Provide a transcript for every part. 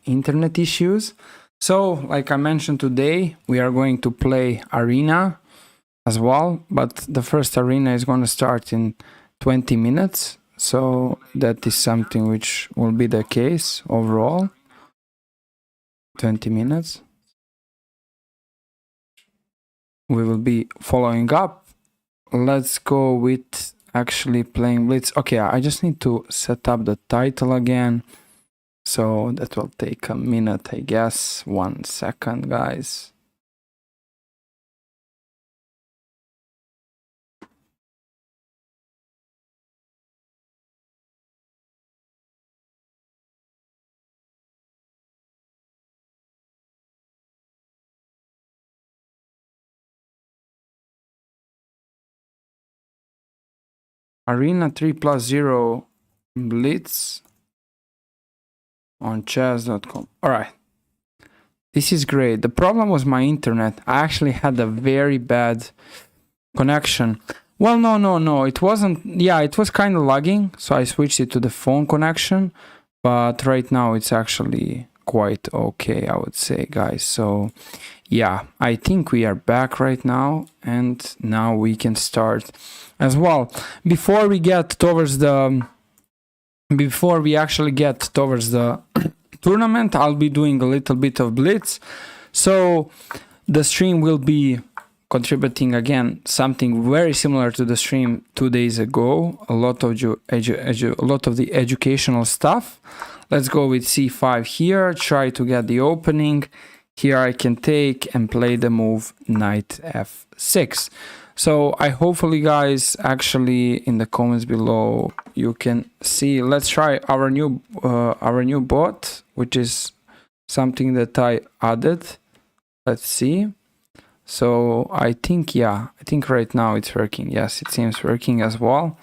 internet issues. So, like I mentioned today, we are going to play Arena as well, but the first Arena is going to start in 20 minutes. So that is something which will be the case overall. 20 minutes. We will be following up. Let's go with actually playing Blitz. Okay, I just need to set up the title again. So that will take a minute, I guess. 1 second, guys. Arena 3+0 Blitz on chess.com. All right. This is great. The problem was my internet. I actually had a very bad connection. Well, no. It wasn't. Yeah, it was kind of lagging. So I switched it to the phone connection. But right now it's actually quite okay, I would say, guys. So yeah, I think we are back right now. And now we can start as well. Before we actually get towards the tournament, I'll be doing a little bit of Blitz. So the stream will be contributing again something very similar to the stream 2 days ago. A lot of the educational stuff. Let's go with c5 here. Try to get the opening. Here I can take and play the move knight f6. So I hopefully, guys, actually in the comments below you can see. Let's try our new bot, which is something that I added. Let's see. So I think right now it's working. Yes, it seems working as well.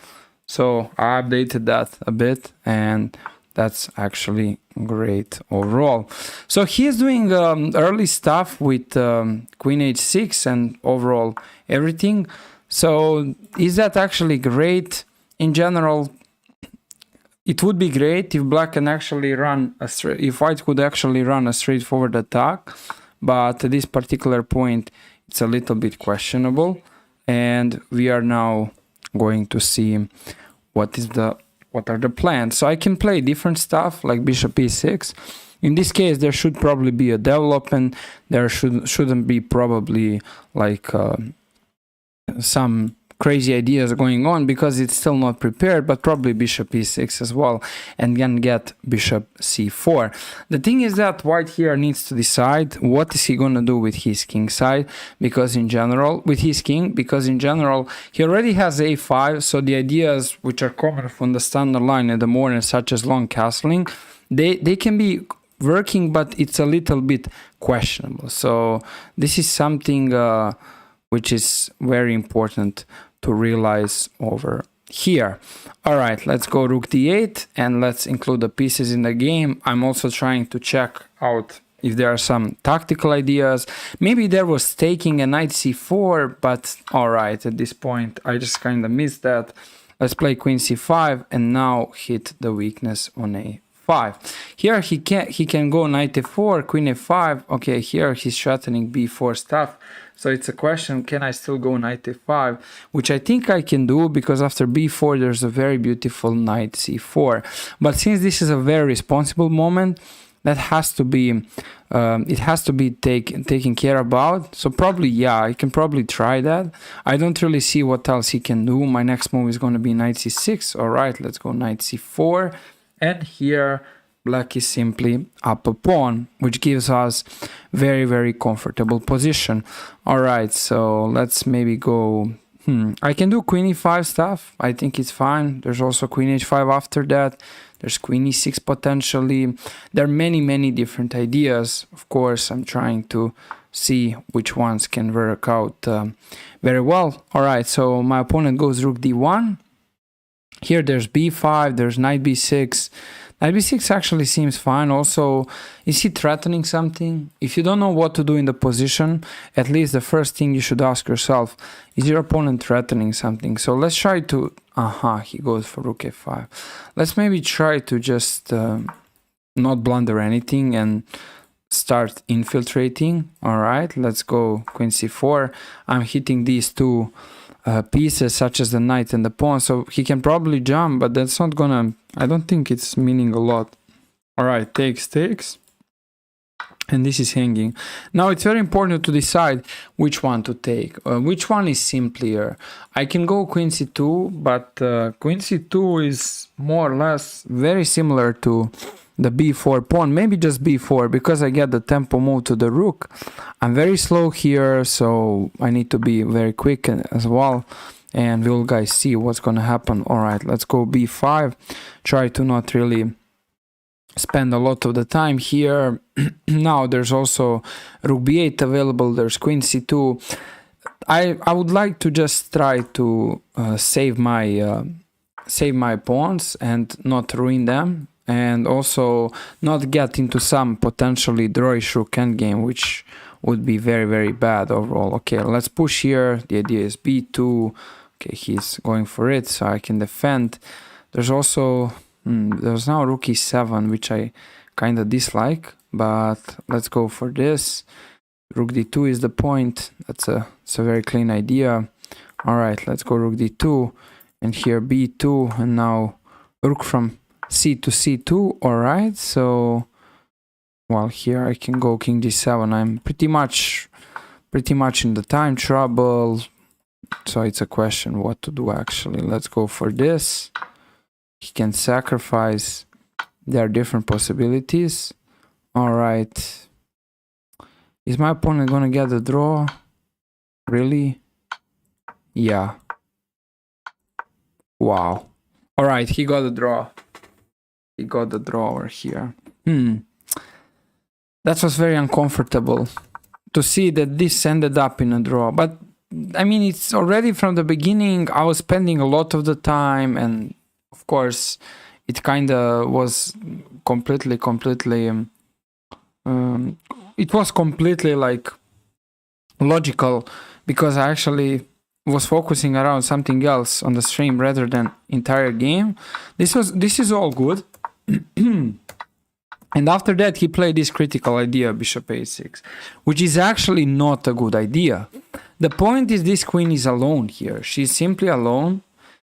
So I updated that a bit, and that's actually great overall. So he is doing early stuff with queen h6 and overall everything. So is that actually great? In general, it would be great if black can actually run if white could actually run a straightforward attack, but at this particular point it's a little bit questionable, and we are now going to see what are the plans. So I can play different stuff like bishop e6. In this case, there should probably be a development. There shouldn't be probably like some crazy ideas going on because it's still not prepared, but probably bishop e6 as well, and then get bishop c4. The thing is that white here needs to decide what is he going to do with his king side, because in general, he already has a5, so the ideas which are common from the standard line in the morning, such as long castling, they can be working, but it's a little bit questionable. So this is something which is very important to realize over here. All right, let's go rook d8 and let's include the pieces in the game. I'm also trying to check out if there are some tactical ideas. Maybe there was taking a knight c4, but all right, at this point I just kind of missed that. Let's play queen c5 and now hit the weakness on a5. Here he can go knight f4, queen f5. Okay, here he's threatening b4 stuff. So it's a question, can I still go knight f5? Which I think I can do, because after b4 there's a very beautiful knight c4. But since this is a very responsible moment, that has to be taken care about. So probably, yeah, I can probably try that. I don't really see what else he can do. My next move is going to be knight c6. All right, let's go knight c4. And here black is simply up a pawn, which gives us very, very comfortable position. All right, so let's maybe go. I can do queen e5 stuff. I think it's fine. There's also queen h5 after that. There's queen e6 potentially. There are many, many different ideas. Of course, I'm trying to see which ones can work out very well. All right, so my opponent goes rook d1. Here there's b5, there's knight b6. Knight b6 actually seems fine. Also, is he threatening something? If you don't know what to do in the position, at least the first thing you should ask yourself, is your opponent threatening something? So let's try to... he goes for rook f5. Let's maybe try to just not blunder anything and start infiltrating. All right, let's go queen c4. I'm hitting these two pieces such as the knight and the pawn, so he can probably jump, but that's not gonna, I don't think it's meaning a lot. All right, takes, and this is hanging. Now it's very important to decide which one to take. Which one is simpler? I can go queen c2, but queen c2 is more or less very similar to the b4 pawn, maybe just b4, because I get the tempo move to the rook. I'm very slow here, so I need to be very quick as well, and we'll guys see what's gonna happen. All right, let's go b5. Try to not really spend a lot of the time here. Now there's also rook b8 available, there's queen c2. I would like to just try to save my pawns and not ruin them, and also not get into some potentially drawish rook endgame, which would be very, very bad overall. Okay, let's push here. The idea is b2. Okay, he's going for it, so I can defend. There's also there's now rook e7, which I kind of dislike, but let's go for this. Rook d2 is the point. It's a very clean idea. All right, let's go rook d2, and here b2, and now rook from c to c2. All right, so well, here I can go king d7. I'm pretty much in the time trouble, so it's a question what to do actually. Let's go for this. He can sacrifice. There are different possibilities. All right, is my opponent gonna get the draw? Really? Yeah. Wow. All right, he got the draw. He got the draw over here. That was very uncomfortable to see that this ended up in a draw. But I mean, it's already from the beginning. I was spending a lot of the time, and of course, it kind of was completely. It was completely like logical, because I actually was focusing around something else on the stream rather than entire game. This is all good. And after that he played this critical idea, bishop a6, which is actually not a good idea. The point is this queen is alone here. She's simply alone,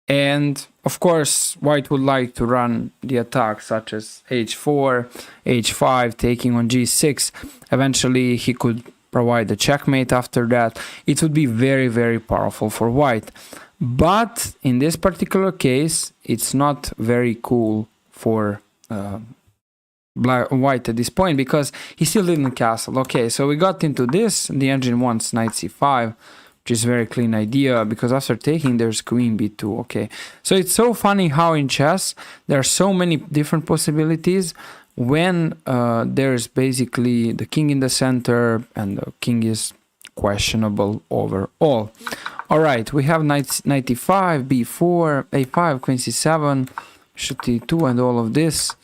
and of course white would like to run the attack such as h4, h5, taking on g6. Eventually he could provide the checkmate after that. It would be very, very powerful for white. But in this particular case, it's not very cool for white at this point, because he still didn't castle. Okay, so we got into this. The engine wants knight c5, which is a very clean idea, because after taking there's queen b2. Okay, so it's so funny how in chess there are so many different possibilities when there's basically the king in the center and the king is questionable overall. All right, we have knight e5, b4, a5, queen c7, bishop t2, and all of this.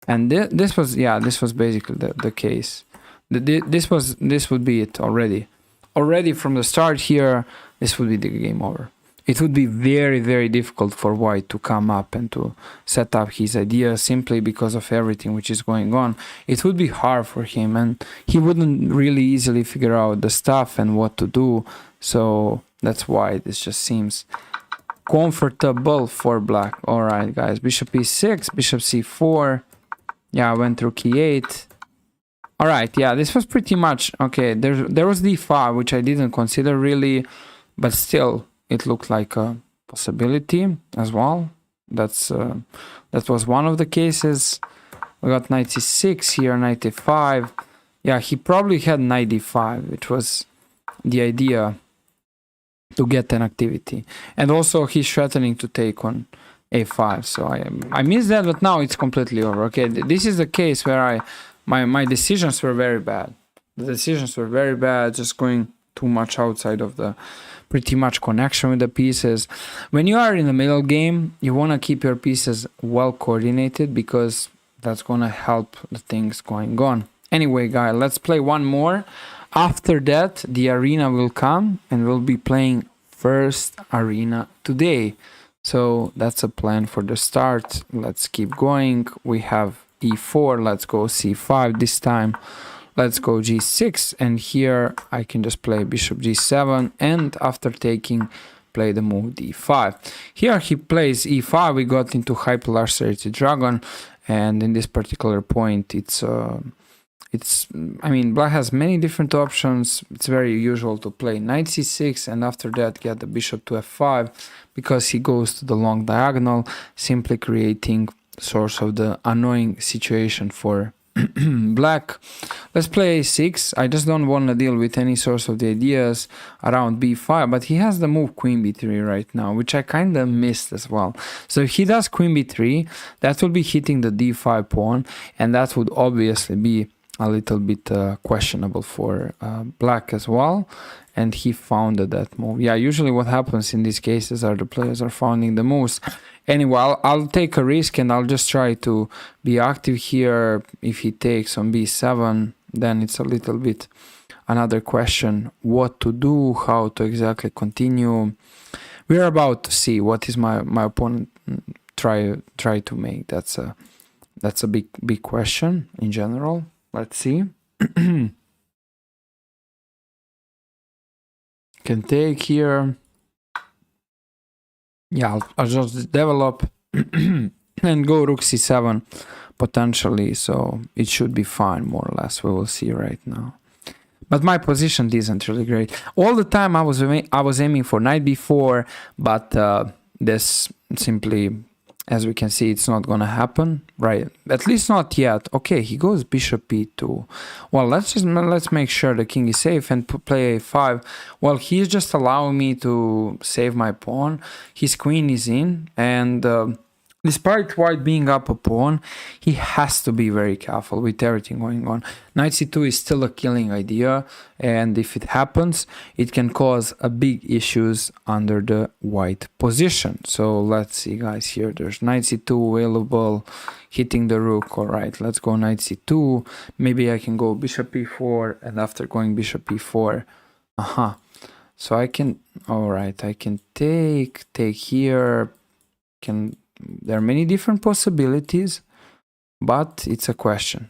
And this was basically the case. This would be it already. Already from the start here, this would be the game over. It would be very, very difficult for white to come up and to set up his idea, simply because of everything which is going on. It would be hard for him, and he wouldn't really easily figure out the stuff and what to do. So that's why this just seems comfortable for black. All right, guys, bishop e6, bishop c4. Yeah, I went through e8. All right, yeah, this was pretty much okay. There was d5, which I didn't consider really, but still it looked like a possibility as well. That was one of the cases. We got knight c6 here, knight e5. Yeah, he probably had knight d5, which was the idea to get an activity. And also he's threatening to take on a5, so I missed that, but now it's completely over. Okay, this is the case where my decisions were very bad. The decisions were very bad, just going too much outside of the pretty much connection with the pieces. When you are in the middle game, you want to keep your pieces well coordinated, because that's going to help the things going on. Anyway, guys, let's play one more. After that, the arena will come, and we'll be playing first arena today. So that's a plan for the start. Let's keep going. We have e4, let's go c5 this time, let's go g6, and here I can just play bishop g7, and after taking, play the move d5. Here he plays e5, we got into hyperlacerated dragon, and in this particular point I mean, black has many different options. It's very usual to play knight c6 and after that get the bishop to f5 because he goes to the long diagonal, simply creating source of the annoying situation for black. Let's play a6. I just don't want to deal with any source of the ideas around b5, but he has the move queen b3 right now, which I kind of missed as well. So if he does queen b3, that will be hitting the d5 pawn, and that would obviously be a little bit questionable for black as well, and he founded that move. Yeah, usually what happens in these cases are the players are founding the moves. Anyway, I'll take a risk and I'll just try to be active here. If he takes on b7, then it's a little bit another question what to do, how to exactly continue. We're about to see what is my opponent try to make. That's a big question in general. Let's see. Can take here. Yeah, I'll just develop and go rook c7 potentially, so it should be fine more or less. We will see right now. But my position isn't really great. All the time I was aiming for knight b4, but this simply, as we can see, it's not gonna happen, right? At least not yet. Okay, he goes bishop b2. Well, let's make sure the king is safe and play a5. Well, he's just allowing me to save my pawn. His queen is in, and despite white being up a pawn, he has to be very careful with everything going on. Knight c2 is still a killing idea, and if it happens, it can cause a big issues under the white position. So let's see, guys, here there's knight c2 available, hitting the rook. All right, let's go knight c2. Maybe I can go bishop e4, and after going bishop e4, so I can, all right, I can take here, there are many different possibilities, but it's a question.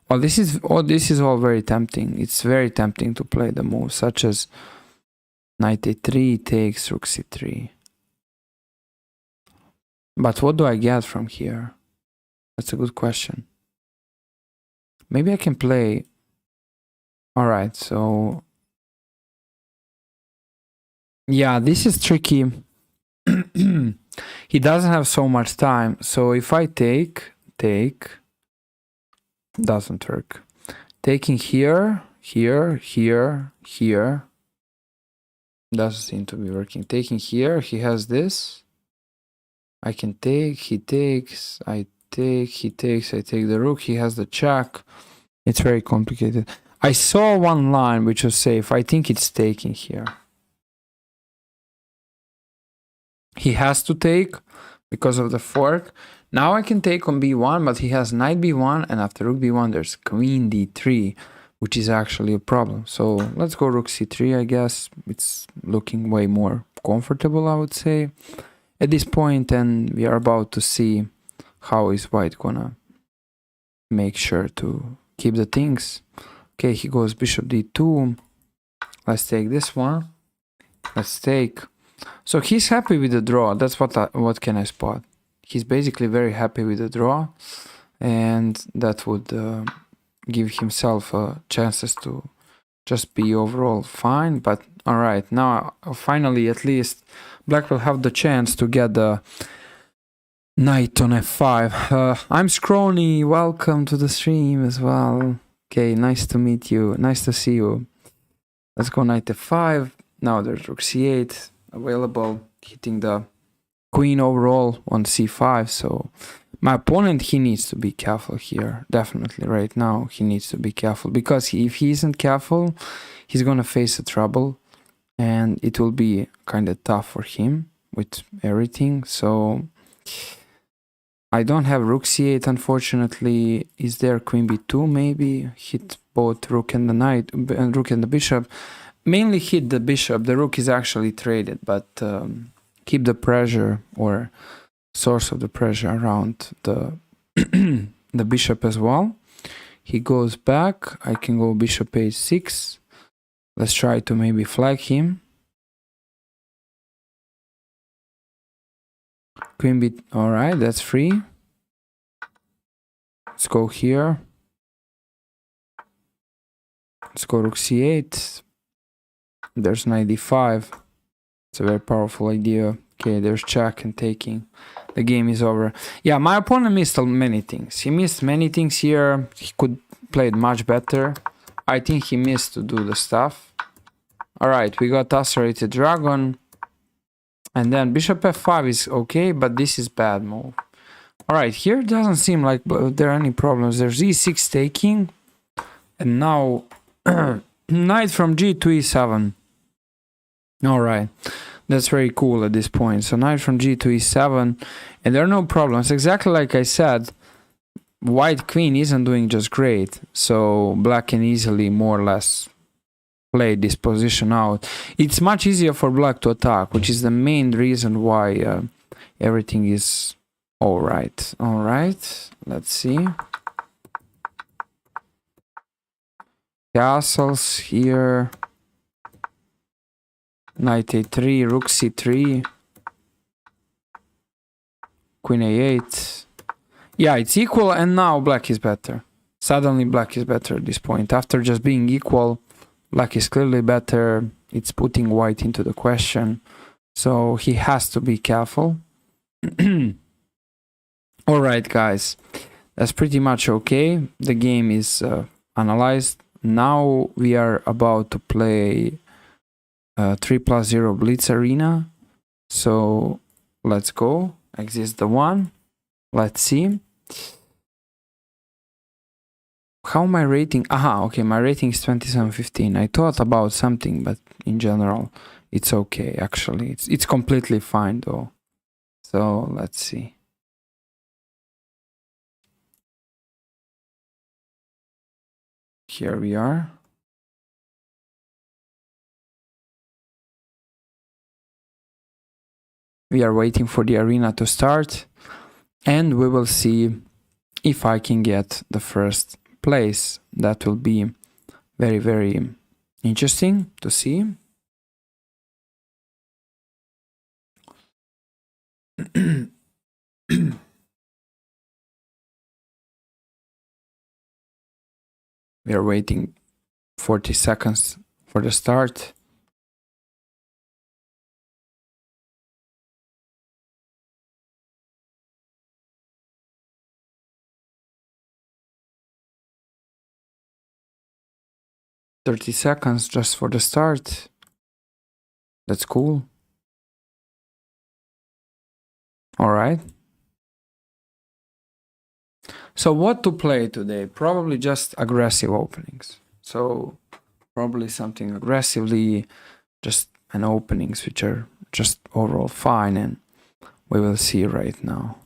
Well, this is all very tempting. It's very tempting to play the moves such as knight a3 takes rook c3. But what do I get from here? That's a good question. Maybe I can play. All right, so yeah, this is tricky. He doesn't have so much time, so if I take, doesn't work. Taking here, doesn't seem to be working. Taking here, he has this. I can take, he takes, I take, he takes, I take the rook, he has the check. It's very complicated. I saw one line which was safe. I think it's taking here. He has to take because of the fork. Now I can take on b1, but he has knight b1, and after rook b1 there's queen d3, which is actually a problem. So let's go rook c3, I guess. It's looking way more comfortable, I would say, at this point, and we are about to see how is white gonna make sure to keep the things. Okay, he goes bishop d2. Let's take this one. Let's take. So he's happy with the draw. That's what can I spot? He's basically very happy with the draw, and that would give himself chances to just be overall fine. But all right, now finally at least black will have the chance to get the knight on f5. I'm Scrawny, welcome to the stream as well. Okay, nice to meet you, nice to see you. Let's go knight f5. Now there's rook c8 available, hitting the queen overall on c5. So my opponent, he needs to be careful here. Definitely right now he needs to be careful, because if he isn't careful, he's gonna face a trouble, and it will be kind of tough for him with everything. So I don't have rook c8, unfortunately. Is there queen b2? Maybe hit both rook and the knight, and rook and the bishop. Mainly hit the bishop. The rook is actually traded, but keep the pressure or source of the pressure around the the bishop as well. He goes back. I can go bishop h6. Let's try to maybe flag him. Queen b. Alright, that's free. Let's go here. Let's go rook c8. There's knight d5. It's a very powerful idea. Okay, there's check and taking. The game is over. Yeah, my opponent missed many things. He missed many things here. He could play it much better. I think he missed to do the stuff. Alright, we got accelerated dragon. And then bishop f5 is okay, but this is bad move. Alright, here it doesn't seem like there are any problems. There's e6 taking. And now knight from g to e7. Alright, that's very cool at this point. So knight from g to e7, and there are no problems. Exactly like I said, white queen isn't doing just great, so black can easily more or less play this position out. It's much easier for black to attack, which is the main reason why everything is alright. Alright, let's see. Castles here. Knight a3, rook c3, queen a8. Yeah, it's equal, and now black is better. Suddenly black is better at this point. After just being equal, black is clearly better. It's putting white into the question. So he has to be careful. Alright, guys. That's pretty much okay. The game is analyzed. Now we are about to play 3+0 Blitz Arena. So let's go. Exit the one. Let's see. How my rating? Aha, okay, my rating is 2715. I thought about something, but in general, it's okay. Actually, it's completely fine though. So let's see. Here we are. We are waiting for the arena to start, and we will see if I can get the first place. That will be very, very interesting to see. We are waiting 40 seconds for the start. "30 seconds just for the start." That's cool. Alright. So what to play today? Probably just aggressive openings. So probably something aggressively, just an openings which are just overall fine, and we will see right now.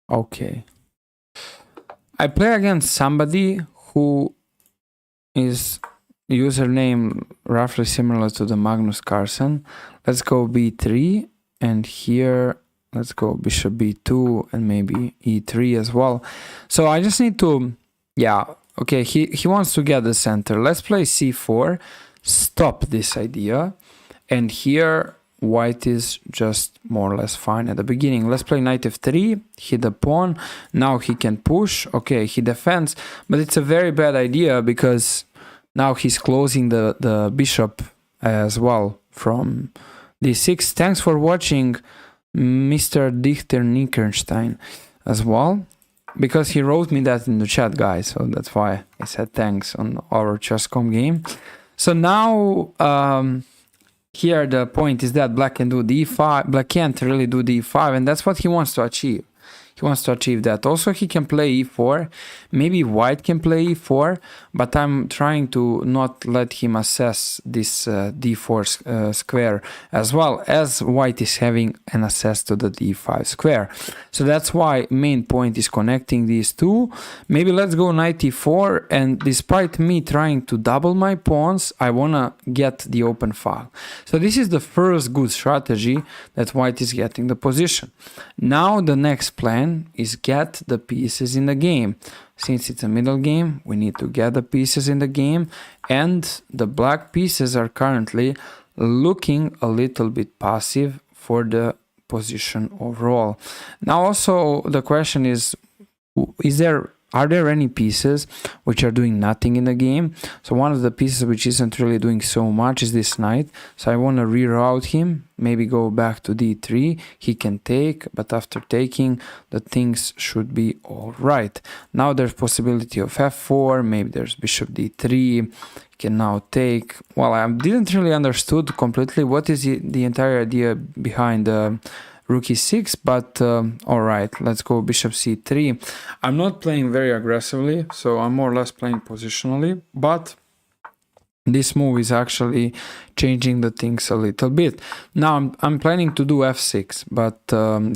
Okay. I play against somebody who is username roughly similar to the Magnus Carlsen. Let's go b3, and here let's go bishop b2 and maybe e3 as well. So I just need to, yeah, okay, he wants to get the center. Let's play c4, stop this idea, and here white is just more or less fine at the beginning. Let's play knight f3, hit the pawn. Now he can push. Okay, he defends, but it's a very bad idea because now he's closing the bishop as well from d6. Thanks for watching, Mr. Dichter Nickenstein, as well, because he wrote me that in the chat, guys. So that's why I said thanks on our Chess.com game. So now here the point is that black can do d5. Black can't really do d5, and that's what he wants to achieve. He wants to achieve that. Also, he can play e4. Maybe white can play e4, but I'm trying to not let him assess this d4 square, as well as white is having an access to the d5 square. So that's why main point is connecting these two. Maybe let's go knight e4, and despite me trying to double my pawns, I wanna get the open file. So this is the first good strategy that white is getting the position. Now the next plan is get the pieces in the game. Since it's a middle game, we need to get the pieces in the game, and the black pieces are currently looking a little bit passive for the position overall. Now also the question is are there any pieces which are doing nothing in the game? So one of the pieces which isn't really doing so much is this knight. So I want to reroute him, maybe go back to d3. He can take, but after taking, the things should be all right. Now there's possibility of f4, maybe there's bishop d3, can now take. Well, I didn't really understood completely what is the entire idea behind rook e6, but all right, let's go bishop c3. I'm not playing very aggressively, so I'm more or less playing positionally, but this move is actually changing the things a little bit. Now I'm planning to do f6, but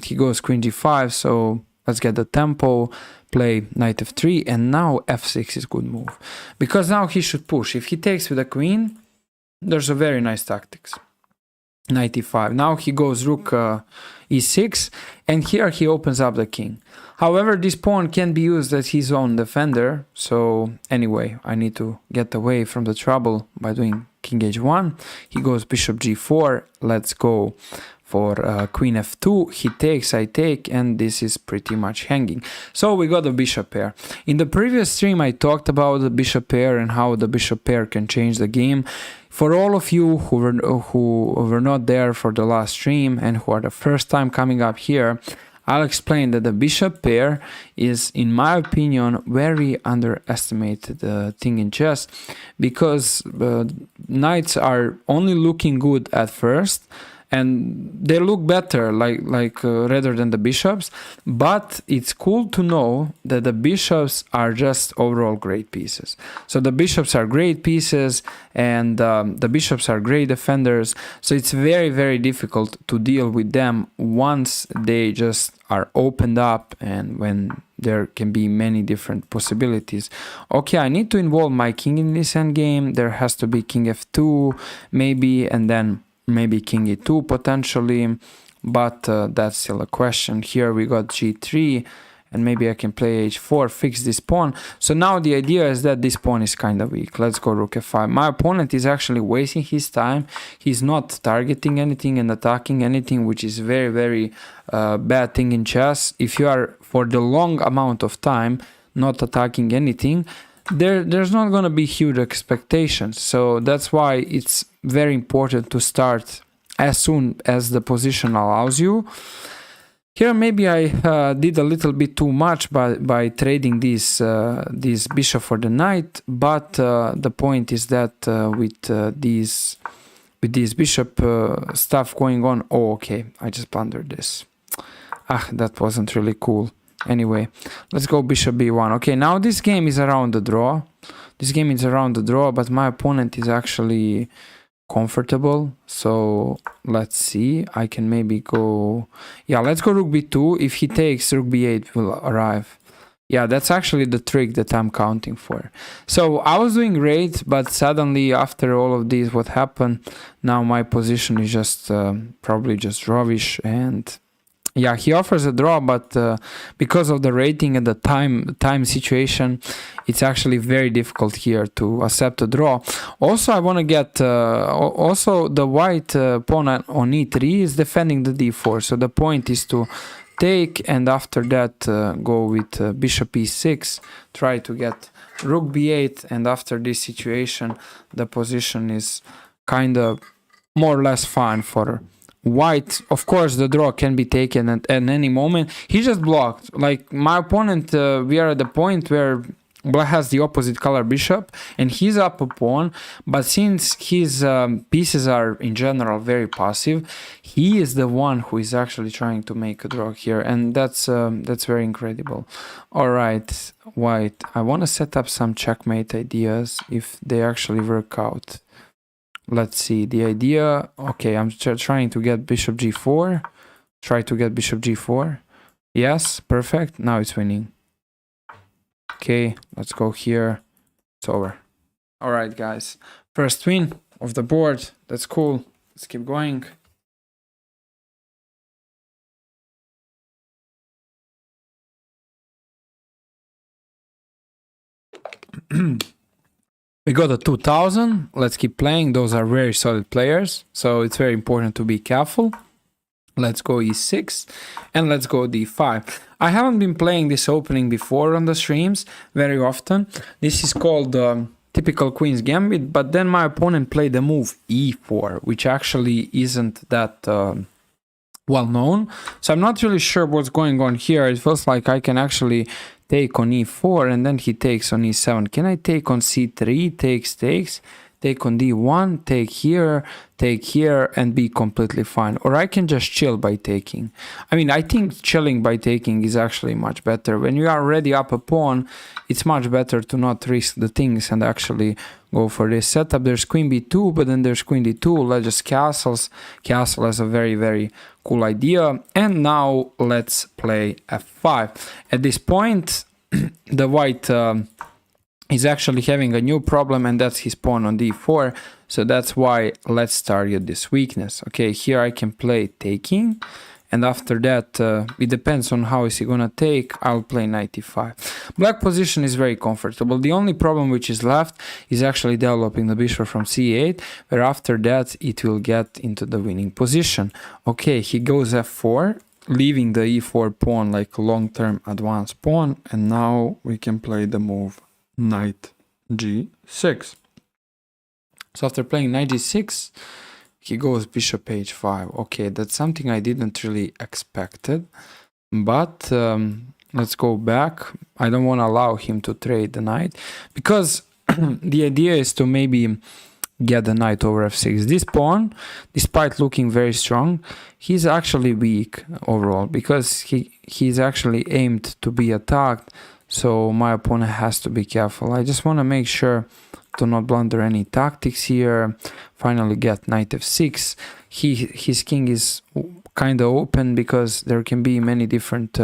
he goes queen g5, so let's get the tempo, play knight f3, and now f6 is good move, because now he should push. If he takes with the queen, there's a very nice tactics. Knight e5. Now he goes rook e6, and here he opens up the king. However, this pawn can be used as his own defender, so anyway, I need to get away from the trouble by doing king h1. He goes bishop g4, let's go for queen f2, he takes, I take, and this is pretty much hanging. So we got the bishop pair. In the previous stream I talked about the bishop pair and how the bishop pair can change the game. For all of you who were not there for the last stream and who are the first time coming up here, I'll explain that the bishop pair is, in my opinion, very underestimated thing in chess, because knights are only looking good at first, and they look better rather than the bishops, but it's cool to know that the bishops are just overall great pieces. So the bishops are great pieces, and the bishops are great defenders, so it's very, very difficult to deal with them once they just are opened up and when there can be many different possibilities. Okay, I need to involve my king in this endgame. There has to be king f2 maybe, and then maybe king e2 potentially, but that's still a question. Here we got g3, and maybe I can play h4, fix this pawn. So now the idea is that this pawn is kind of weak. Let's go rook f5. My opponent is actually wasting his time. He's not targeting anything and attacking anything, which is very, very bad thing in chess. If you are for the long amount of time not attacking anything, there's not going to be huge expectations. So that's why it's very important to start as soon as the position allows you. Here maybe I did a little bit too much by trading this bishop for the knight, but the point is that with these bishop stuff going on, oh okay, I just blundered this. That wasn't really cool. Anyway, let's go bishop b1. Okay, now this game is around the draw. But my opponent is actually comfortable. So let's see. I can maybe go... Yeah, let's go rook b2. If he takes, rook b8 will arrive. Yeah, that's actually the trick that I'm counting for. So I was doing great, but suddenly after all of this, what happened? Now my position is just probably just drawish, and... Yeah, he offers a draw, but because of the rating and the time situation, it's actually very difficult here to accept a draw. Also, I want to get... also, the white pawn on e3 is defending the d4, so the point is to take, and after that go with bishop e6, try to get rook b8, and after this situation, the position is kind of more or less fine for white. Of course, the draw can be taken at any moment. He just blocked. Like my opponent, we are at the point where Black has the opposite color bishop and he's up a pawn, but since his pieces are in general very passive, he is the one who is actually trying to make a draw here, and that's very incredible. All right, white, I want to set up some checkmate ideas if they actually work out. Let's see the idea. Okay, I'm trying to get bishop g4. Try to get bishop g4. Yes, perfect. Now it's winning. Okay, let's go here. It's over. All right, guys. First win of the board. That's cool. Let's keep going. We got a 2000. Let's keep playing. Those are very solid players, so it's very important to be careful. Let's go e6 and let's go d5. I haven't been playing this opening before on the streams very often. This is called typical Queen's Gambit, but then my opponent played the move e4, which actually isn't that well known. So I'm not really sure what's going on here. It feels like I can actually take on e4 and then he takes on e7. Can I take on c3, takes, take on d1, take here and be completely fine, or I can just chill by taking. I mean, I think chilling by taking is actually much better. When you are already up a pawn, it's much better to not risk the things and actually go for this setup. There's queen b2, but then there's queen d2, let's just castle is a very cool idea. And now let's play f5. At this point the white he's actually having a new problem, and that's his pawn on d4. So that's why let's target this weakness. Okay, here I can play taking, and after that it depends on how is he gonna take. I'll play knight e5. Black position is very comfortable. The only problem which is left is actually developing the bishop from c8, where after that it will get into the winning position. Okay, he goes f4, leaving the e4 pawn like a long-term advanced pawn, and now we can play the move knight g6. So after playing knight g6, he goes bishop h5. Okay, that's something I didn't really expected, but let's go back. I don't want to allow him to trade the knight, because the idea is to maybe get the knight over f6. This pawn, despite looking very strong, he's actually weak overall, because he's actually aimed to be attacked. So my opponent has to be careful. I just want to make sure to not blunder any tactics here. Finally get knight f6. His king is kind of open because there can be many different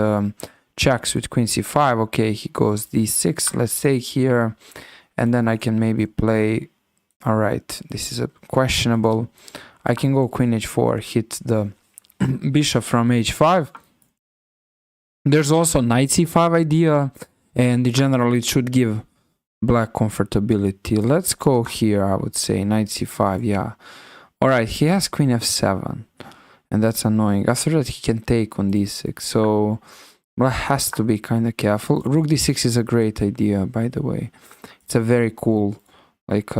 checks with queen c5. Okay, he goes d6. Let's take here, and then I can maybe play. All right, this is a questionable. I can go queen h4, hit the bishop from h5. There's also knight c5 idea, and in general it should give black comfortability. Let's go here, I would say knight c5, yeah. Alright, he has queen f7, and that's annoying. After that he can take on d6, so black has to be kind of careful. Rook d6 is a great idea, by the way. It's a very cool like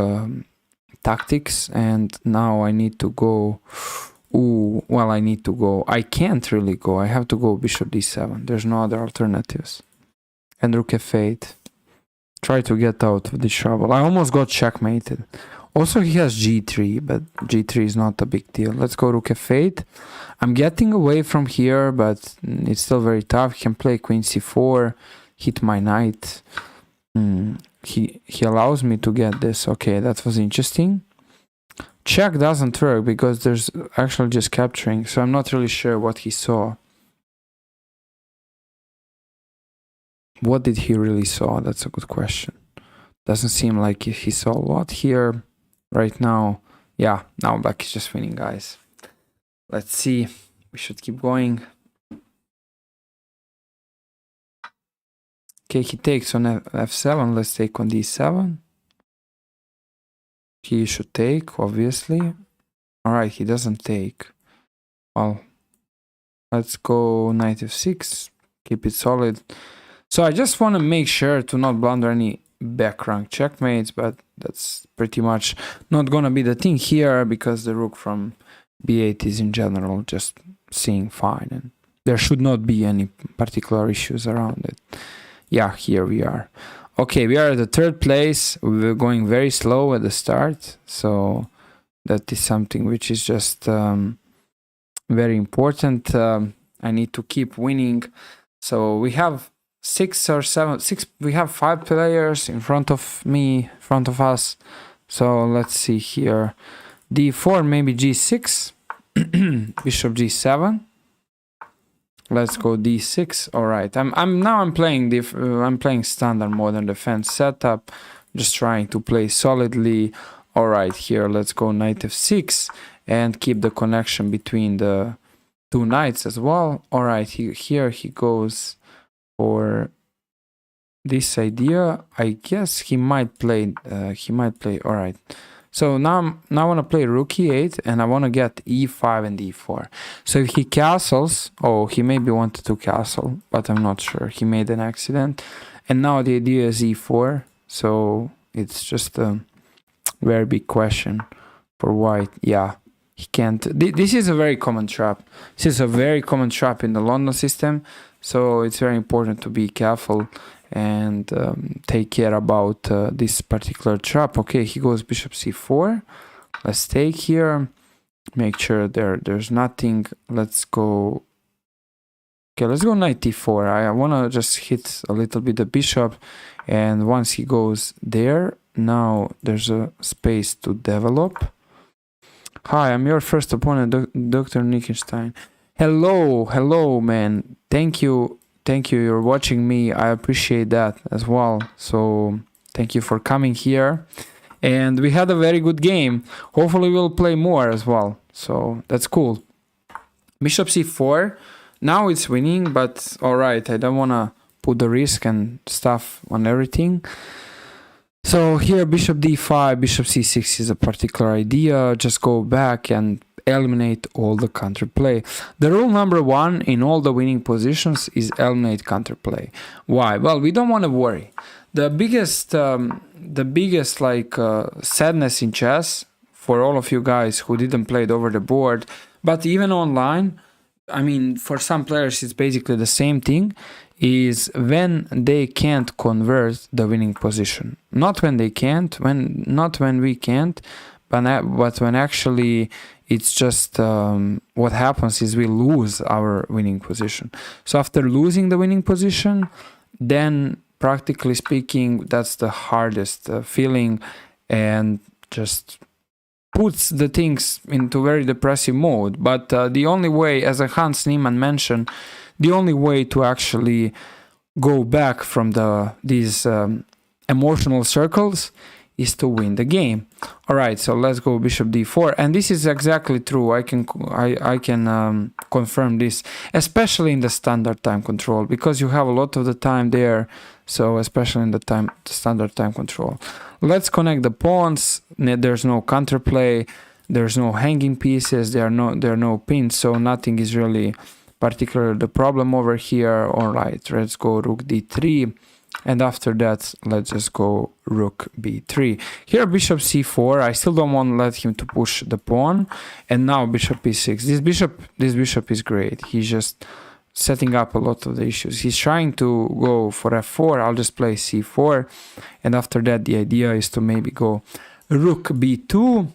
tactics, and now I need to go. Ooh, well, I need to go. I can't really go. I have to go bishop d7. There's no other alternatives. And rook f8. Try to get out of this trouble. I almost got checkmated. Also, he has g3, but g3 is not a big deal. Let's go rook f8. I'm getting away from here, but it's still very tough. He can play queen c4, hit my knight. He allows me to get this. Okay, that was interesting. Check doesn't work because there's actually just capturing, so I'm not really sure what he saw. What did he really saw? That's a good question. Doesn't seem like he saw a lot here right now. Yeah, now black is just winning, guys. Let's see. We should keep going. Okay, he takes on f7. Let's take on d7. He should take, obviously. Alright, he doesn't take. Well, let's go knight f6. Keep it solid. So I just want to make sure to not blunder any back rank checkmates, but that's pretty much not gonna be the thing here, because the rook from b8 is in general just seeing fine, and there should not be any particular issues around it. Yeah, here we are. Okay, we are at the third place. We were going very slow at the start, so that is something which is just very important. I need to keep winning. So we have we have 5 players in front of me, in front of us. So let's see here. D4, maybe G6, Bishop G7. Let's go D6. All right. I'm playing standard modern defense setup, just trying to play solidly. All right, here let's go knight f6 and keep the connection between the 2 knights as well. All right, here he goes for this idea. I guess he might play. All right. So now I want to play rook e8 and I want to get e5 and e4. So if he castles, he maybe wanted to castle, but I'm not sure. He made an accident. And now the idea is e4. So it's just a very big question for white. Yeah, he can't. This is a very common trap. This is a very common trap in the London system. So it's very important to be careful and take care about this particular trap. Okay, he goes bishop c4. Let's take here. Make sure there's nothing. Let's go. Okay, let's go knight d4. I want to just hit a little bit the bishop, and once he goes there, now there's a space to develop. Hi, I'm your first opponent, Dr. Nickenstein. Hello, man. Thank you, you're watching me. I appreciate that as well. So thank you for coming here. And we had a very good game. Hopefully we'll play more as well. So that's cool. Bishop c4. Now it's winning, but alright, I don't want to put the risk and stuff on everything. So here bishop d5, bishop c6 is a particular idea. Just go back and eliminate all the counterplay. The rule number 1 in all the winning positions is eliminate counterplay. Why? Well, we don't want to worry. The biggest sadness in chess for all of you guys who didn't play it over the board, but even online, I mean, for some players it's basically the same thing, is when they can't convert the winning position. Not when they can't, not when we can't, but when actually it's just what happens is we lose our winning position. So after losing the winning position, then practically speaking, that's the hardest feeling and just puts the things into very depressive mode. But the only way, as Hans Niemann mentioned, the only way to actually go back from these emotional circles is to win the game. All right, so let's go bishop d4, and this is exactly true. I can confirm this, especially in the standard time control, because you have a lot of the time there. So especially in the standard time control. Let's connect the pawns. There's no counterplay. There's no hanging pieces. There are no pins. So nothing is really particular the problem over here. All right, let's go rook d3. And after that, let's just go rook b3. Here, bishop c4. I still don't want to let him to push the pawn. And now bishop e6. This bishop is great. He's just setting up a lot of the issues. He's trying to go for f4. I'll just play c4. And after that, the idea is to maybe go rook b2,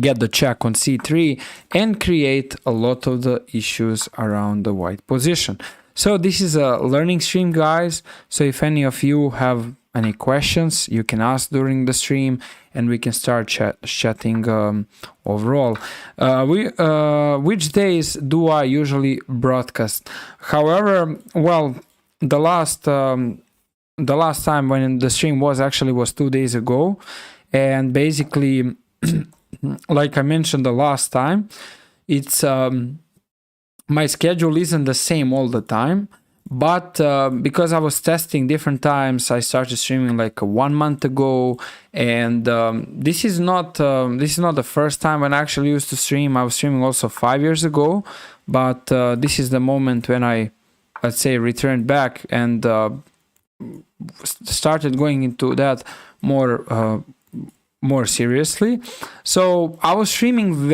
get the check on c3, and create a lot of the issues around the white position. So this is a learning stream, guys. So if any of you have any questions, you can ask during the stream and we can start chatting overall. Which days do I usually broadcast? However, well, the last time when the stream was 2 days ago, and basically like I mentioned the last time, it's my schedule isn't the same all the time, but because I was testing different times, I started streaming like 1 month ago, and this is not the first time when I actually used to stream. I was streaming also 5 years ago, but this is the moment when I, let's say, returned back and started going into that more seriously. So I was streaming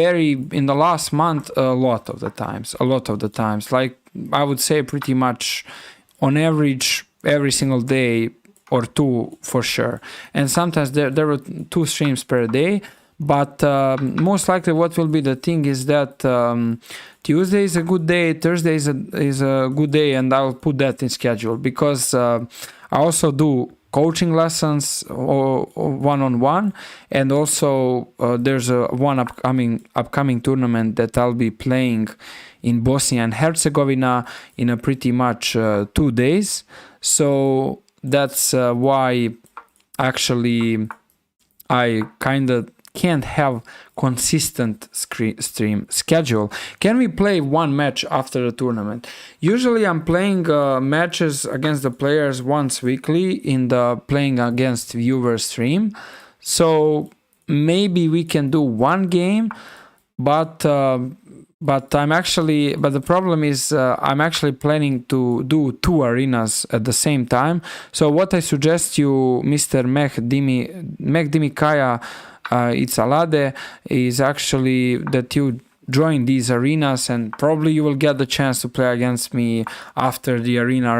in the last month a lot of the times, like I would say pretty much on average every single day or 2 for sure. And sometimes there were 2 streams per day. But most likely what will be the thing is that Tuesday is a good day, Thursday is a good day, and I'll put that in schedule, because I also do coaching lessons or one-on-one, and also there's one upcoming tournament that I'll be playing in Bosnia and Herzegovina in a pretty much 2 days. So that's why actually I kind of can't have consistent stream schedule. Can we play one match after the tournament? Usually I'm playing matches against the players once weekly in the playing against viewer stream. So maybe we can do one game, but the problem is I'm actually planning to do 2 arenas at the same time. So what I suggest you, Mr. Mehdi Kaya Itzalade, is actually that you join these arenas, and probably you will get the chance to play against me after the arena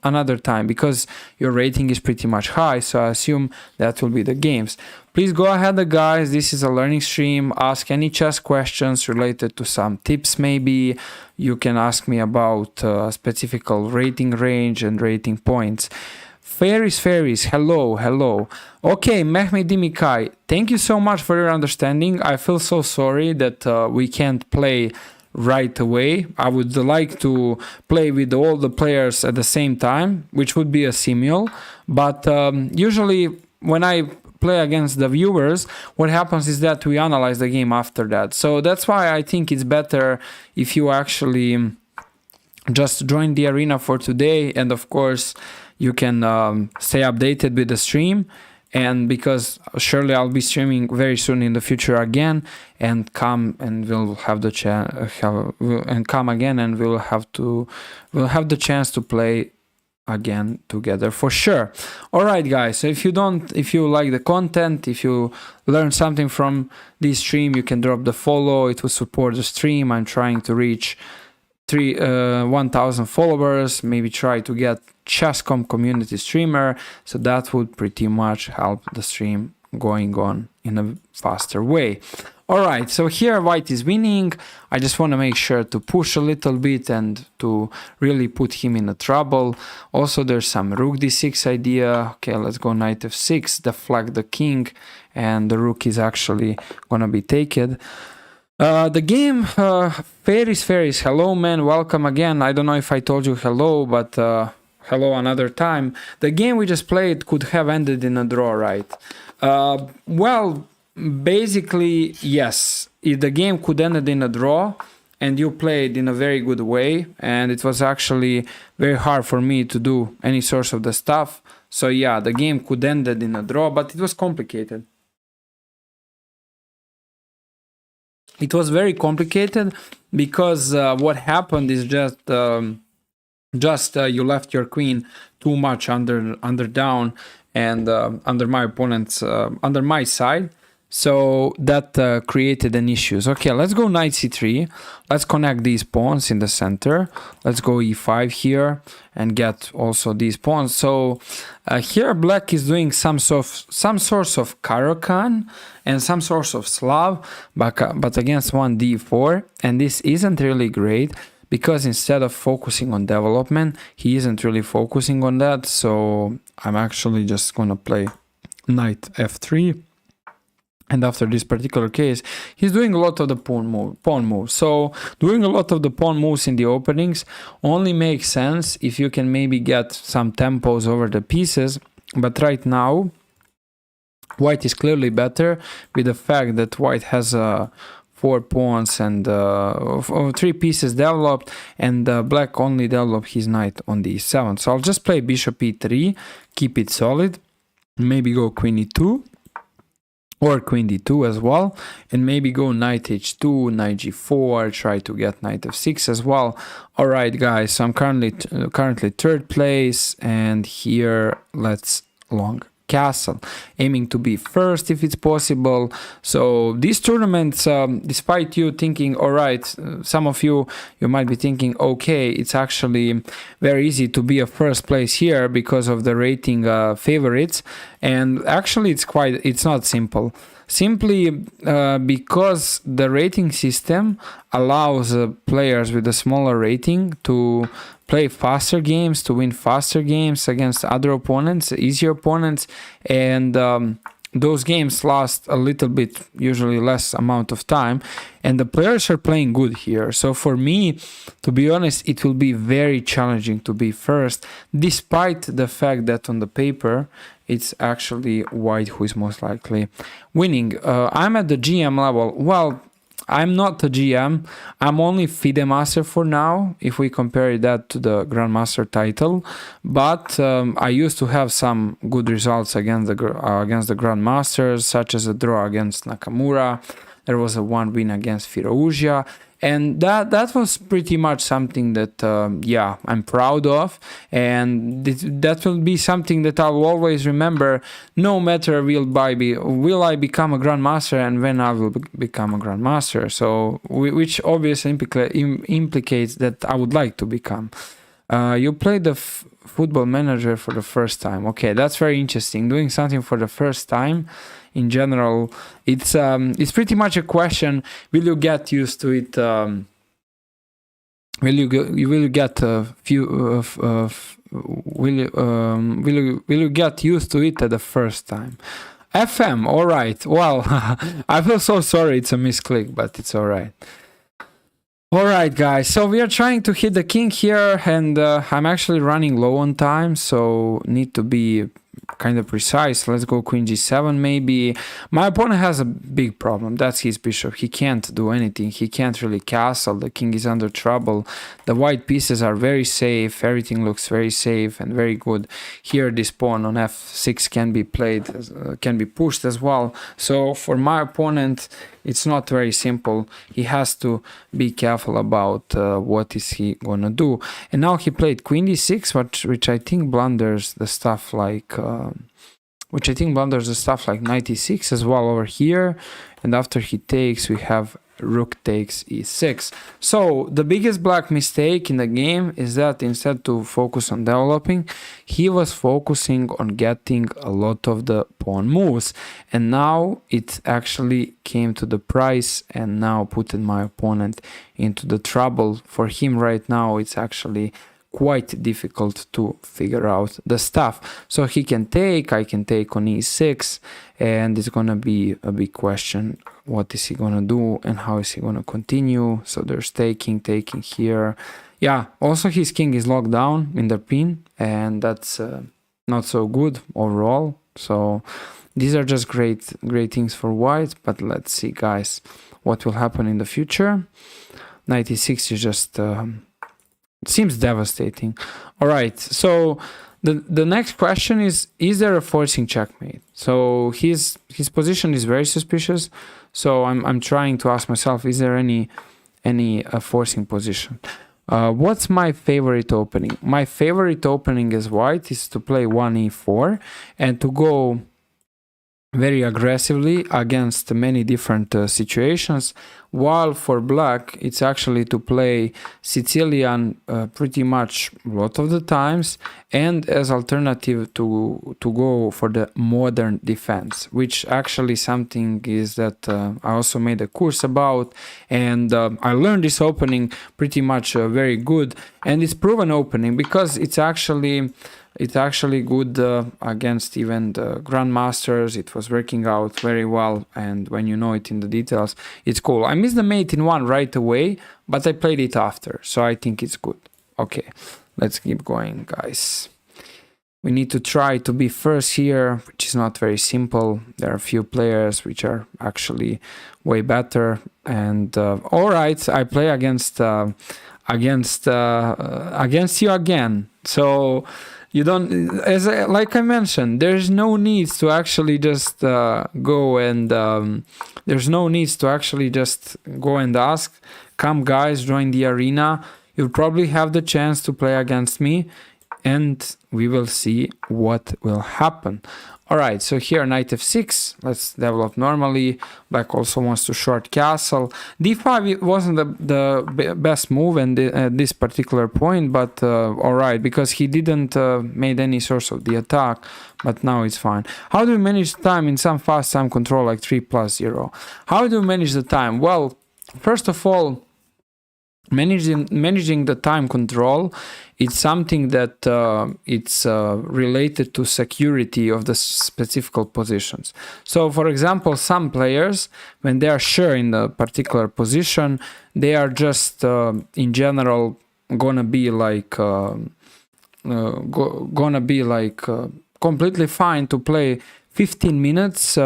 another time, because your rating is pretty much high, so I assume that will be the games. Please go ahead, guys. This is a learning stream. Ask any chess questions related to some tips. Maybe you can ask me about specific rating range and rating points. Fairies, hello. Okay, Mehmet Dimikai, thank you so much for your understanding. I feel so sorry that we can't play right away. I would like to play with all the players at the same time, which would be a simul. But usually when I play against the viewers, what happens is that we analyze the game after that. So that's why I think it's better if you actually just join the arena for today, and of course you can stay updated with the stream, and because surely I'll be streaming very soon in the future again, and come and we'll have the chance to play again together for sure. All right, guys. So if you like the content, if you learn something from this stream, you can drop the follow. It will support the stream. I'm trying to reach 1,000 followers, maybe try to get Chess.com community streamer, so that would pretty much help the stream going on in a faster way. All right, so here white is winning. I just want to make sure to push a little bit and to really put him in a trouble. Also, there's some rook d6 idea. Okay, let's go knight f6, deflect the king, and the rook is actually gonna be taken. The game, Fairies, hello man, welcome again. I don't know if I told you hello, but hello another time. The game we just played could have ended in a draw, right? Well, basically, yes. If the game could end in a draw, and you played in a very good way, and it was actually very hard for me to do any source of the stuff. So yeah, the game could end in a draw, but it was complicated. It was very complicated because what happened is just you left your queen too much under down and under my opponent's under my side, so that created an issues. Okay, let's go knight c3. Let's connect these pawns in the center. Let's go e5 here and get also these pawns. So here black is doing some source of Caro-Kann and some source of Slav, but against one d4, and this isn't really great because instead of focusing on development, he isn't really focusing on that. So I'm actually just gonna play knight f3. And after this particular case, he's doing a lot of the pawn moves. So doing a lot of the pawn moves in the openings only makes sense if you can maybe get some tempos over the pieces. But right now, white is clearly better with the fact that white has 4 pawns and 3 pieces developed, and black only developed his knight on the e7. So I'll just play bishop e3, keep it solid, maybe go queen e2. Or queen d2 as well, and maybe go knight h2, knight g4, try to get knight f6 as well. All right, guys, so I'm currently third place, and here let's long castle, aiming to be first if it's possible. So these tournaments, despite you thinking, all right, some of you might be thinking, okay, it's actually very easy to be a first place here because of the rating favorites, and actually it's not simple. Simply because the rating system allows players with a smaller rating to play faster games, to win faster games against other opponents, easier opponents, and those games last a little bit, usually less amount of time, and the players are playing good here. So for me, to be honest, it will be very challenging to be first, despite the fact that on the paper it's actually white who is most likely winning. I'm at the GM level. Well, I'm not a GM. I'm only FIDE Master for now, if we compare that to the Grandmaster title. But I used to have some good results against the Grandmasters, such as a draw against Nakamura. There was a one win against Firouzja. And that was pretty much something that, I'm proud of. And that will be something that I'll always remember, no matter will I become a Grandmaster and when I will become a Grandmaster. So, which obviously implicates that I would like to become. You played the Football Manager for the first time. Okay, that's very interesting. Doing something for the first time. In general, it's pretty much a question: will you get used to it? Will you get a few? Will you get used to it at the first time? FM, all right. Well, I feel so sorry. It's a misclick, but it's all right. All right, guys. So we are trying to hit the king here, and I'm actually running low on time, so need to be kind of precise. Let's go queen g7 maybe. My opponent has a big problem. That's his bishop. He can't do anything. He can't really castle. The king is under trouble. The white pieces are very safe. Everything looks very safe and very good. Here this pawn on f6 can be played, can be pushed as well. So for my opponent, it's not very simple. He has to be careful about what is he gonna do. And now he played queen d6, which I think blunders the stuff like knight e6 as well over here. And after he takes, we have rook takes e6. So the biggest black mistake in the game is that instead to focus on developing, he was focusing on getting a lot of the pawn moves, and now it actually came to the price and now put my opponent into the trouble. For him right now, it's actually quite difficult to figure out the stuff. So he can take, I can take on e6, and it's gonna be a big question. What is he gonna do and how is he gonna continue? So there's taking here. Yeah, also his king is locked down in the pin, and that's not so good overall. So these are just great things for white, but let's see, guys, what will happen in the future. Knight e6 is just it seems devastating. All right, so the next question is there a forcing checkmate? So his position is very suspicious. So I'm trying to ask myself, is there any forcing position? What's my favorite opening? My favorite opening as white is to play 1e4 and to go very aggressively against many different situations, while for black it's actually to play Sicilian pretty much a lot of the times, and as alternative to go for the modern defense, which actually something is that I also made a course about, and I learned this opening pretty much very good, and it's proven opening because it's actually good against even the grandmasters. It was working out very well, and when you know it in the details, it's cool. I missed the mate in one right away, but I played it after, so I think it's good. Okay, let's keep going, guys. We need to try to be first here, which is not very simple. There are a few players which are actually way better, and all right, I play against you again. So you don't, like I mentioned, there's no need to actually just go and ask, come guys, join the arena. You'll probably have the chance to play against me, and we will see what will happen. All right, so here knight f6, let's develop normally. Black also wants to short castle. d5, it wasn't the best move at this particular point, but all right, because he didn't made any source of the attack, but now it's fine. How do we manage time in some fast time control like 3+0? How do we manage the time? Well, first of all, managing the time control, it's something that it's related to security of the specific positions. So for example, some players, when they are sure in the particular position, they are just in general gonna be like completely fine to play 15 minutes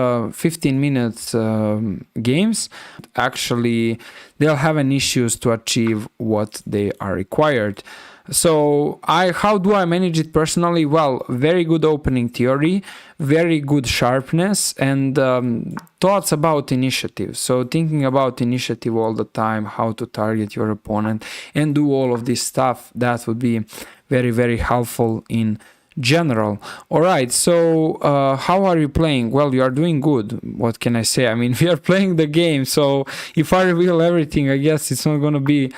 games. Actually, they'll have an issues to achieve what they are required. So how do I manage it personally? Well, very good opening theory, very good sharpness, and thoughts about initiative. So thinking about initiative all the time, how to target your opponent and do all of this stuff, that would be very, very helpful in general. All right, so how are you playing? Well, you are doing good. What can I say? I mean, we are playing the game, so if I reveal everything, I guess it's not going to be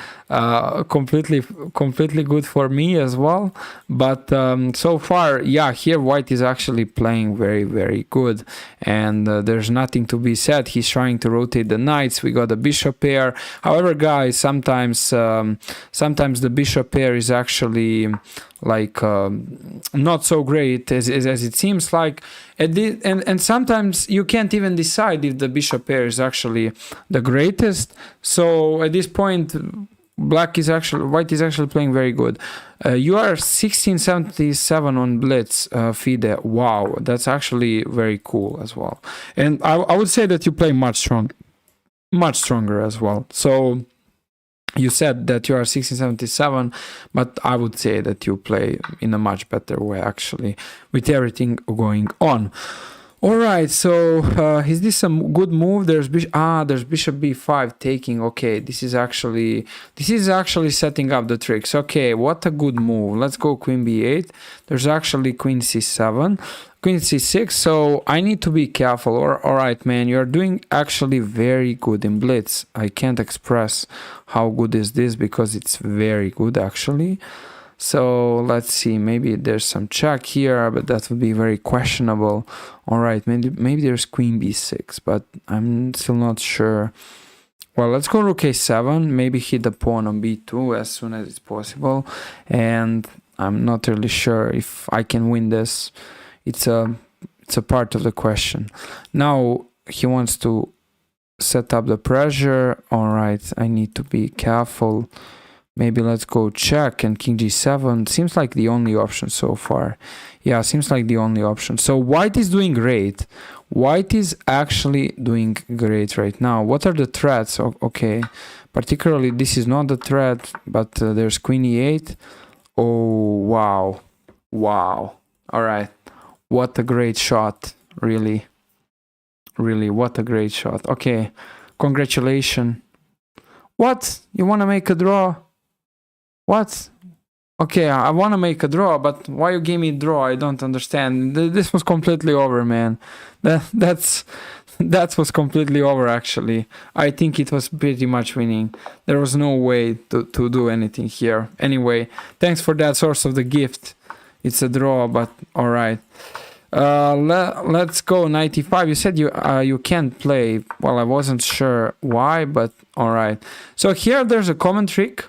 completely good for me as well. But so far, yeah, here white is actually playing very, very good, and there's nothing to be said. He's trying to rotate the knights. We got a bishop pair. However, guys, sometimes the bishop pair is actually like not so great as it seems like, and sometimes you can't even decide if the bishop pair is actually the greatest. So at this point, white is actually playing very good. You are 1677 on Blitz, FIDE. Wow, that's actually very cool as well. And I would say that you play much stronger as well. So you said that you are 1677, but I would say that you play in a much better way, actually, with everything going on. All right, so is this a good move? There's bishop b5 taking. Okay, this is actually setting up the tricks. Okay, what a good move. Let's go queen b8. There's actually queen c7. Queen c6, so I need to be careful. All right, man, you're doing actually very good in Blitz. I can't express how good is this because it's very good actually. So let's see, maybe there's some check here, but that would be very questionable. All right, maybe there's queen b6, but I'm still not sure. Well, let's go rook a7, maybe hit the pawn on b2 as soon as it's possible, and I'm not really sure if I can win this. It's a part of the question. Now he wants to set up the pressure. All right, I need to be careful. Maybe let's go check and king g7. Seems like the only option so far. Yeah, seems like the only option. So white is doing great. White is actually doing great right now. What are the threats? Okay, particularly this is not the threat, but there's queen e8. Oh, wow. Wow. All right. What a great shot, really, what a great shot. Okay, congratulations. What? You want to make a draw? What? Okay, I want to make a draw, but why you gave me a draw? I don't understand. This was completely over, man. That was completely over, actually. I think it was pretty much winning. There was no way to do anything here. Anyway, thanks for that source of the gift. It's a draw, but all right. Let's go 95. You said you can't play. Well, I wasn't sure why, but all right. So here there's a common trick,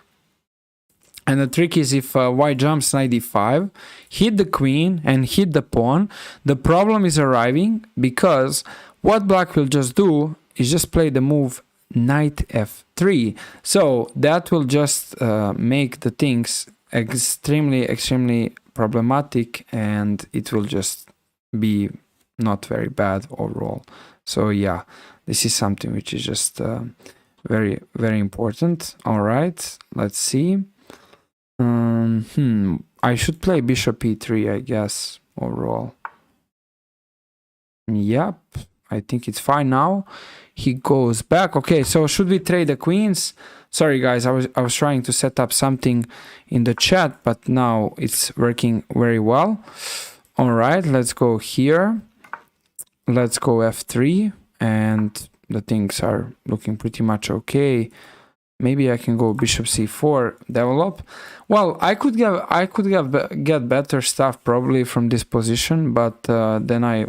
and the trick is if white jumps knight d5, hit the queen and hit the pawn. The problem is arriving because what black will just do is just play the move knight f3. So that will just make the things extremely problematic, and it will just be not very bad overall. So yeah, this is something which is just very important. All right, let's see. I should play bishop e3, I guess, overall. Yep, I think it's fine now. He goes back. Okay, so should we trade the queens? Sorry guys, I was trying to set up something in the chat, but now it's working very well. All right, let's go here. Let's go f3, and the things are looking pretty much okay. Maybe I can go bishop c4, develop. Well, I could get better stuff probably from this position, but then I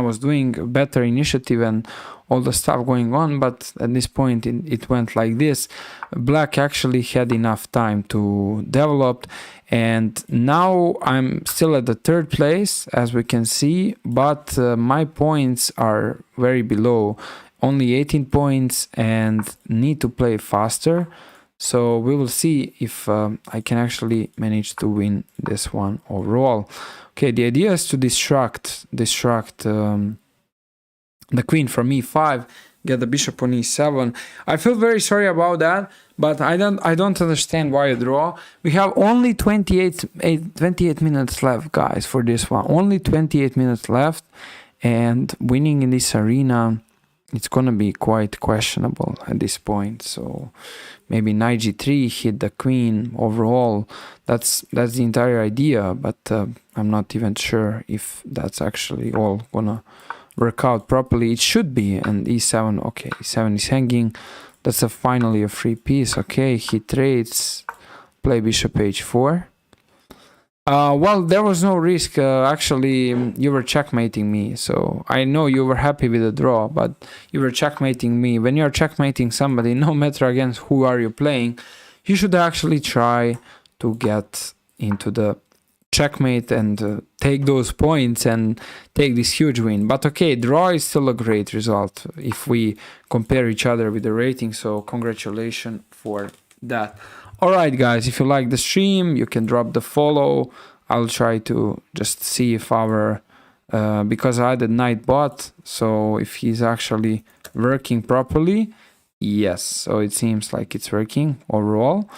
was doing better initiative and all the stuff going on. But at this point, it went like this. Black actually had enough time to develop, and now I'm still at the 3rd place, as we can see, but my points are very below. Only 18 points and need to play faster. So we will see if I can actually manage to win this one overall. Okay, the idea is to distract the queen from e5, get the bishop on e7. I feel very sorry about that, but I don't understand why a draw. We have only 28 minutes left, guys, for this one. Only 28 minutes left, and winning in this arena, it's gonna be quite questionable at this point. So maybe knight g3, hit the queen overall. That's the entire idea, but I'm not even sure if that's actually all gonna work out properly. It should be. And e7, okay, e7 is hanging. That's finally a free piece. Okay, he trades, play bishop h4. Well, there was no risk. Actually, you were checkmating me, so I know you were happy with the draw, but you were checkmating me. When you're checkmating somebody, no matter against who are you playing, you should actually try to get into the checkmate and take those points and take this huge win. But okay, draw is still a great result if we compare each other with the rating, so congratulations for that. Alright guys, if you like the stream, you can drop the follow. I'll try to just see if our, because I added knight bot, so if he's actually working properly. Yes, so it seems like it's working overall.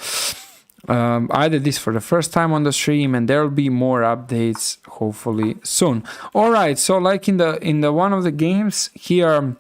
I did this for the first time on the stream, and there'll be more updates hopefully soon. Alright, so like in the one of the games here,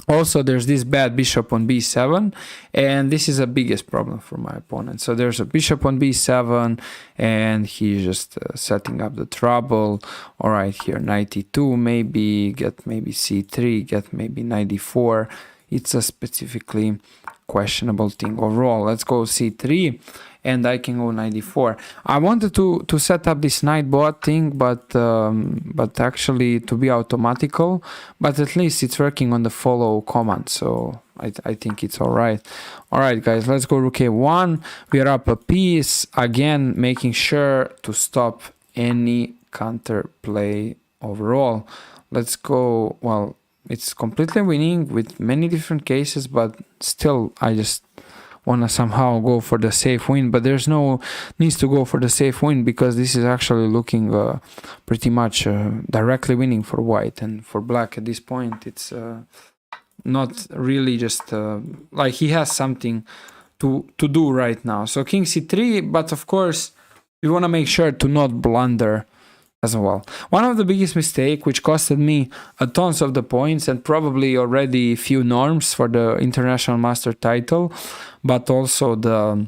also there's this bad bishop on b7, and this is the biggest problem for my opponent. So there's a bishop on b7, and he's just setting up the trouble. All right, here knight e2, maybe get maybe c3, get maybe knight e4. It's a specifically questionable thing overall. Let's go c3, and I can go knight e4. I wanted to set up this knight bot thing, but actually to be automatical, but at least it's working on the follow command, so I think it's alright. Alright guys, let's go rook a1. We are up a piece, again making sure to stop any counter play overall. Let's go, well, it's completely winning with many different cases, but still I just want to somehow go for the safe win, but there's no needs to go for the safe win because this is actually looking pretty much directly winning for white, and for black at this point it's not really just like he has something to do right now. So king c3, but of course we want to make sure to not blunder as well. One of the biggest mistake which costed me a tons of the points and probably already few norms for the international master title, but also the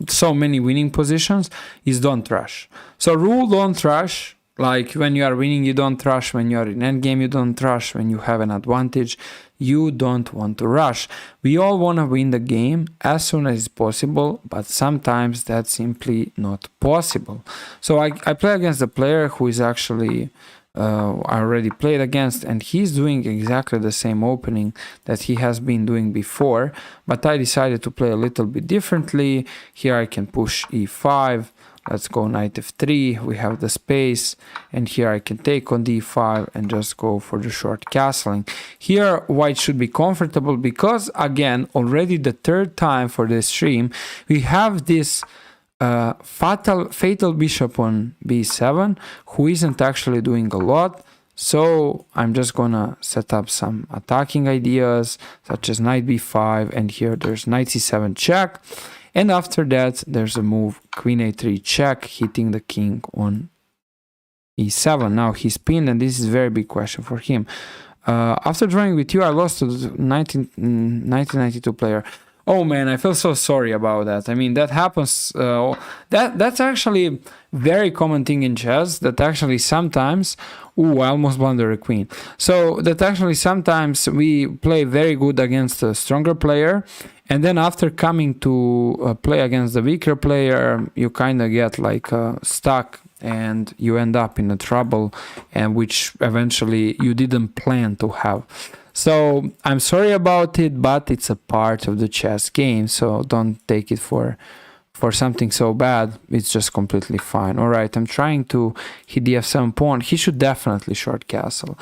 so many winning positions is don't rush. So rule don't rush. Like when you are winning, you don't rush. When you are in endgame, you don't rush. When you have an advantage, you don't want to rush. We all want to win the game as soon as possible, but sometimes that's simply not possible. So I play against a player who is actually I already played against, and he's doing exactly the same opening that he has been doing before, but I decided to play a little bit differently. Here I can push e5. Let's go knight f3, we have the space, and here I can take on d5 and just go for the short castling. Here white should be comfortable because, again, already the third time for this stream, we have this fatal bishop on b7 who isn't actually doing a lot. So I'm just gonna set up some attacking ideas such as knight b5, and here there's knight c7 check. And after that, there's a move queen a3 check, hitting the king on e7. Now he's pinned, and this is a very big question for him. After drawing with you, I lost to the 1992 player. Oh man, I feel so sorry about that. I mean, that happens. That's actually very common thing in chess. That actually sometimes, I almost blundered a queen. So that actually sometimes we play very good against a stronger player, and then after coming to play against the weaker player, you kind of get like stuck, and you end up in a trouble, and which eventually you didn't plan to have. So I'm sorry about it, but it's a part of the chess game, so don't take it for something so bad. It's just completely fine. All right, I'm trying to hit the f7 pawn. He should definitely short castle.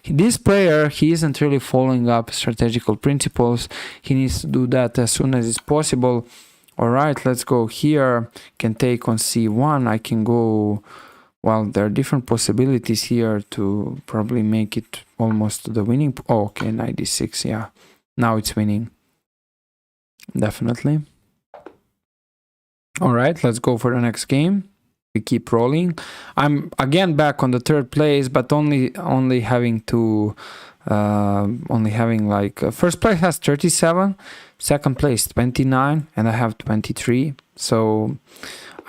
This player, he isn't really following up strategical principles. He needs to do that as soon as it's possible. All right, let's go here. Can take on c1. I can go... Well, there are different possibilities here to probably make it almost to the winning. Oh, okay, knight d6, yeah. Now it's winning. Definitely. All right, let's go for the next game. We keep rolling. I'm again back on the third place, but only having to... only having like... first place has 37, second place 29, and I have 23. So...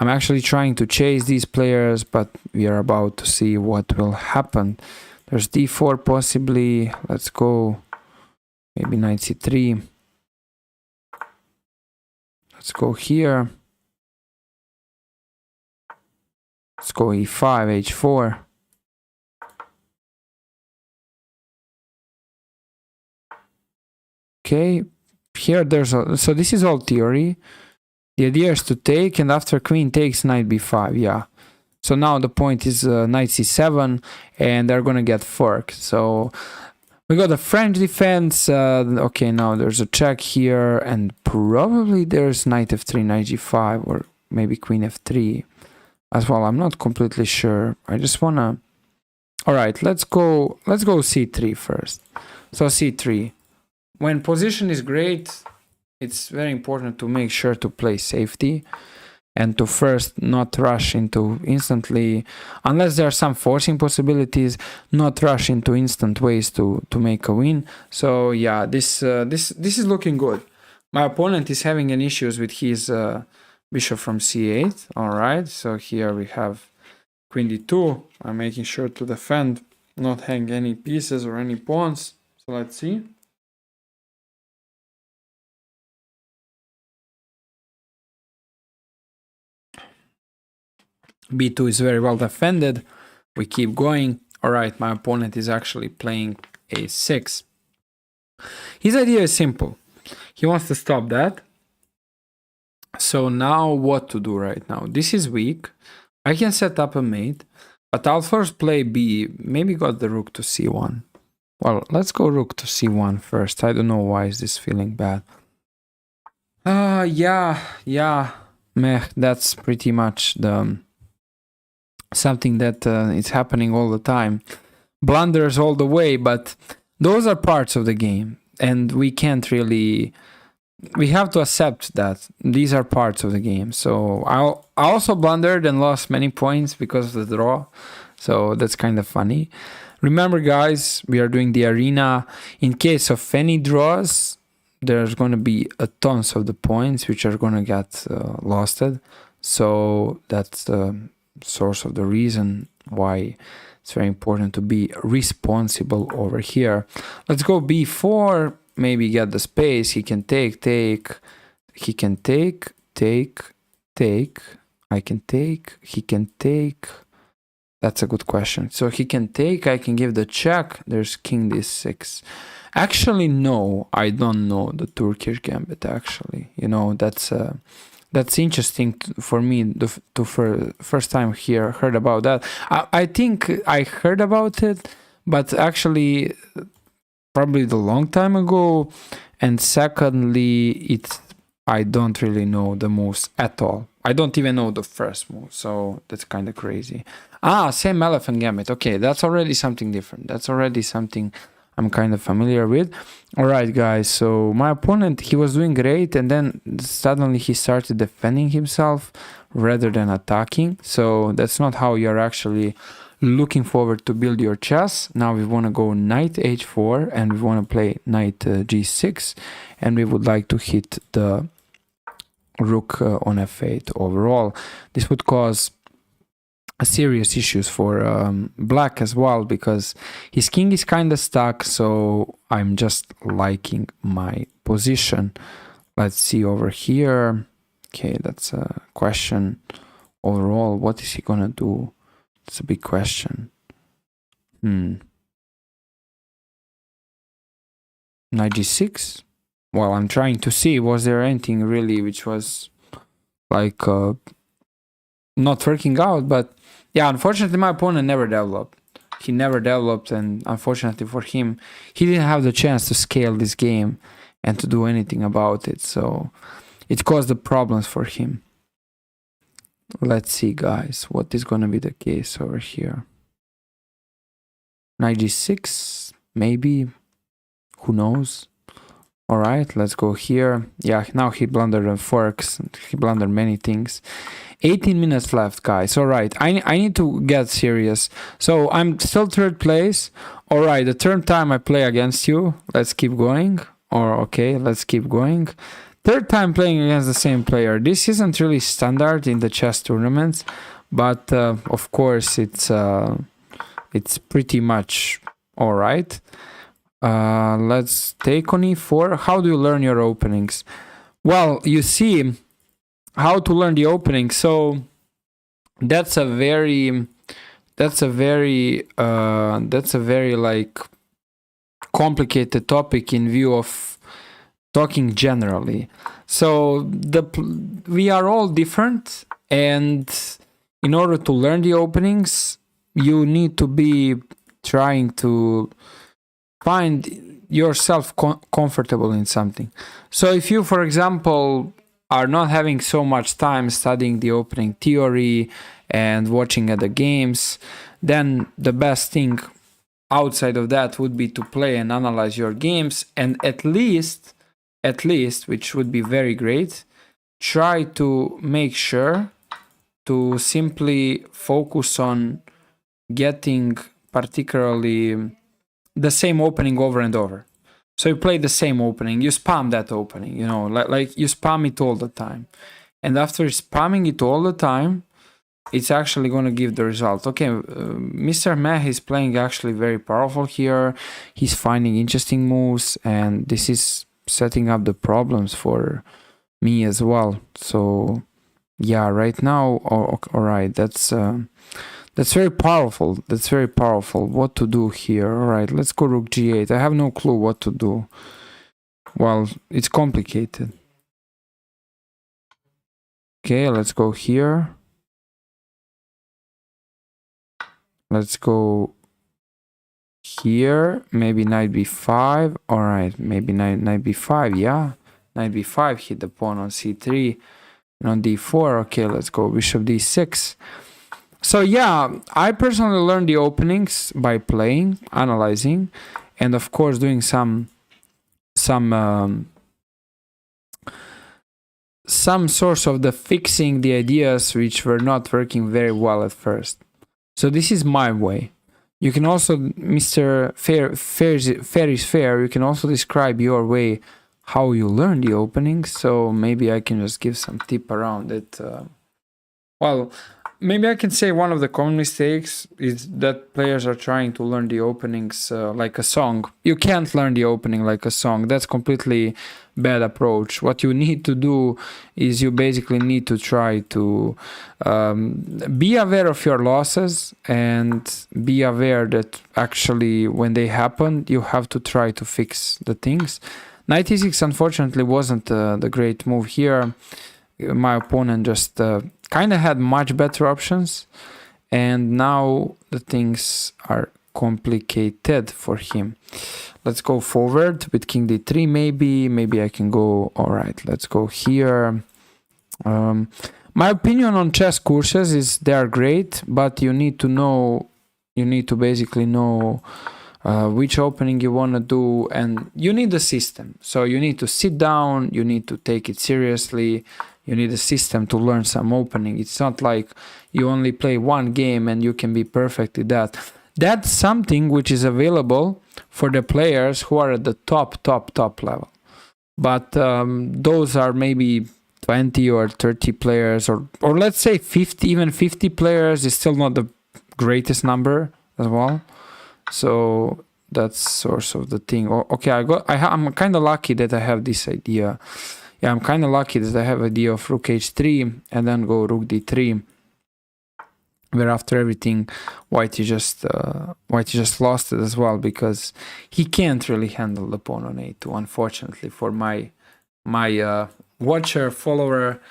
I'm actually trying to chase these players, but we are about to see what will happen. There's d4 possibly. Let's go. Maybe knight c3. Let's go here. Let's go e5, h4. Okay. Here there's a... So this is all theory. The idea is to take, and after queen takes, knight b5, yeah. So now the point is knight c7, and they're gonna get forked. So we got a French defense. Okay, now there's a check here, and probably there's knight f3, knight g5, or maybe queen f3 as well. I'm not completely sure. I just wanna... All right, let's go c3 first. So c3. When position is great, it's very important to make sure to play safety and to first not rush into instantly, unless there are some forcing possibilities, not rush into instant ways to make a win. So yeah, this is looking good. My opponent is having an issues with his bishop from c8. All right, so here we have queen d2. I'm making sure to defend, not hang any pieces or any pawns. So let's see. b2 is very well defended. We keep going. All right, my opponent is actually playing a6. His idea is simple. He wants to stop that. So now what to do right now? This is weak. I can set up a mate, but I'll first play b. Maybe got the rook to c1. Well, let's go rook to c1 first. I don't know why is this feeling bad. Yeah. Meh, that's pretty much the... something that is happening all the time. Blunders all the way, but those are parts of the game, and we can't really... We have to accept that these are parts of the game. So I also blundered and lost many points because of the draw. So that's kind of funny. Remember, guys, we are doing the arena. In case of any draws, there's going to be a tons of the points which are going to get losted. So that's the source of the reason why it's very important to be responsible over here. Let's go b4. Maybe get the space. He can take. He can take. I can take. He can take. That's a good question. So he can take. I can give the check. There's king d6. Actually, no, I don't know the Turkish gambit. Actually, you know, that's interesting for me. First time heard about that. I think I heard about it, but actually, probably the long time ago. And secondly, I don't really know the moves at all. I don't even know the first move, so that's kind of crazy. Same elephant gambit. Okay, that's already something different. That's already something I'm kind of familiar with. All right, guys, so my opponent, he was doing great, and then suddenly he started defending himself rather than attacking. So that's not how you're actually looking forward to build your chess. Now we want to go knight h4 and we want to play knight g6, and we would like to hit the rook on f8 overall. This would cause serious issues for black as well, because his king is kind of stuck, so I'm just liking my position. Let's see over here. Okay, that's a question overall. What is he gonna do? It's a big question. Knight g6. Well, I'm trying to see, was there anything really which was like not working out, but yeah, unfortunately my opponent never developed. He never developed, and unfortunately for him, he didn't have the chance to scale this game and to do anything about it, so it caused the problems for him. Let's see, guys, what is gonna be the case over here. Knight g6, maybe, who knows. All right, let's go here. Yeah, now he blundered the forks. He blundered many things. 18 minutes left, guys. All right, I need to get serious. So I'm still third place. All right, the third time I play against you. Let's keep going. Or okay, let's keep going. Third time playing against the same player. This isn't really standard in the chess tournaments, but of course it's pretty much all right. Let's take on e4. How do you learn your openings? Well, you see how to learn the opening. So that's a very like complicated topic in view of talking generally. So we are all different, and in order to learn the openings, you need to be trying to find yourself comfortable in something. So if you, for example, are not having so much time studying the opening theory and watching at the games, then the best thing outside of that would be to play and analyze your games, and at least, which would be very great, try to make sure to simply focus on getting particularly the same opening over and over. So you play the same opening, you spam that opening, you know, like you spam it all the time. And after spamming it all the time, it's actually going to give the result. Okay, Mr. Meh is playing actually very powerful here. He's finding interesting moves, and this is setting up the problems for me as well. So yeah, right now, all right, that's very powerful. That's very powerful. What to do here? All right, let's go rook g8. I have no clue what to do. Well, it's complicated. Okay, let's go here. Let's go here. Maybe knight b5. All right, maybe knight b5. Yeah, knight b5. Hit the pawn on c3 and on d4. Okay, let's go bishop d6. So yeah, I personally learned the openings by playing, analyzing, and of course doing some source of the fixing the ideas which were not working very well at first. So this is my way. You can also, Mr. Fair is fair, you can also describe your way, how you learn the openings. So maybe I can just give some tip around it. Well, maybe I can say one of the common mistakes is that players are trying to learn the openings like a song. You can't learn the opening like a song. That's completely bad approach. What you need to do is you basically need to try to be aware of your losses and be aware that actually when they happen, you have to try to fix the things. Knight e6 unfortunately wasn't the great move here. My opponent just kind of had much better options, and now the things are complicated for him. Let's go forward with king d3. Maybe I can go. All right, let's go here. My opinion on chess courses is they are great, but you need to basically know which opening you want to do, and you need a system. So you need to sit down, you need to take it seriously, You need a system to learn some opening. It's not like you only play one game and you can be perfect at that. That's something which is available for the players who are at the top level. But those are maybe 20 or 30 players, or let's say 50, even 50 players is still not the greatest number as well. So that's sort of the thing. Okay, I'm kind of lucky that I have this idea. Yeah, I'm kind of lucky that I have idea of rook h3 and then go rook d3. Where after everything, Whitey just lost it as well, because he can't really handle the pawn on a2. Unfortunately for my watcher, follower,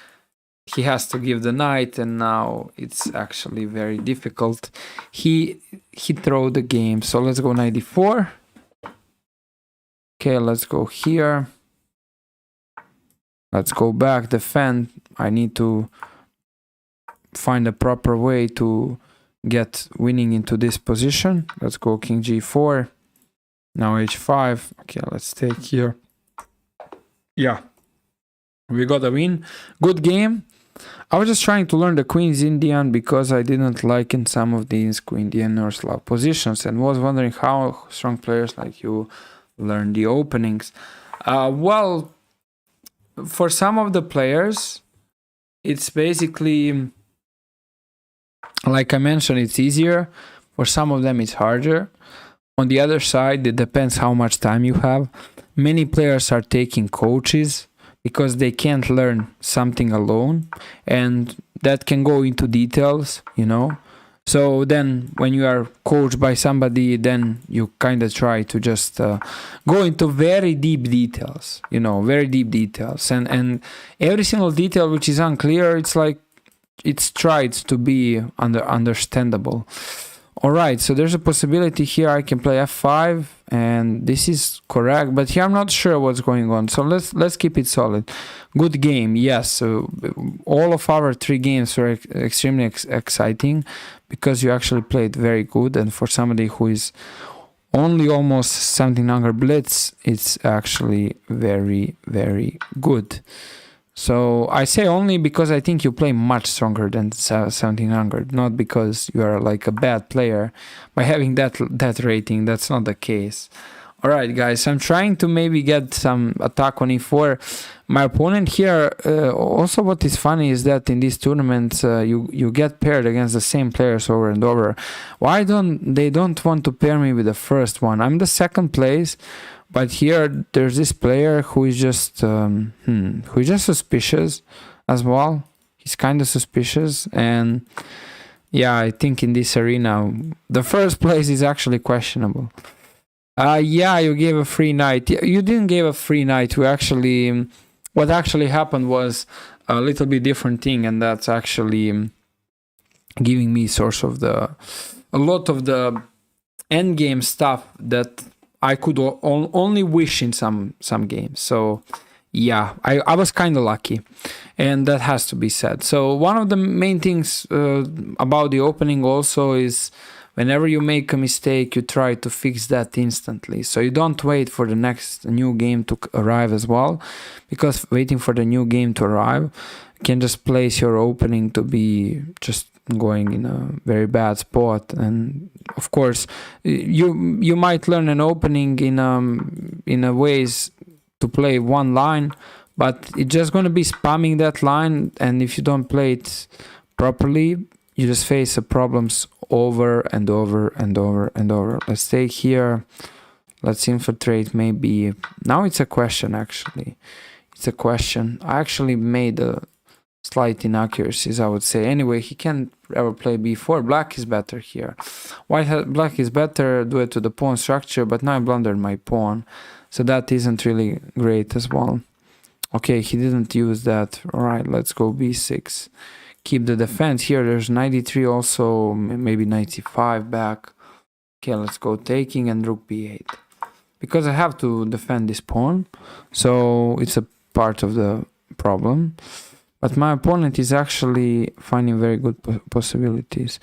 he has to give the knight, and now it's actually very difficult. He threw the game, so let's go knight d4. Okay, let's go here. Let's go back, defend. I need to find a proper way to get winning into this position. Let's go king g4. Now h5. Okay, let's take here. Yeah, we got a win. Good game. I was just trying to learn the Queen's Indian because I didn't like in some of these Indian or Slav positions, and was wondering how strong players like you learn the openings. Well, for some of the players, it's basically, like I mentioned, it's easier. For some of them, it's harder. On the other side, it depends how much time you have. Many players are taking coaches because they can't learn something alone, and that can go into details, you know. So then when you are coached by somebody, then you kind of try to just go into very deep details, you know, very deep details. And every single detail which is unclear, it's like it's tried to be understandable. All right, so there's a possibility here I can play f5, and this is correct, but here I'm not sure what's going on. So let's keep it solid. Good game, yes. So all of our 3 games were extremely exciting because you actually played very good, and for somebody who is only almost 1700 blitz, it's actually very, very good. So I say only because I think you play much stronger than 1700, not because you are like a bad player by having that rating. That's not the case. All right, guys, I'm trying to maybe get some attack on e4. My opponent here, also what is funny is that in these tournaments, you get paired against the same players over and over. Why they don't want to pair me with the first one? I'm the second place. But here there's this player who is just suspicious as well. He's kind of suspicious, and yeah, I think in this arena the first place is actually questionable. Yeah, you gave a free knight. You didn't give a free knight. What actually happened was a little bit different thing, and that's actually giving me sort of a lot of the endgame stuff that I could only wish in some games. So yeah, I was kind of lucky, and that has to be said. So one of the main things about the opening also is whenever you make a mistake, you try to fix that instantly. So you don't wait for the next new game to arrive as well, because waiting for the new game to arrive can just place your opening to be just going in a very bad spot. And of course you might learn an opening in a ways to play one line, but it's just going to be spamming that line, and if you don't play it properly, you just face the problems over and over and over and over. Let's take here, let's infiltrate. Maybe now it's a question. Actually, it's a question. I actually made a slight inaccuracies, I would say. Anyway, he can't ever play b4. Black is better here. Black is better due to the pawn structure, but now I blundered my pawn, so that isn't really great as well. Okay, he didn't use that. All right, let's go b6. Keep the defense here. There's 93 also, maybe 95 back. Okay, let's go taking and rook b8, because I have to defend this pawn, so it's a part of the problem. But my opponent is actually finding very good possibilities.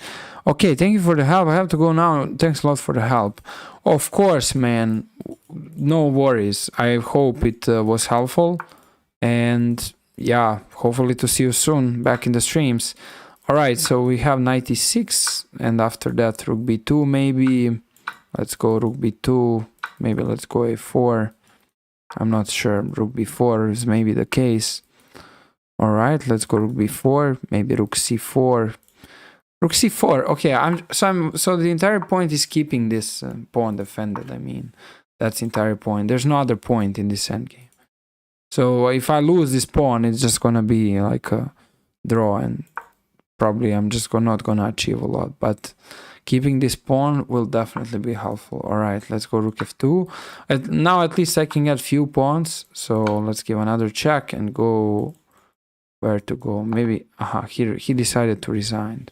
Okay, thank you for the help. I have to go now. Thanks a lot for the help. Of course, man. No worries. I hope it was helpful. And yeah, hopefully to see you soon back in the streams. All right, so we have 96, and after that rook b2 maybe. Let's go rook b2, maybe let's go a4. I'm not sure. Rook b4 is maybe the case. All right, let's go rook b4, maybe rook c4. Rook c4. Okay, so the entire point is keeping this pawn defended. I mean, that's the entire point. There's no other point in this endgame. So if I lose this pawn, it's just gonna be like a draw, and probably I'm just not gonna achieve a lot. But keeping this pawn will definitely be helpful. All right, let's go rook f2. Now at least I can get few pawns. So let's give another check and go where to go. Maybe here he decided to resign.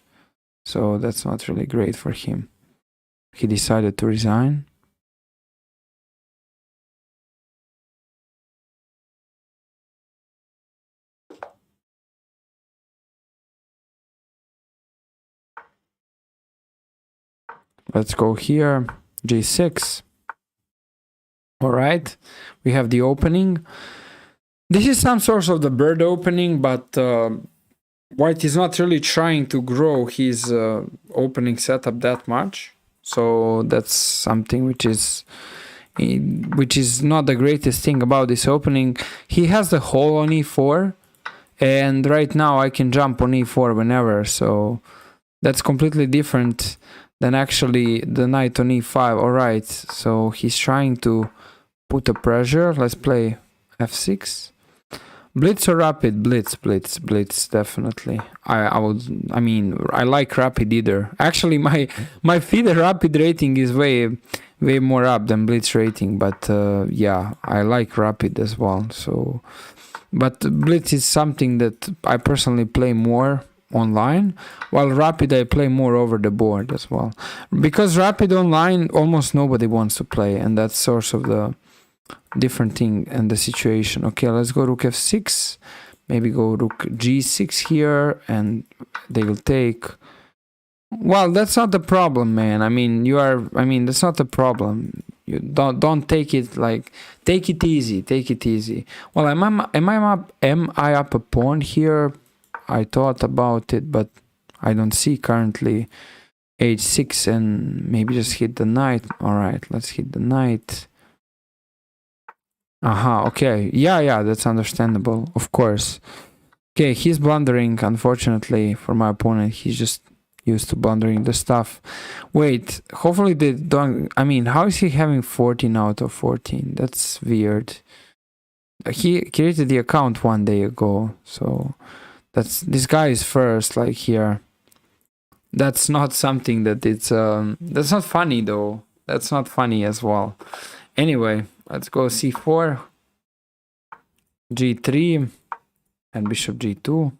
So that's not really great for him. He decided to resign. Let's go here, g6. All right, we have the opening. This is some sort of the bird opening, but White is not really trying to grow his opening setup that much. So that's something which is not the greatest thing about this opening. He has the hole on e4, and right now I can jump on e4 whenever, so that's completely different than actually the knight on e5. All right, so he's trying to put a pressure. Let's play f6. Blitz or rapid? Blitz, definitely. I mean, I like rapid either. Actually, my FIDE rapid rating is way more up than blitz rating, but yeah, I like rapid as well. So, but blitz is something that I personally play more online, while rapid I play more over the board as well. Because rapid online almost nobody wants to play, and that's sort of the different thing and the situation. Okay, let's go rook f6, maybe go rook g6 here, and they will take. Well, that's not the problem, man. I mean, that's not the problem. You don't take it like, take it easy. Well, am I up a pawn here? I thought about it, but I don't see currently. h6, and maybe just hit the knight. All right, let's hit the knight. Okay. Yeah, that's understandable, of course. Okay, he's blundering, unfortunately, for my opponent. He's just used to blundering the stuff. Wait, hopefully they don't... I mean, how is he having 14 out of 14? That's weird. He created the account 1 day ago, so... This guy is first, like, here. That's not something that it's... that's not funny, though. That's not funny as well. Anyway... Let's go c4, g3, and bishop g2.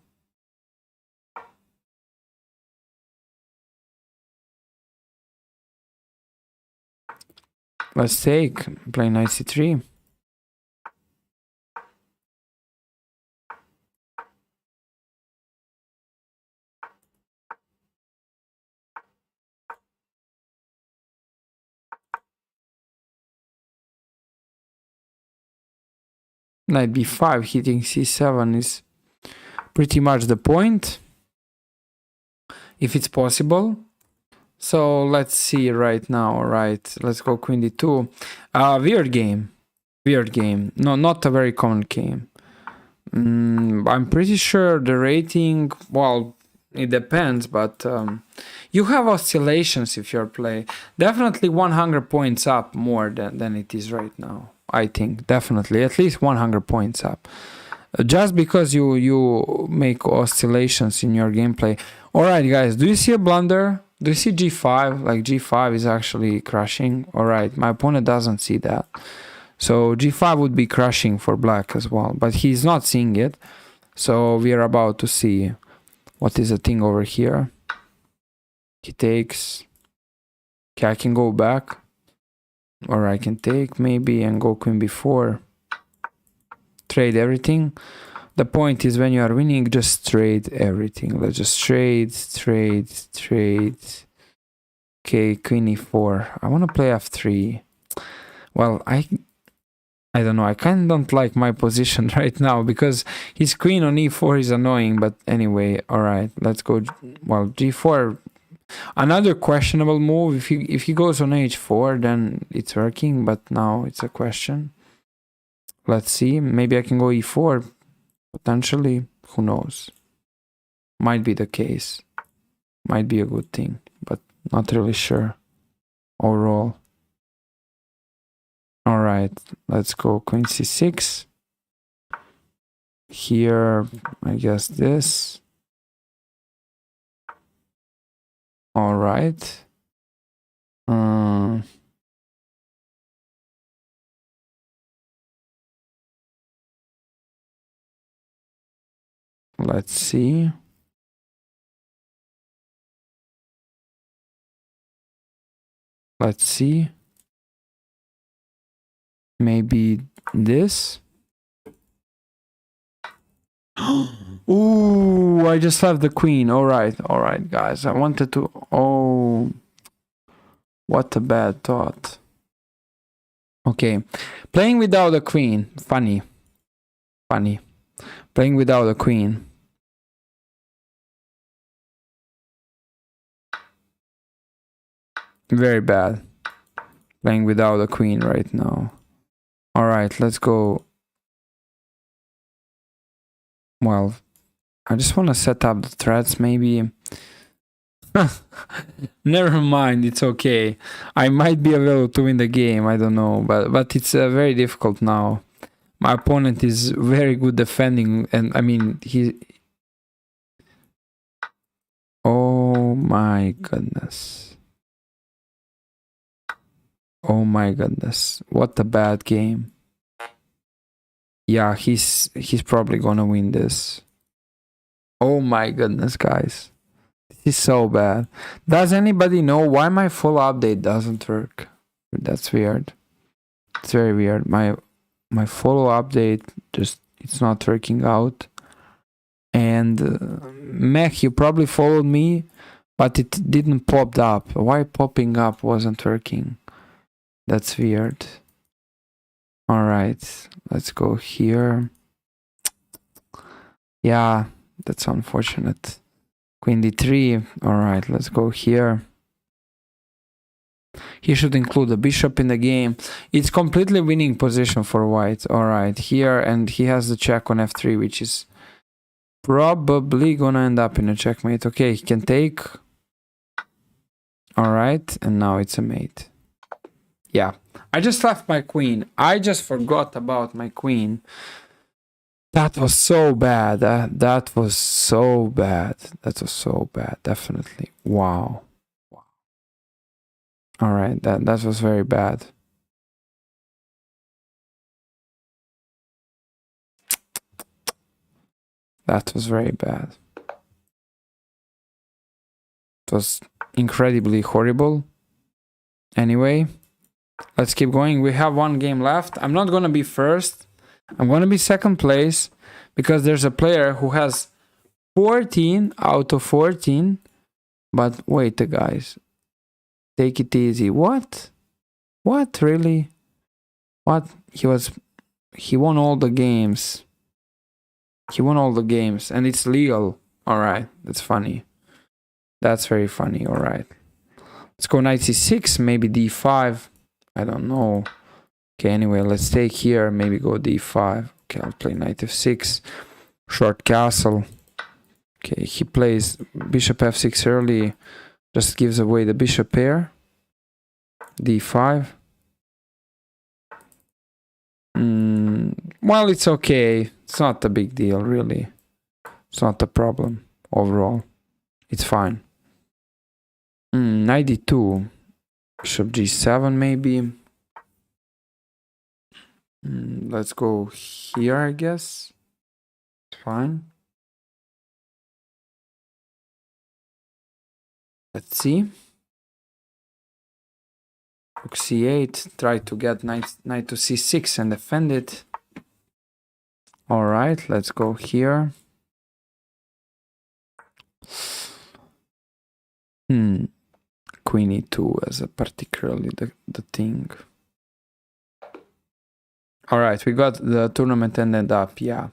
Let's take, play knight c3. Knight b5, hitting c7 is pretty much the point, if it's possible. So let's see right now. All right, let's go queen d2. Weird game. No, not a very common game. I'm pretty sure the rating, well, it depends, but you have oscillations if you're playing. Definitely 100 points up more than it is right now. I think definitely at least 100 points up. Just because you make oscillations in your gameplay. All right, guys, do you see a blunder? Do you see g5? Like g5 is actually crushing. All right, my opponent doesn't see that. So g5 would be crushing for black as well, but he's not seeing it. So we are about to see what is the thing over here. He takes. Okay, I can go back. Or I can take maybe and go queen b4. Trade everything. The point is when you are winning, just trade everything. Let's just trade. Okay, queen e4. I want to play f3. Well, I don't know. I kind of don't like my position right now because his queen on e4 is annoying. But anyway, all right, let's go. Well, g4, another questionable move. If he goes on h4, then it's working. But now it's a question. Let's see. Maybe I can go e4 potentially. Who knows? Might be the case. Might be a good thing, but not really sure overall. All right, let's go queen c6. Here, I guess this. All right. Let's see. Let's see. Maybe this. Ooh, I just left the queen. All right, guys. I wanted to. Oh, what a bad thought. Okay, playing without a queen. Funny. Playing without a queen. Very bad. Playing without a queen right now. All right, let's go. Well, I just want to set up the threads, maybe. Never mind, it's okay. I might be able to win the game, I don't know, but it's very difficult now. My opponent is very good defending, and I mean, oh my goodness. Oh my goodness. What a bad game. Yeah, he's probably gonna win this. Oh my goodness, guys. This is so bad. Does anybody know why my full update doesn't work? That's weird. It's very weird. My full update just it's not working out. And Mech, you probably followed me, but it didn't pop up. Why popping up wasn't working? That's weird. All right, let's go here. Yeah, that's unfortunate. Queen d3. All right, let's go here. He should include the bishop in the game. It's completely winning position for white. All right, here, and he has the check on f3, which is probably gonna end up in a checkmate. Okay, he can take. All right, and now it's a mate. Yeah, I just left my queen. I just forgot about my queen. That was so bad. That was so bad. That was so bad. Definitely. Wow. All right, that was very bad. That was very bad. It was incredibly horrible. Anyway, let's keep going. We have one game left. I'm not gonna be first. I'm gonna be second place because there's a player who has 14 out of 14. But wait, guys. Take it easy. What? What, really? What? He won all the games. He won all the games, and it's legal. All right, that's funny. That's very funny. All right, let's go knight c6, maybe d5. I don't know. Okay, anyway, let's take here. Maybe go d5. Okay, I'll play knight f6. Short castle. Okay, he plays bishop f6 early. Just gives away the bishop pair. d5. Well, it's okay. It's not a big deal, really. It's not a problem overall. It's fine. Knight d2. Bishop g7, maybe. Let's go here, I guess. It's fine. Let's see. Rook c8. Try to get knight to c6 and defend it. All right, let's go here. Queen e2 as a particularly the thing. All right, we got the tournament ended up. Yeah.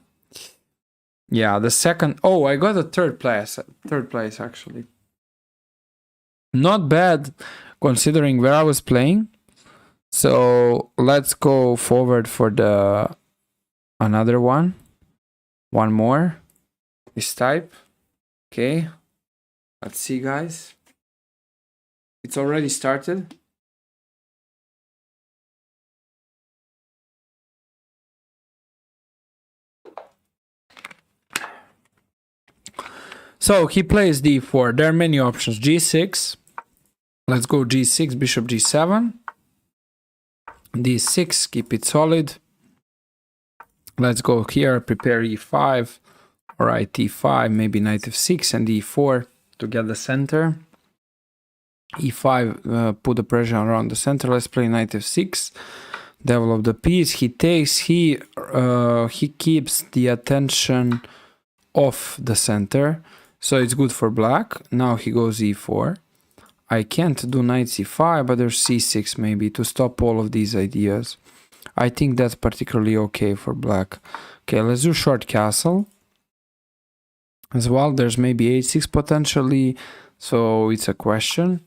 Yeah, the second. Oh, I got a third place. Third place, actually. Not bad considering where I was playing. So let's go forward for the another one. One more. This type. Okay. Let's see, guys. It's already started. So he plays d4. There are many options. g6. Let's go g6, bishop g7. d6, keep it solid. Let's go here, prepare e5. Alright, e5, maybe knight f6 and e4 to get the center. e5, put the pressure around the center. Let's play knight f6. Develop the piece. He takes, he keeps the attention off the center. So it's good for black. Now he goes e4. I can't do knight c5, but there's c6 maybe to stop all of these ideas. I think that's particularly okay for black. Okay, let's do short castle. As well, there's maybe a6 potentially, so it's a question.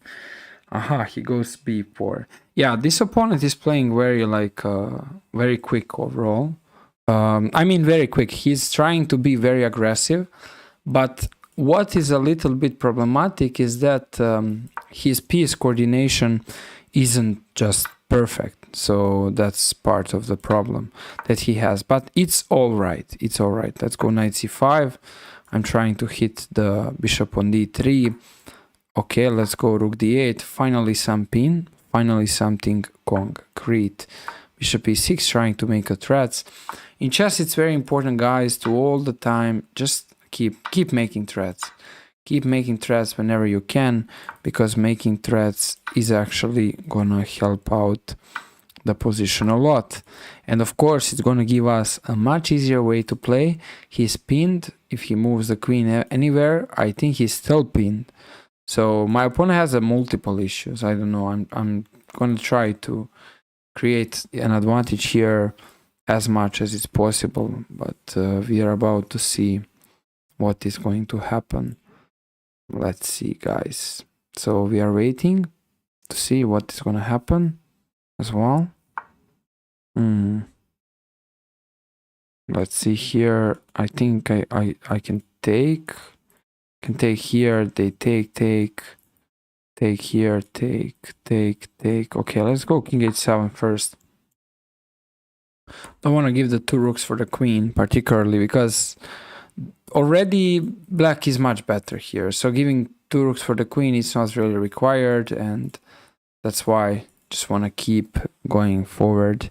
Aha, he goes b4. Yeah, this opponent is playing very very quick overall. I mean very quick. He's trying to be very aggressive, but what is a little bit problematic is that his piece coordination isn't just perfect. So that's part of the problem that he has. But it's all right. It's all right. Let's go knight c5. I'm trying to hit the bishop on d3. Okay, let's go rook d8. Finally some pin. Finally something concrete. Bishop e6, trying to make a threat. In chess, it's very important, guys, to all the time just keep making threats. Keep making threats whenever you can, because making threats is actually gonna help out the position a lot. And of course, it's gonna give us a much easier way to play. He's pinned. If he moves the queen anywhere, I think he's still pinned. So my opponent has multiple issues. I don't know. I'm gonna try to create an advantage here as much as it's possible, but we are about to see what is going to happen. Let's see, guys. So we are waiting to see what is going to happen as well. Let's see here. I think I can take here. They take here, take. Okay, let's go king h7 first. Don't want to give the two rooks for the queen, particularly because already black is much better here. So giving two rooks for the queen is not really required, and that's why I just want to keep going forward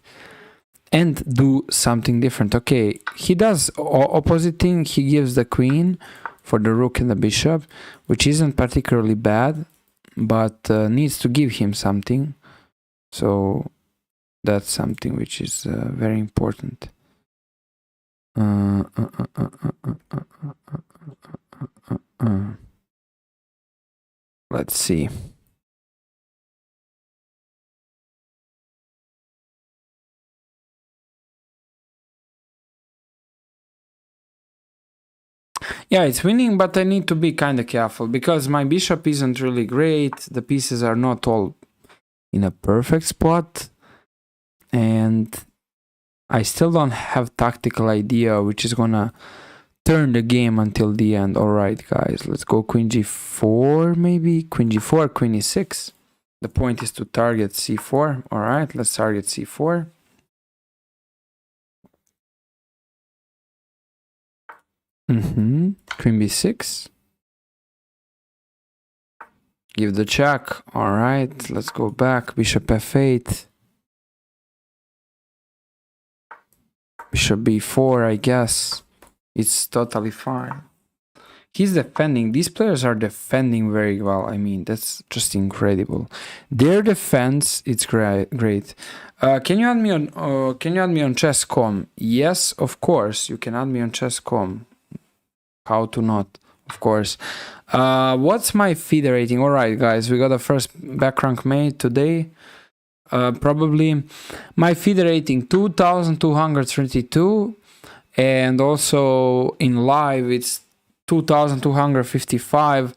and do something different. Okay, he does opposite thing. He gives the queen for the rook and the bishop, which isn't particularly bad, but needs to give him something. So that's something which is very important. Let's see. Yeah, it's winning, but I need to be kind of careful because my bishop isn't really great. The pieces are not all in a perfect spot, and I still don't have tactical idea which is gonna turn the game until the end. All right, guys, let's go queen g4, maybe queen g4, queen e6. The point is to target c4. All right, let's target c4. Queen b6. Give the check. All right, let's go back. Bishop f8. Bishop b4, I guess. It's totally fine. He's defending. These players are defending very well. I mean, that's just incredible. Their defense, it's great. Can you add me on Chess.com? Yes, of course. You can add me on Chess.com. How to not? Of course. What's my FIDE rating? All right, guys, we got the first back rank made today. probably my feed rating 2232, and also in live it's 2255.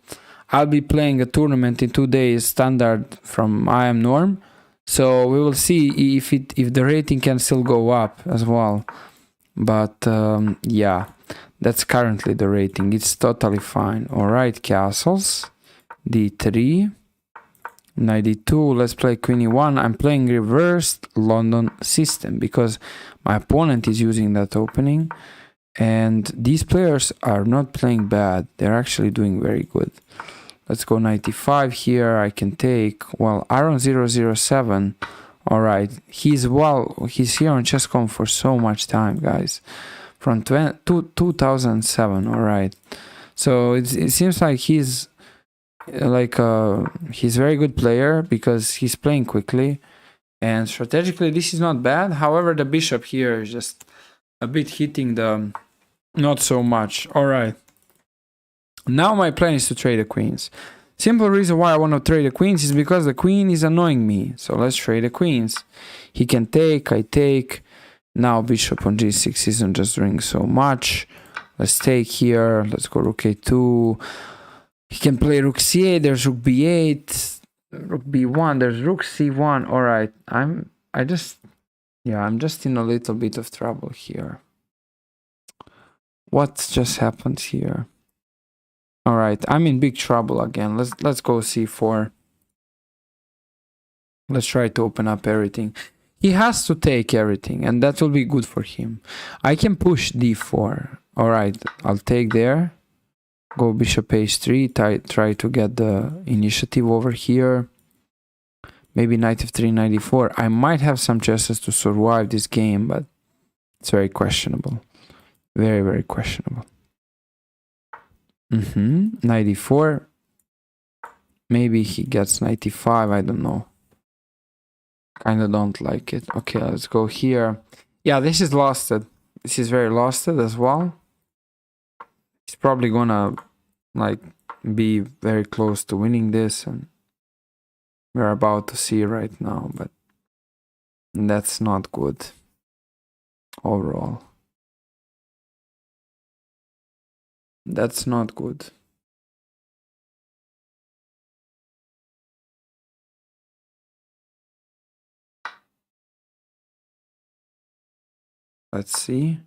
I'll be playing a tournament in 2 days standard from I Am Norm, so we will see if the rating can still go up as well. But yeah, that's currently the rating. It's totally fine. All right, castles, d3, knight d2. Let's play queen e1. I'm playing reversed London system because my opponent is using that opening, and these players are not playing bad. They're actually doing very good. Let's go 95 here. I can take, well, Aaron 007. All right, he's here on Chess.com for so much time, guys, from 2007. All right, so it seems like he's he's a very good player because he's playing quickly, and strategically this is not bad. However, the bishop here is just a bit hitting the not so much. All right, now my plan is to trade the queens. Simple reason why I want to trade the queens is because the queen is annoying me. So let's trade the queens. He can take, I take. Now bishop on g6 isn't just doing so much. Let's take here. Let's go rook a2. He can play rook c8. There's rook b8. Rook b1. There's rook c1. All right. I'm just in a little bit of trouble here. What just happened here? All right, I'm in big trouble again. Let's go c4. Let's try to open up everything. He has to take everything, and that will be good for him. I can push d4. All right, I'll take there. Go bishop h3. Try to get the initiative over here. Maybe knight f3, knight e4. I might have some chances to survive this game, but it's very questionable. Very, very questionable. Knight e4. Maybe he gets knight e5. I don't know. Kind of don't like it. Okay, let's go here. Yeah, this is losted. This is very losted as well. He's probably gonna like be very close to winning this, and we're about to see right now, but that's not good overall. That's not good. Let's see.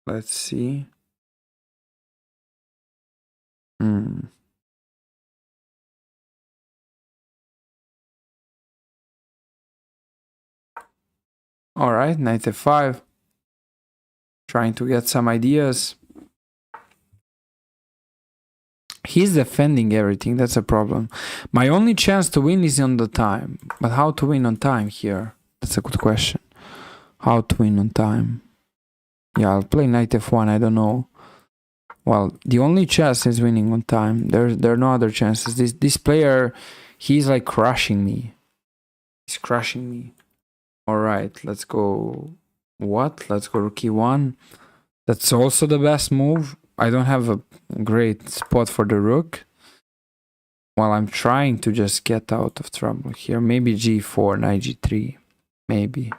Let's see. All right, knight f5. Trying to get some ideas. He's defending everything. That's a problem. My only chance to win is on the time. But how to win on time here? That's a good question. How to win on time? Yeah, I'll play knight f1. I don't know. Well, the only chance is winning on time. There are no other chances. This player, he's like crushing me. He's crushing me. All right, let's go. What? Let's go rook e1. That's also the best move. I don't have a great spot for the rook. Well, I'm trying to just get out of trouble here. Maybe g4, knight g3. Maybe.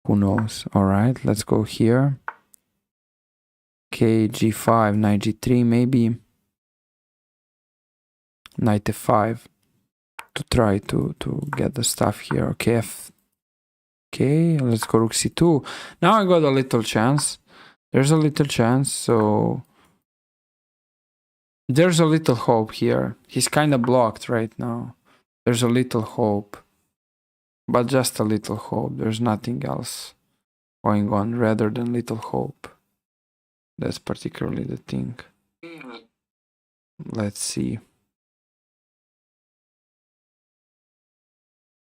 Who knows? All right, let's go here. Okay, g5, knight g3, maybe. Knight f5 to try to get the stuff here. Okay, okay, let's go rook c2. Now I got a little chance. There's a little chance, so there's a little hope here. He's kind of blocked right now. There's a little hope, but just a little hope. There's nothing else going on rather than little hope. That's particularly the thing. Let's see.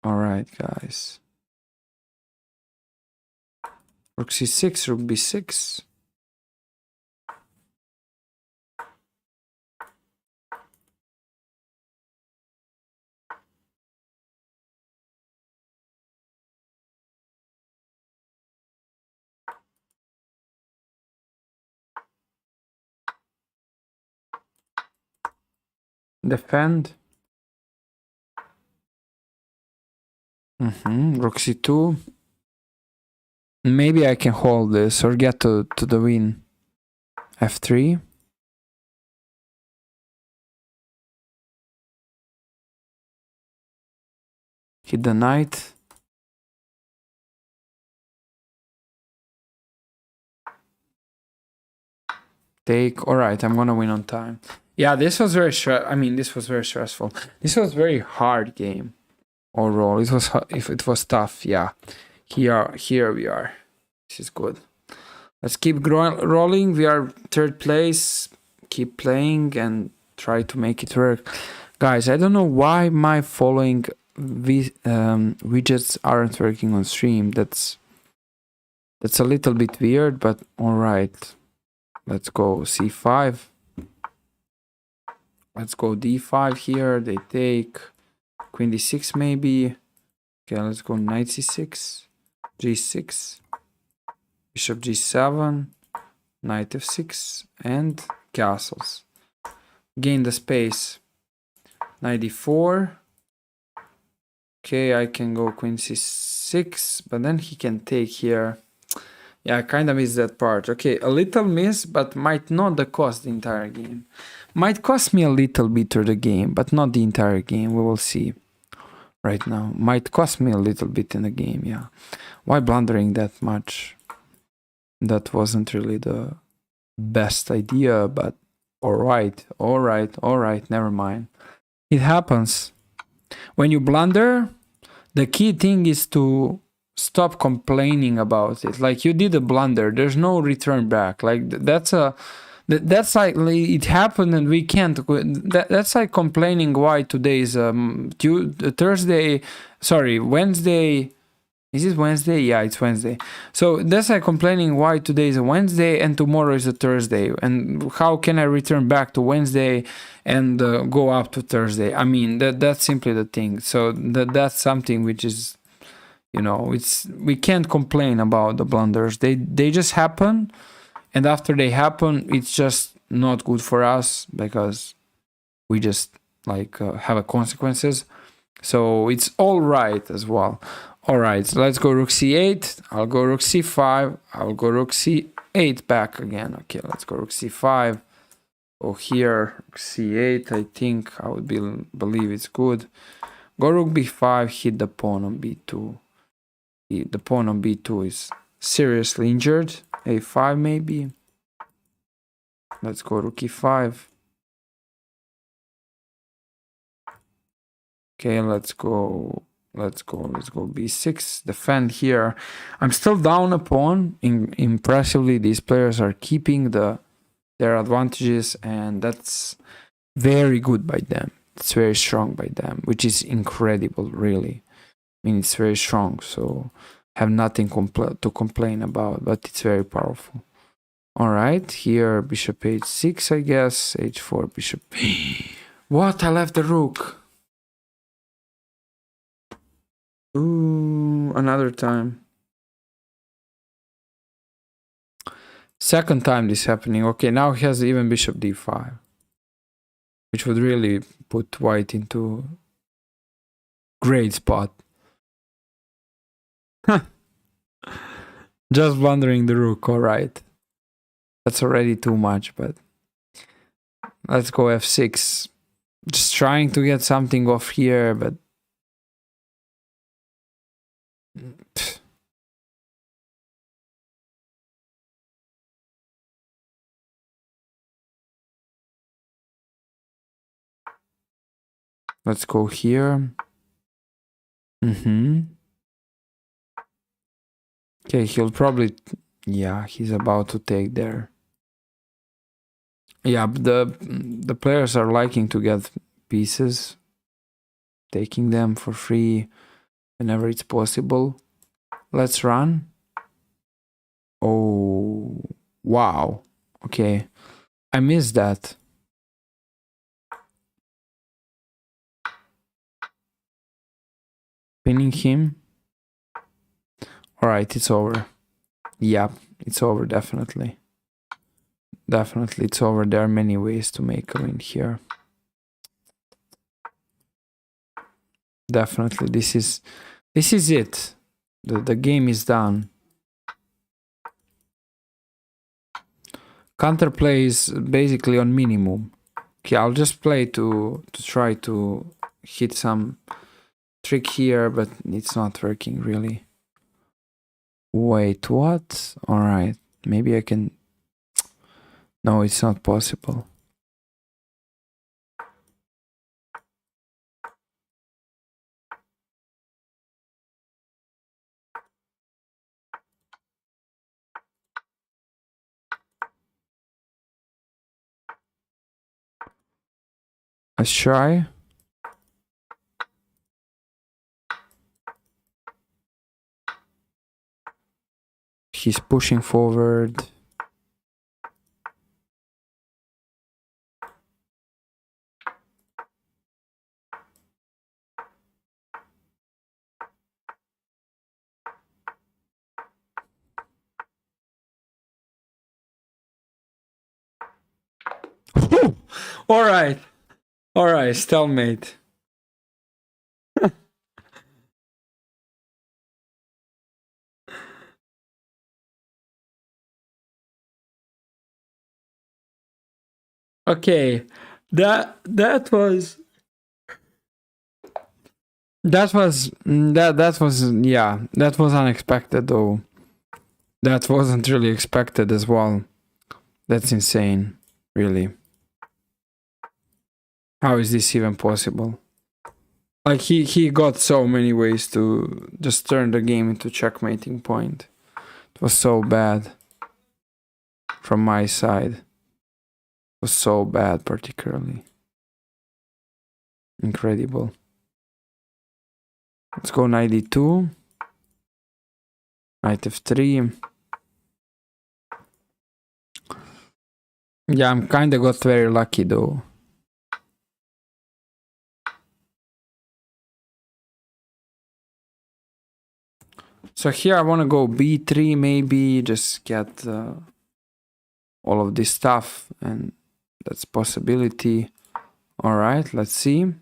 All right, guys. Rook c6, rook b6. Defend. Rook c2. Maybe I can hold this or get to the win. f3. Hit the knight. Take. All right, I'm gonna win on time. Yeah, this was very this was very stressful. This was very hard game overall. It was tough. Yeah, here we are. This is good. Let's keep rolling. We are third place. Keep playing and try to make it work, guys. I don't know why my following widgets aren't working on stream. That's a little bit weird, but all right. Let's go c5. Let's go d5 here. They take queen d6 maybe. Okay, let's go knight c6, g6, bishop g7, knight f6, and castles. Gain the space. Knight d4. Okay, I can go queen c6, but then he can take here. Yeah, I kind of missed that part. Okay, a little miss, but might not cost the entire game. Might cost me a little bit of the game, but not the entire game. We will see right now. Might cost me a little bit in the game, yeah. Why blundering that much? That wasn't really the best idea, but all right, never mind. It happens. When you blunder, the key thing is to stop complaining about it. Like, you did a blunder, there's no return back. Like, that's like it happened and we can't. That's like complaining why today is Wednesday. Is it Wednesday? Yeah, it's Wednesday. So that's like complaining why today is a Wednesday and tomorrow is a Thursday. And how can I return back to Wednesday and go up to Thursday? I mean, that's simply the thing. So that's something which is, we can't complain about the blunders. They just happen. And after they happen, it's just not good for us because we just have a consequences. So it's all right as well. All right, so let's go rook c8. I'll go rook c5. I'll go rook c8 back again. Okay, let's go rook c5. Oh, here, rook c8. I think I would believe it's good. Go rook b5. Hit the pawn on b2. The pawn on b2 is seriously injured. a5 maybe. Let's go rook e5. Okay, let's go b6. Defend here. I'm still down a pawn. Impressively, these players are keeping their advantages, and that's very good by them. It's very strong by them, which is incredible, really. I mean, it's very strong, so have nothing to complain about, but it's very powerful. All right, here bishop h6, I guess. h4, bishop. What? I left the rook. Ooh, another time. Second time this happening. Okay, now he has even bishop d5, which would really put white into great spot. Just blundering the rook. All right, that's already too much, but let's go f6. Just trying to get something off here, but let's go here. Okay, he'll probably, yeah, he's about to take there. Yeah, the players are liking to get pieces, taking them for free whenever it's possible. Let's run. Oh, wow. Okay, I missed that. Pinning him. All right, it's over. Yeah, it's over, definitely. Definitely, it's over. There are many ways to make a win here. Definitely, this is This is it. The game is done. Counterplay is basically on minimum. Okay, I'll just play to try to hit some trick here, but it's not working really. Wait, what? Alright, maybe I can... No, it's not possible. Let's try. He's pushing forward. Alright. Alright, stalemate. Okay, that was unexpected though. That wasn't really expected as well. That's insane, really. How is this even possible? Like he got so many ways to just turn the game into checkmating point. It was so bad from my side. Was so bad, particularly. Incredible. Let's go knight d2. Knight f3. Yeah, I'm kinda got very lucky though. So here I wanna go b3 maybe, just get all of this stuff, and that's possibility. Alright, let's see.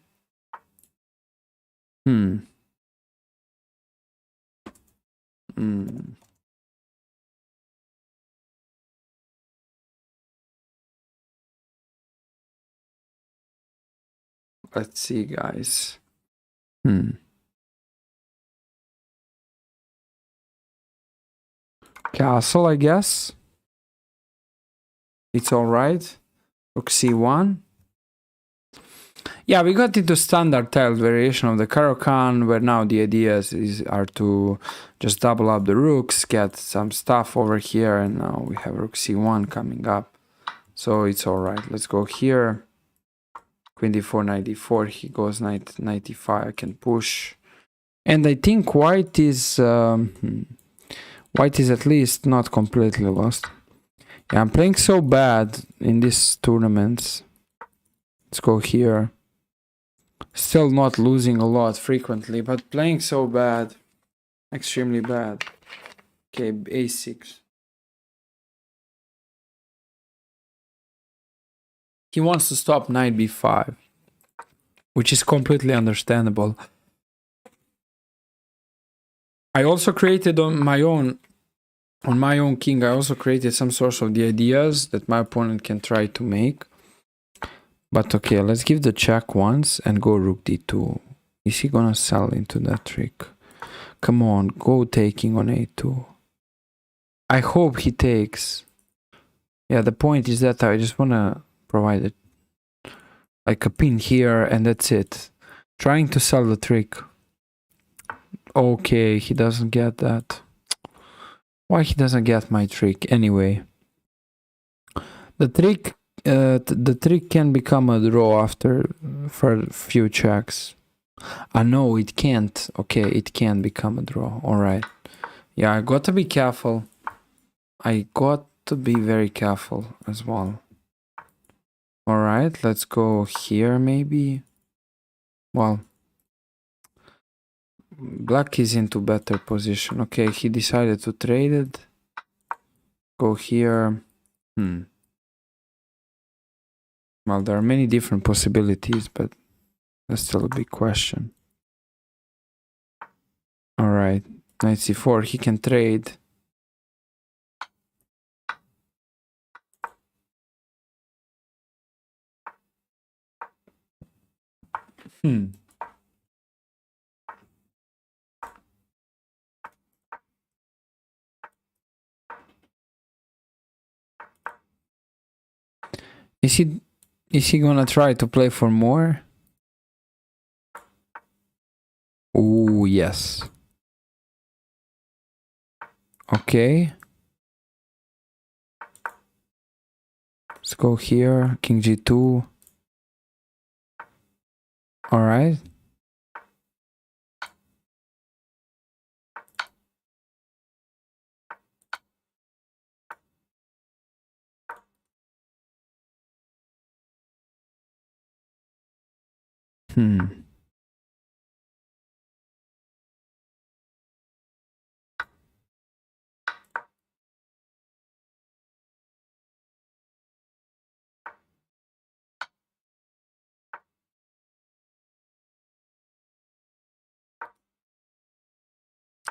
Let's see, guys. Castle, I guess. It's alright. Rook c1. Yeah, we got into standard tiled variation of the Caro-Kann, where now the ideas are to just double up the rooks, get some stuff over here, and now we have rook c1 coming up. So it's alright. Let's go here. Queen d4, knight d4. He goes knight e5. I can push. And I think white is at least not completely lost. Yeah, I'm playing so bad in these tournaments. Let's go here. Still not losing a lot frequently, but playing so bad. Extremely bad. Okay, a6. He wants to stop knight b5, which is completely understandable. I also created on my own king, I also created some sort of the ideas that my opponent can try to make. But okay, let's give the check once and go rook d2. Is he gonna sell into that trick? Come on, go taking on a2. I hope he takes. Yeah, the point is that I just wanna provide it like a pin here, and that's it. Trying to sell the trick. Okay, he doesn't get that. Why he doesn't get my trick anyway? The trick can become a draw after for a few checks. No, it can't. Okay, it can become a draw. Alright. Yeah, I got to be careful. I got to be very careful as well. Alright, let's go here maybe. Well, black is into better position. Okay, he decided to trade it. Go here. Well, there are many different possibilities, but that's still a big question. All right, knight c4. He can trade. Is he gonna try to play for more? Oh, yes. Okay. Let's go here. King g2. All right.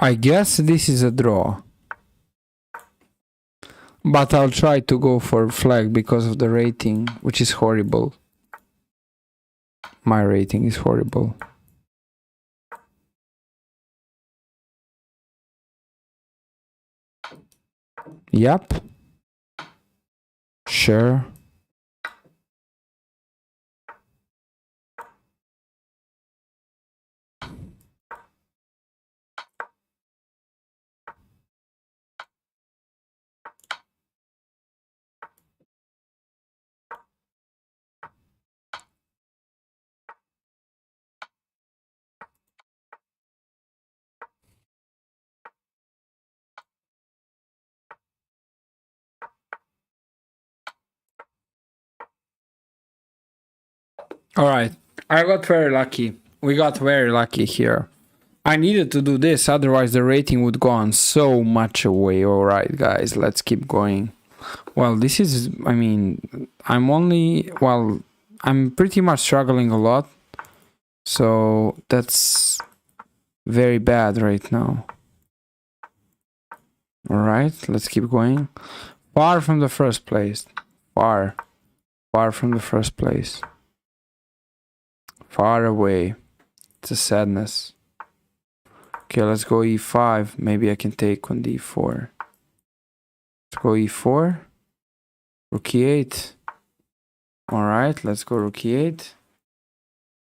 I guess this is a draw. But I'll try to go for flag because of the rating, which is horrible. My rating is horrible. Yep. Sure. All right. I got very lucky. We got very lucky here. I needed to do this, otherwise the rating would go on so much away. All right, guys, let's keep going. Well, this is, I mean, I'm pretty much struggling a lot. So that's very bad right now. All right, let's keep going. Far from the first place. Far from the first place. Far away. It's a sadness. Okay, let's go e5. Maybe I can take on d4. Let's go e4. Rook e8. Alright, let's go rook e8.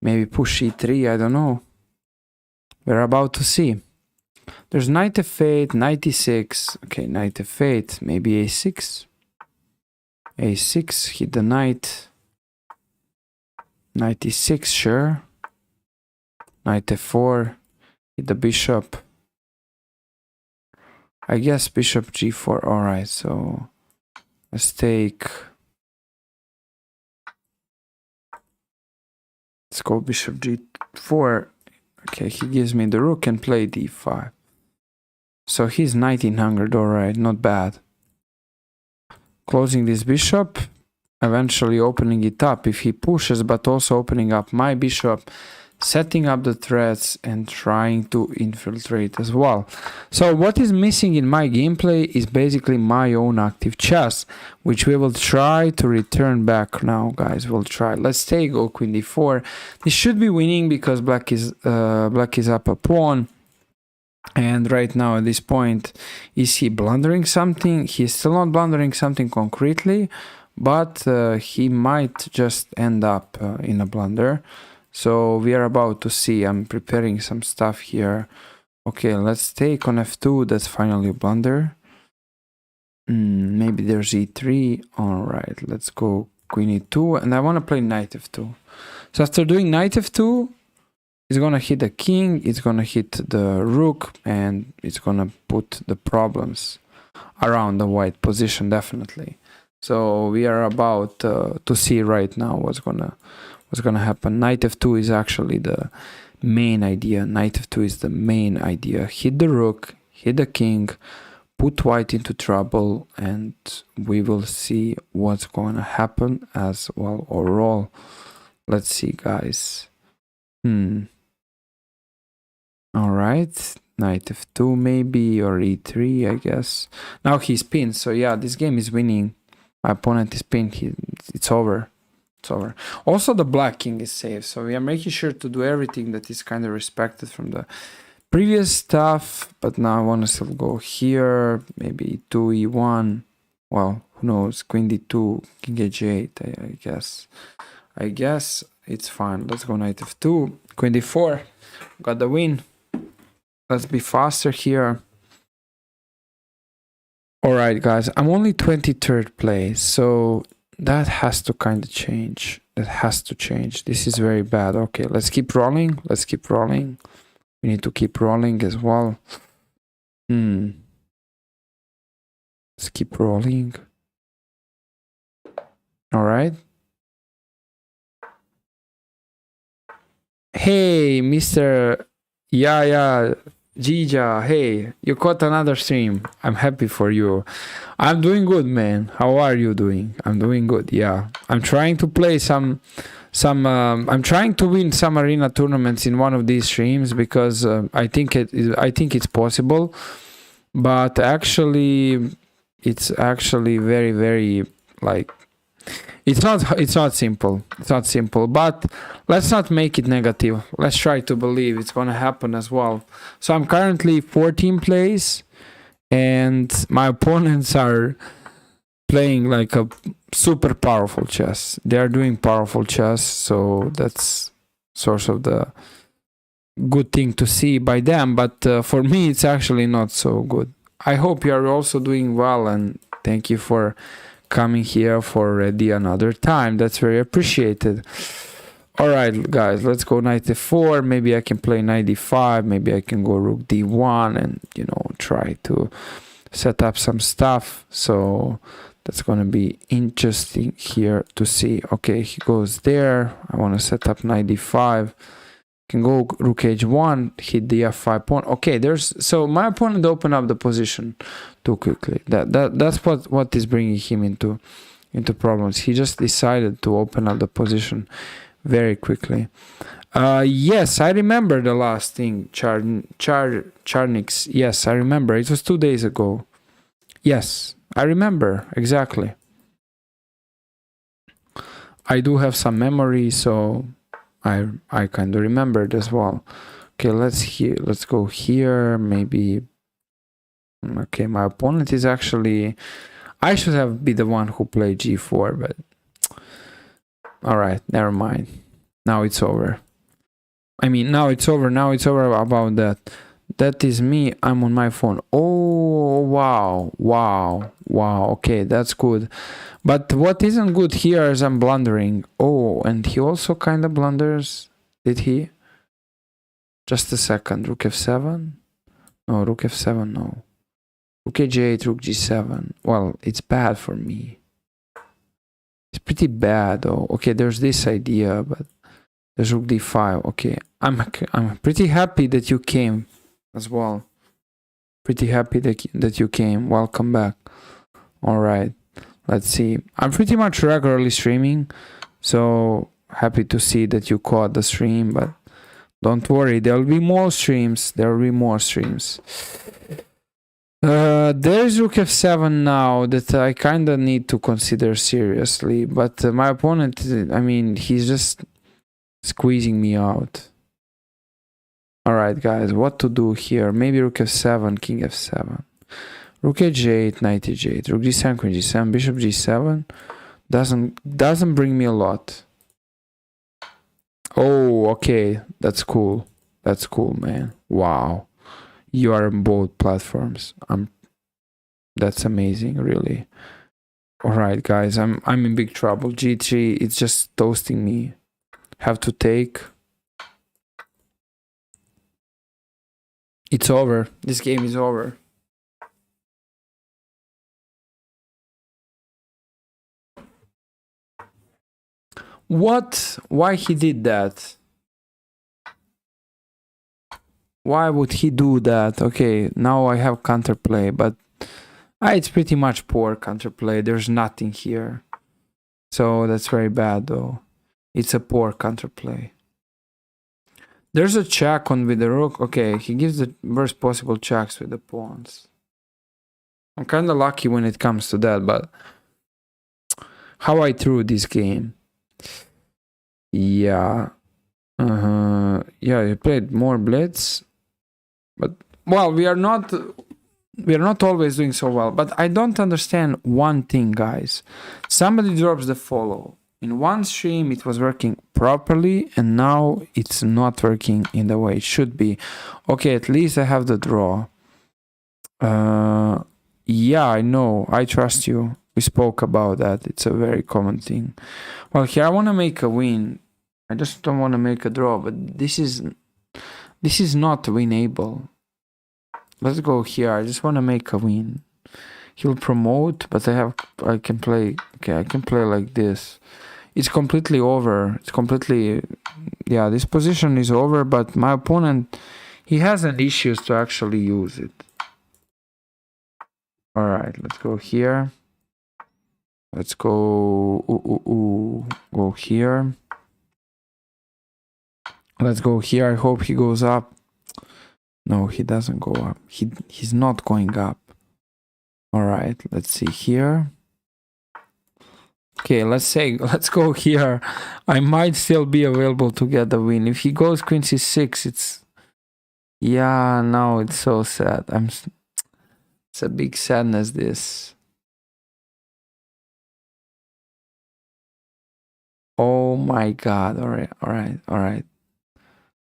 Maybe push e3, I don't know. We're about to see. There's knight f8, knight e6. Okay, knight f8, maybe a6. a6, hit the knight. Knight e6, sure. Knight f4, hit the bishop. I guess bishop g4. Alright, so let's take. Let's go bishop g4. Okay, he gives me the rook and play d5. So he's 1900. Alright, not bad. Closing this bishop, eventually opening it up if he pushes, but also opening up my bishop, setting up the threats and trying to infiltrate as well. So what is missing in my gameplay is basically my own active chess, which we will try to return back now, guys. We'll try. Let's take go queen d4. This should be winning because black is up a pawn. And right now at this point, is he blundering something? He's still not blundering something concretely, but he might just end up in a blunder. So we are about to see. I'm preparing some stuff here. Okay, let's take on f2. That's finally a blunder. Maybe there's e3. All right, let's go queen e2. And I want to play knight f2. So after doing knight f2, it's gonna hit the king, it's gonna hit the rook, and it's gonna put the problems around the white position, definitely. So we are about to see right now what's gonna happen. Knight f2 is actually the main idea. Knight f2 is the main idea. Hit the rook, hit the king, put white into trouble, and we will see what's gonna happen as well overall. Let's see, guys. All right. Knight f2 maybe, or e3, I guess. Now he's pinned, so yeah, this game is winning. My opponent is pinned. It's over. It's over. Also, the black king is safe, so we are making sure to do everything that is kind of respected from the previous stuff. But now I want to still go here, maybe e2, e1. Well, who knows? Queen d2, king h8, I guess. I guess it's fine. Let's go knight f2, queen d4. Got the win. Let's be faster here. Alright, guys, I'm only 23rd place, so that has to kind of change. That has to change. This is very bad. Okay, let's keep rolling. Let's keep rolling. We need to keep rolling as well. Let's keep rolling. Alright. Hey, Mr. Yeah, Gija, hey, you caught another stream. I'm happy for you. I'm doing good, man. How are you doing? I'm doing good. Yeah, I'm trying to play some. I'm trying to win some arena tournaments in one of these streams because I think it's possible, but actually, it's actually very, very like. It's not simple. It's not simple, but let's not make it negative. Let's try to believe it's going to happen as well. So I'm currently 14th place and my opponents are playing like a super powerful chess. They are doing powerful chess, so that's sort of the good thing to see by them, but for me it's actually not so good. I hope you are also doing well and thank you for coming here for already another time. That's very appreciated. All right, guys, let's go knight f4. Maybe I can play knight d5. Maybe I can go rook d1 and, you know, try to set up some stuff. So that's going to be interesting here to see. Okay, he goes there. I want to set up knight d5. Can go rook h1, hit the f5 pawn. Okay, so my opponent opened up the position too quickly. That's what is bringing him into problems. He just decided to open up the position very quickly. Yes, I remember the last thing, Charnix. Yes, I remember. It was 2 days ago. Yes, I remember exactly. I do have some memory, so I kind of remembered as well. Okay, let's go here. Maybe. Okay, my opponent is actually. I should have been the one who played g4, but all right, never mind. Now it's over. I mean, now it's over. Now it's over about that. That is me. I'm on my phone. Oh, wow. Okay, that's good. But what isn't good here is I'm blundering. Oh, and he also kind of blunders. Did he? Just a second. Rook f7? No, rook f7, no. Rook h8, rook g7. Well, it's bad for me. It's pretty bad, though. Okay, there's this idea, but there's rook d5. Okay, I'm pretty happy that you came as well. Pretty happy that you came. Welcome back. All right. Let's see. I'm pretty much regularly streaming, so happy to see that you caught the stream, but don't worry, there will be more streams. There's rook f7 now that I kind of need to consider seriously, but my opponent, I mean, he's just squeezing me out. All right, guys, what to do here? Maybe rook f7, king f7. Rook h8, knight h8, rook g7, queen g7, bishop g7 doesn't bring me a lot. Oh, okay, that's cool. That's cool, man. Wow, you are on both platforms. That's amazing, really. All right, guys, I'm in big trouble. g3, it's just toasting me. Have to take. It's over. This game is over. What? Why he did that? Why would he do that? Okay, now I have counterplay, but it's pretty much poor counterplay. There's nothing here. So that's very bad, though. It's a poor counterplay. There's a check on with the rook. Okay, he gives the worst possible checks with the pawns. I'm kind of lucky when it comes to that, but how I threw this game. Yeah. Yeah, you played more blitz. But, well, we are not always doing so well. But I don't understand one thing, guys. Somebody drops the follow. In one stream, it was working properly, and now it's not working in the way it should be. Okay, at least I have the draw. Yeah, I know. I trust you. We spoke about that. It's a very common thing. Well, here I want to make a win. I just don't want to make a draw, but this is not winnable. Let's go here. I just want to make a win. He'll promote, but I can play. Okay, I can play like this. It's completely over. It's completely, yeah, this position is over, but my opponent, he hasn't issues to actually use it. All right, let's go here. Let's go, go here. Let's go here. I hope he goes up. No, he doesn't go up. He's not going up. All right, let's see here. Okay, let's go here. I might still be available to get the win. If he goes queen c6, it's, yeah, no, it's so sad. It's a big sadness, this. Oh my god. All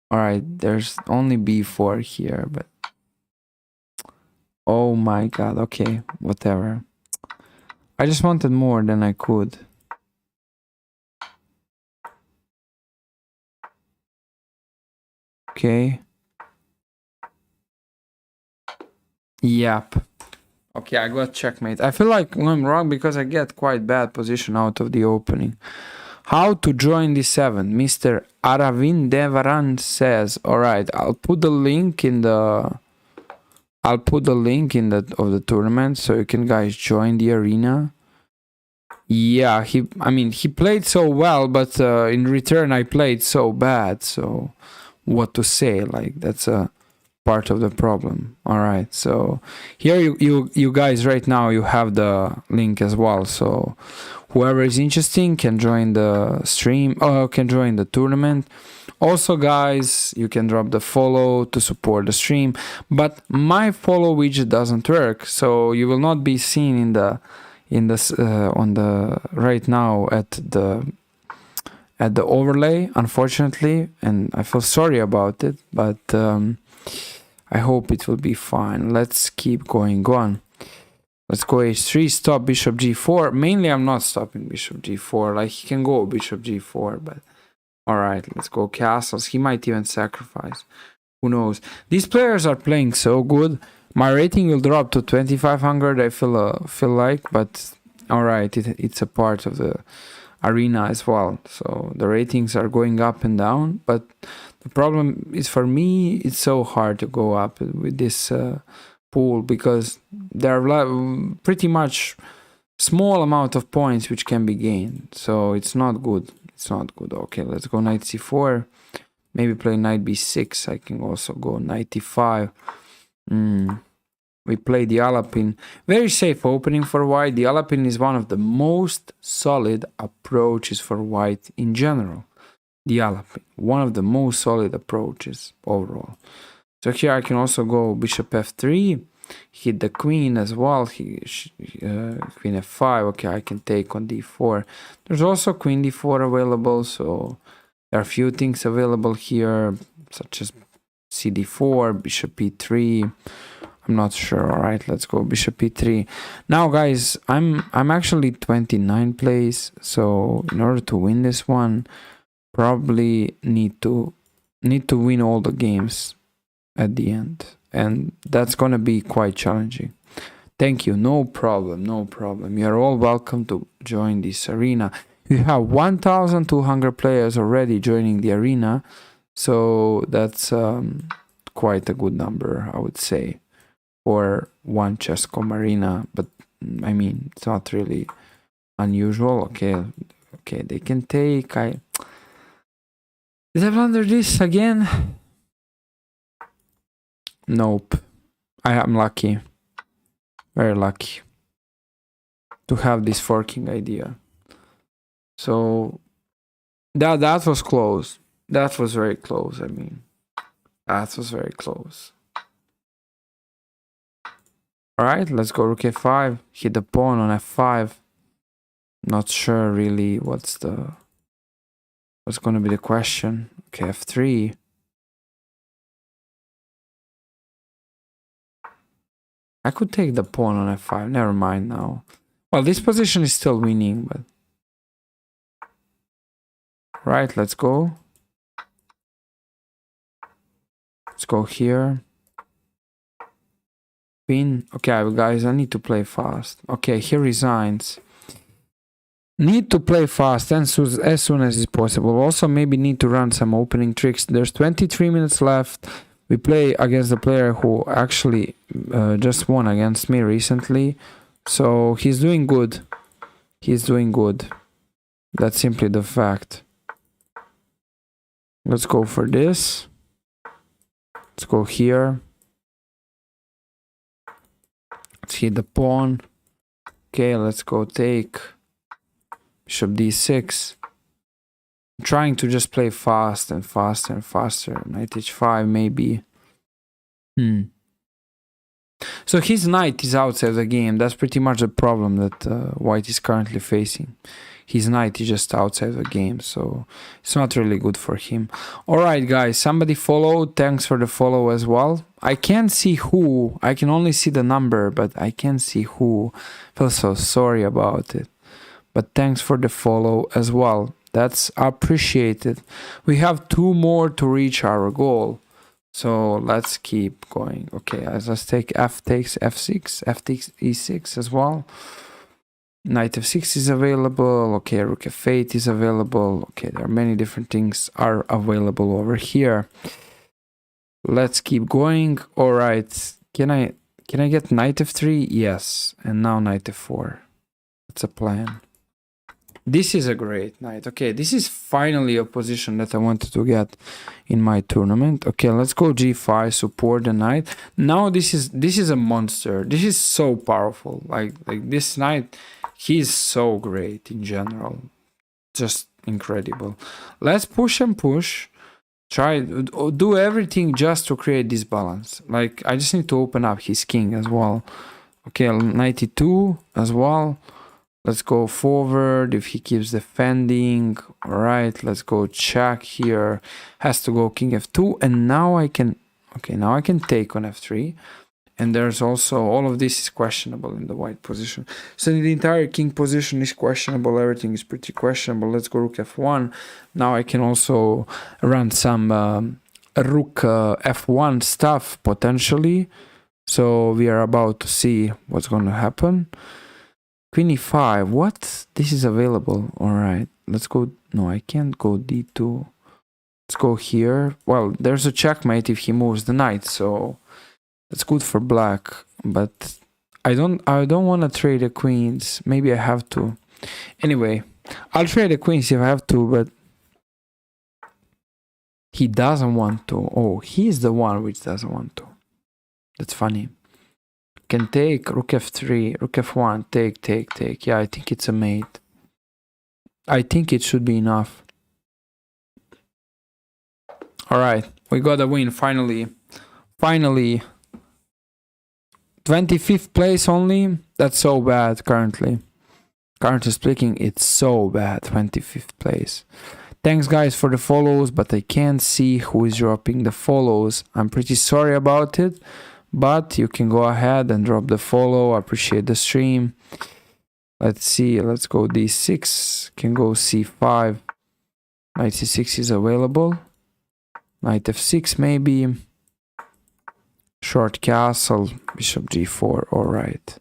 right, there's only b4 here, but oh my god. Okay, whatever. I just wanted more than I could. Okay. Yep. Okay, I got checkmate. I feel like I'm wrong because I get quite bad position out of the opening. How to join D7? Mr. Aravind Devaran says, all right, I'll put the link in the of the tournament so you can guys join the arena. Yeah, he played so well, but in return I played so bad. So what to say? Like, that's a part of the problem. All right, so here you guys right now you have the link as well. So whoever is interested can join the stream, can join the tournament. Also, guys, you can drop the follow to support the stream, but my follow widget doesn't work, so you will not be seen on the right now at the overlay, unfortunately, and I feel sorry about it, but I hope it will be fine. Let's keep going on. Let's go h3, stop bishop g4. Mainly I'm not stopping bishop g4, like he can go bishop g4, but alright, let's go castles. He might even sacrifice. Who knows? These players are playing so good. My rating will drop to 2500, I feel like, but alright, it's a part of the arena as well. So the ratings are going up and down, but the problem is for me, it's so hard to go up with this pool because there are pretty much small amount of points which can be gained. So it's not good. It's not good. Okay, let's go knight c4. Maybe play knight b6. I can also go knight e5. We play the Alapin. Very safe opening for white. The Alapin is one of the most solid approaches for white in general. The Alapin, one of the most solid approaches overall. So here I can also go bishop f3, hit the queen as well, queen f5. Okay, I can take on d4. There's also queen d4 available, so there are a few things available here, such as cd4, bishop e3. I'm not sure. All right, let's go bishop e3. Now, guys, I'm actually 29 place, so in order to win this one, probably need to win all the games at the end, and that's gonna be quite challenging. Thank you. No problem. No problem. You're all welcome to join this arena. We have 1,200 players already joining the arena, so that's quite a good number, I would say, for one Chess.com arena. But I mean, it's not really unusual. Okay, they can take. Did I blunder this again? Nope. I am lucky. Very lucky to have this forking idea. So that was close. That was very close, I mean. That was very close. Alright, let's go rook a5. Hit the pawn on f5. Not sure really what's gonna be the question. Okay, f3. I could take the pawn on f5. Never mind now. Well, this position is still winning, but... Right, let's go. Let's go here. Queen. Okay, guys, I need to play fast. Okay, he resigns. Need to play fast and as soon as is possible. Also, maybe need to run some opening tricks. There's 23 minutes left. We play against the player who actually just won against me recently. So he's doing good. He's doing good. That's simply the fact. Let's go for this. Let's go here. Let's hit the pawn. Okay, let's go take. Bishop d6. I'm trying to just play fast and faster and faster. Knight h5 maybe. So his knight is outside the game. That's pretty much the problem that white is currently facing. His knight is just outside the game, so it's not really good for him. Alright guys, somebody followed. Thanks for the follow as well. I can't see who. I can only see the number, but I can't see who. Feel so sorry about it. But thanks for the follow as well. That's appreciated. We have 2 more to reach our goal. So let's keep going. Okay, let's take f takes f6, f takes e6 as well. Knight f6 is available. Okay, rook f8 is available. Okay, there are many different things are available over here. Let's keep going. All right, can I get knight f3? Yes, and now knight f4. That's a plan. This is a great knight. Okay, this is finally a position that I wanted to get in my tournament. Okay, let's go g5, support the knight. Now this is a monster. This is so powerful. Like this knight, he's so great in general. Just incredible. Let's push and push. Try do everything just to create this balance. Like I just need to open up his king as well. Okay, knight e2 as well. Let's go forward if he keeps defending. All right, let's go check here. Has to go king f2, and now I can. Okay, now I can take on f3. And there's also all of this is questionable in the white position. So the entire king position is questionable. Everything is pretty questionable. Let's go rook f1. Now I can also run some rook f1 stuff potentially. So we are about to see what's going to happen. Queen e5, what? This is available. Alright, let's go. No, I can't go d2. Let's go here. Well, there's a checkmate if he moves the knight, so that's good for black. But I don't want to trade the queens. Maybe I have to. Anyway, I'll trade the queens if I have to, but he doesn't want to. Oh, he's the one which doesn't want to. That's funny. Can take rook f3, rook f1, take. Yeah, I think it's a mate. I think it should be enough. Alright, we got a win finally. Finally. 25th place only? That's so bad currently. Currently speaking, it's so bad. 25th place. Thanks guys for the follows, but I can't see who is dropping the follows. I'm pretty sorry about it. But you can go ahead and drop the follow. I appreciate the stream. Let's see. Let's go d6. Can go c5. Knight c6 is available. Knight f6 maybe. Short castle. Bishop g4. Alright.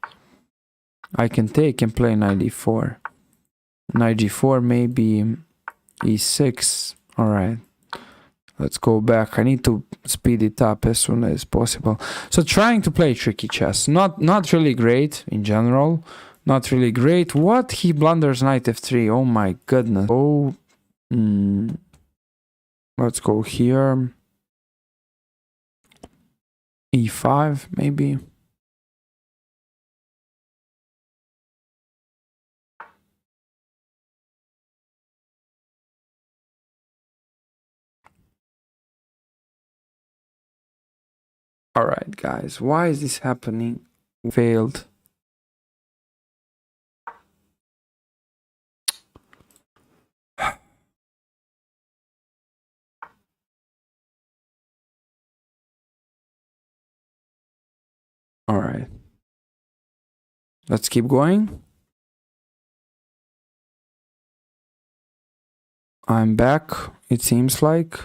I can take and play knight d4. Knight g4 maybe. e6. Alright. Let's go back. I need to speed it up as soon as possible. So trying to play tricky chess. Not really great in general. Not really great. What? He blunders knight f3. Oh my goodness. Oh. Let's go here. E5 maybe. Alright guys, why is this happening? Failed. Alright. Let's keep going. I'm back, it seems like.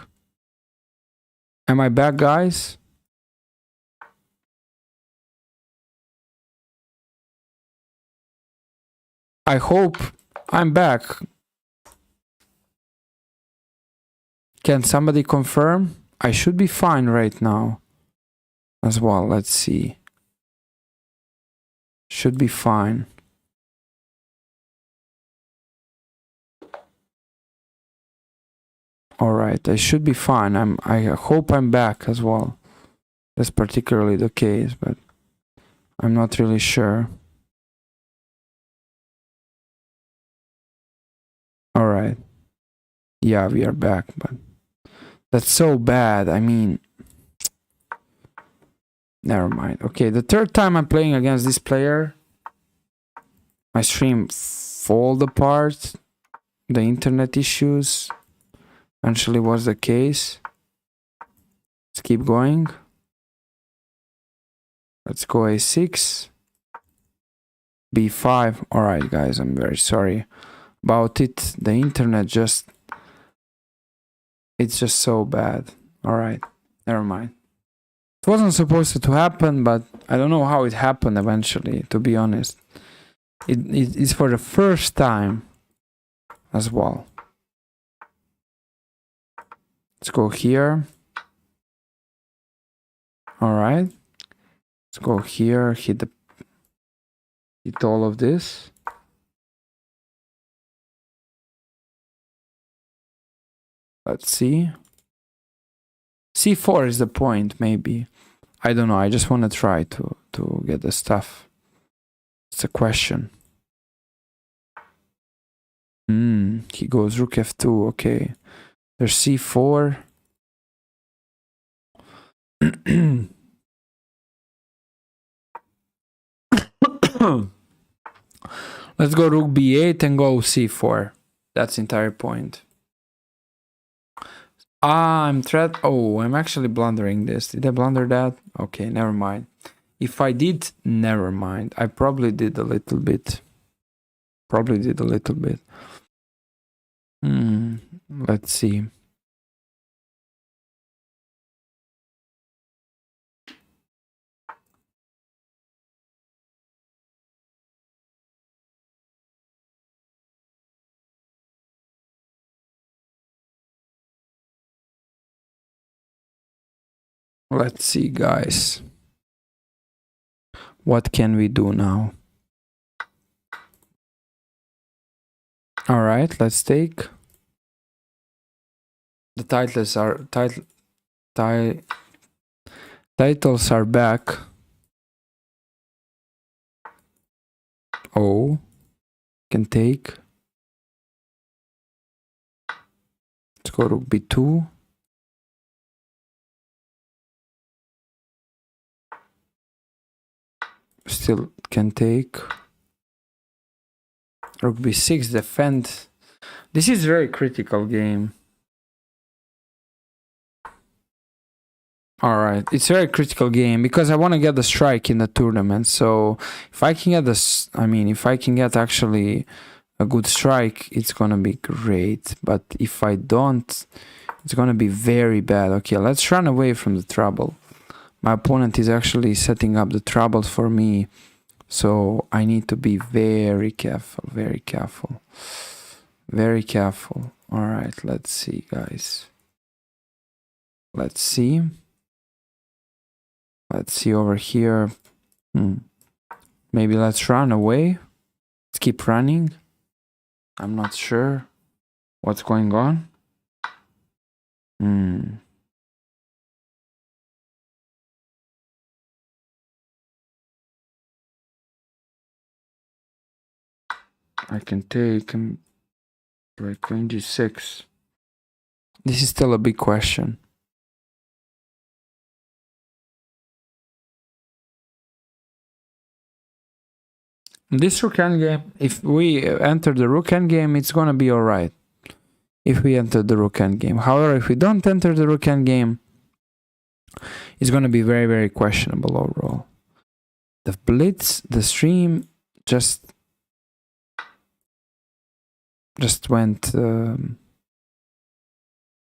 Am I back, guys? I hope I'm back. Can somebody confirm? I should be fine right now as well. Let's see. Should be fine. Alright, I should be fine. I hope I'm back as well. That's particularly the case, but I'm not really sure. Alright. Yeah, we are back, but that's so bad. I mean, never mind. Okay, the third time I'm playing against this player, my stream fall apart. The internet issues eventually was the case. Let's keep going. Let's go a6. b5. Alright guys, I'm very sorry about it. The internet just... it's just so bad. Alright, never mind. It wasn't supposed to happen, but I don't know how it happened eventually, to be honest. It's for the first time as well. Let's go here. Alright. Let's go here, hit all of this. Let's see. C4 is the point, maybe. I don't know, I just want to try to get the stuff. It's a question. He goes rook f2, okay. There's c4. Let's go rook b8 and go c4. That's the entire point. I'm actually blundering this. Did I blunder that? Okay, never mind. If I did, never mind. I probably did a little bit. Let's see. Let's see, guys. What can we do now? All right, let's take. The titles are back. Oh, can take. Let's go rook b2. Still can take. Rook b6, defend. This is a very critical game. Alright, it's a very critical game because I want to get the strike in the tournament. So if I can get this, if I can get actually a good strike, it's gonna be great. But if I don't, it's gonna be very bad. Okay, let's run away from the trouble. My opponent is actually setting up the troubles for me. So I need to be very careful, very careful. Very careful. Alright, let's see, guys. Let's see. Let's see over here. Maybe let's run away. Let's keep running. I'm not sure what's going on. I can take like queen g6. This is still a big question. This rook endgame, if we enter the rook endgame, it's gonna be alright. If we enter the rook endgame. However, if we don't enter the rook endgame, it's gonna be very, very questionable overall. The blitz, the stream just went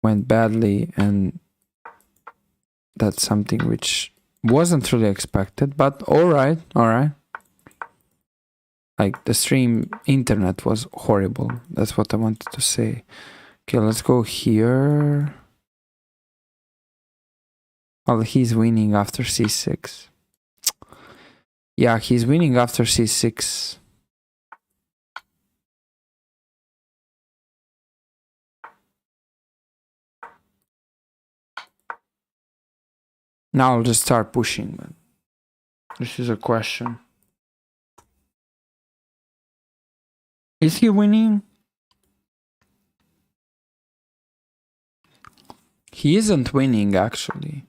badly, and that's something which wasn't really expected, but alright. Like, the stream internet was horrible. That's what I wanted to say. Okay, let's go here. Well, he's winning after c6. Yeah, he's winning after c6. Now I'll just start pushing, but this is a question. Is he winning? He isn't winning, actually.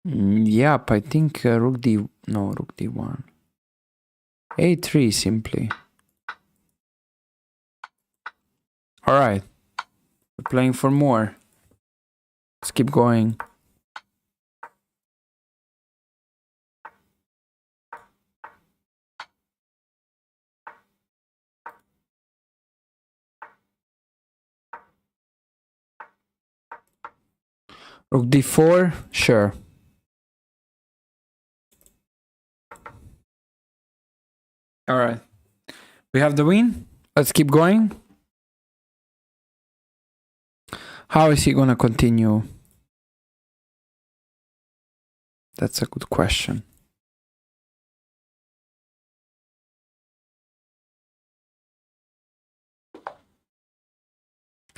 Yep, I think rook d1. a3 simply. Alright. We're playing for more. Let's keep going. Rook d4, sure. Alright. We have the win. Let's keep going. How is he gonna continue? That's a good question.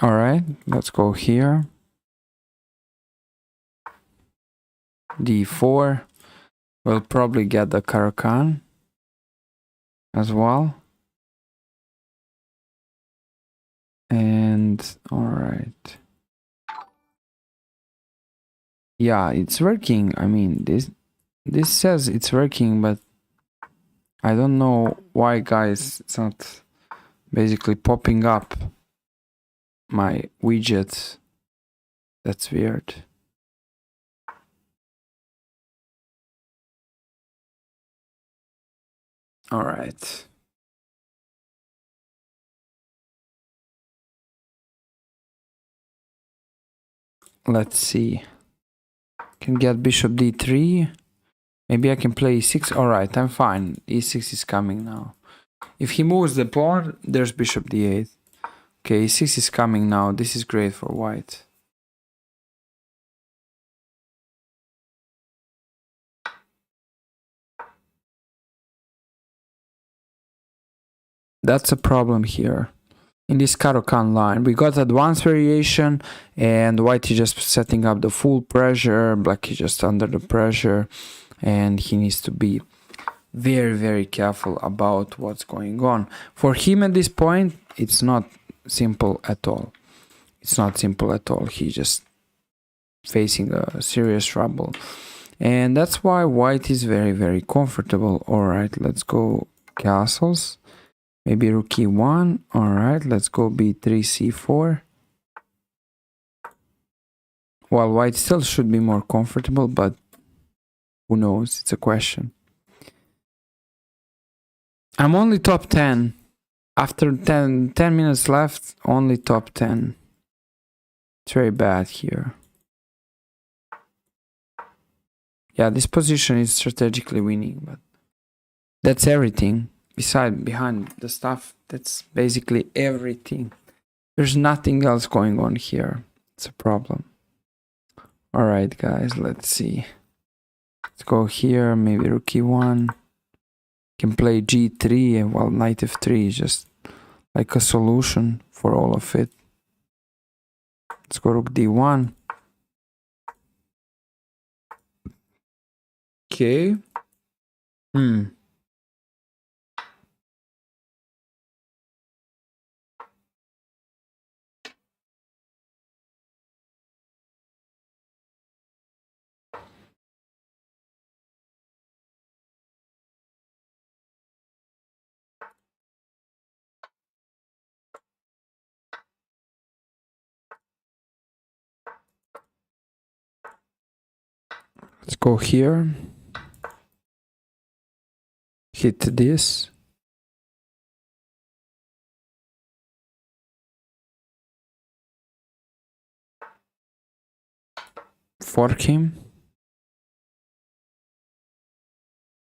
Alright, let's go here. d4. We'll probably get the Caro-Kann as well. And alright. Yeah, it's working. I mean, this says it's working, but I don't know why, guys. It's not basically popping up my widget. That's weird. All right. Let's see. Can get bishop d3. Maybe I can play e6. All right, I'm fine. e6 is coming now. If he moves the pawn, there's bishop d8. Okay, e6 is coming now. This is great for white. That's a problem here. In this Caro-Kann line, we got advanced variation, and white is just setting up the full pressure, black is just under the pressure, and he needs to be very, very careful about what's going on. For him at this point, it's not simple at all. It's not simple at all. He's just facing a serious trouble. And that's why white is very, very comfortable. Alright, let's go castles. Maybe rook e1. Alright, let's go b3, c4. Well, white still should be more comfortable, but who knows? It's a question. I'm only top 10. After 10 minutes left, only top 10. It's very bad here. Yeah, this position is strategically winning, but that's everything. Behind the stuff, that's basically everything. There's nothing else going on here. It's a problem. Alright, guys, let's see. Let's go here, maybe rook e1. Can play g3, and well, knight f3 is just like a solution for all of it. Let's go rook d1. Okay. Hmm. Let's go here. Hit this. Fork him.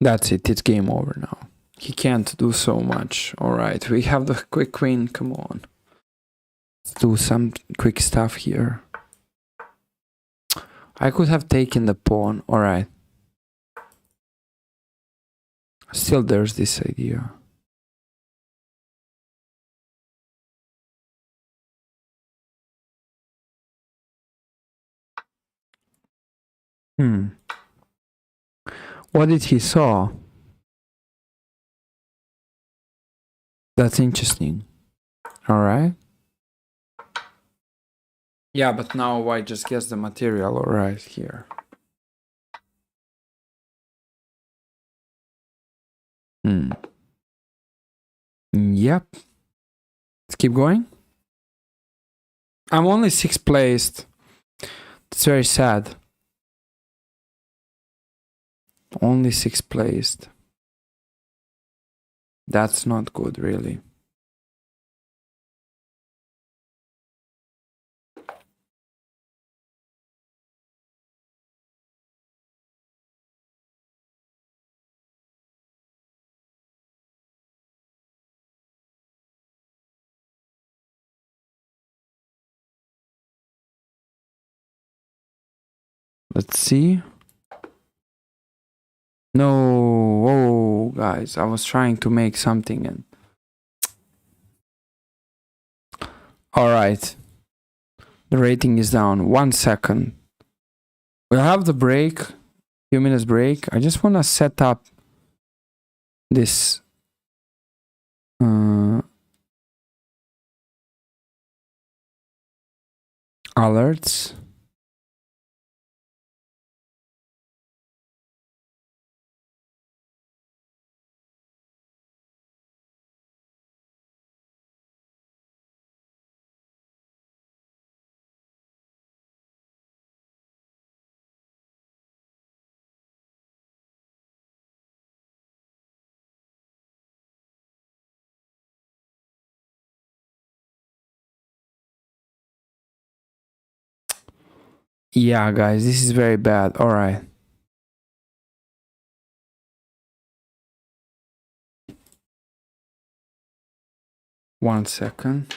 That's it. It's game over now. He can't do so much. Alright, we have the quick queen. Come on. Let's do some quick stuff here. I could have taken the pawn. Alright. Still there's this idea. What did he saw? That's interesting. Alright. Yeah, but now white just gets the material right here. Yep. Let's keep going. I'm only 6th placed. It's very sad. Only 6th placed. That's not good, really. Let's see. No, whoa, guys, I was trying to make something and... Alright. The rating is down. 1 second. We'll have the break. Few minutes break. I just want to set up this alerts. Yeah, guys, this is very bad. All right. One second.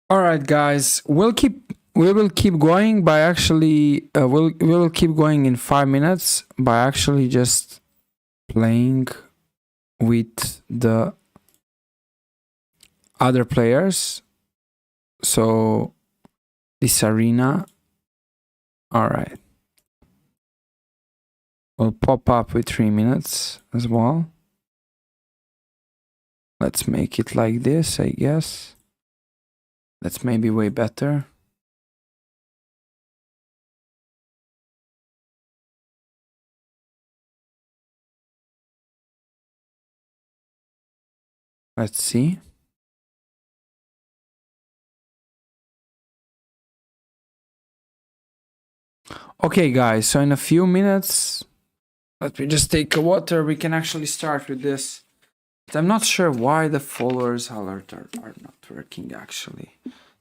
All right, guys, we will keep going by actually we'll keep going in 5 minutes by actually just playing with the other players. So this arena, all right, will pop up with 3 minutes as well. Let's make it like this, I guess. That's maybe way better. Let's see. Okay, guys, so in a few minutes, Let me just take a water. We can actually start with this. But I'm not sure why the followers alert are not working actually.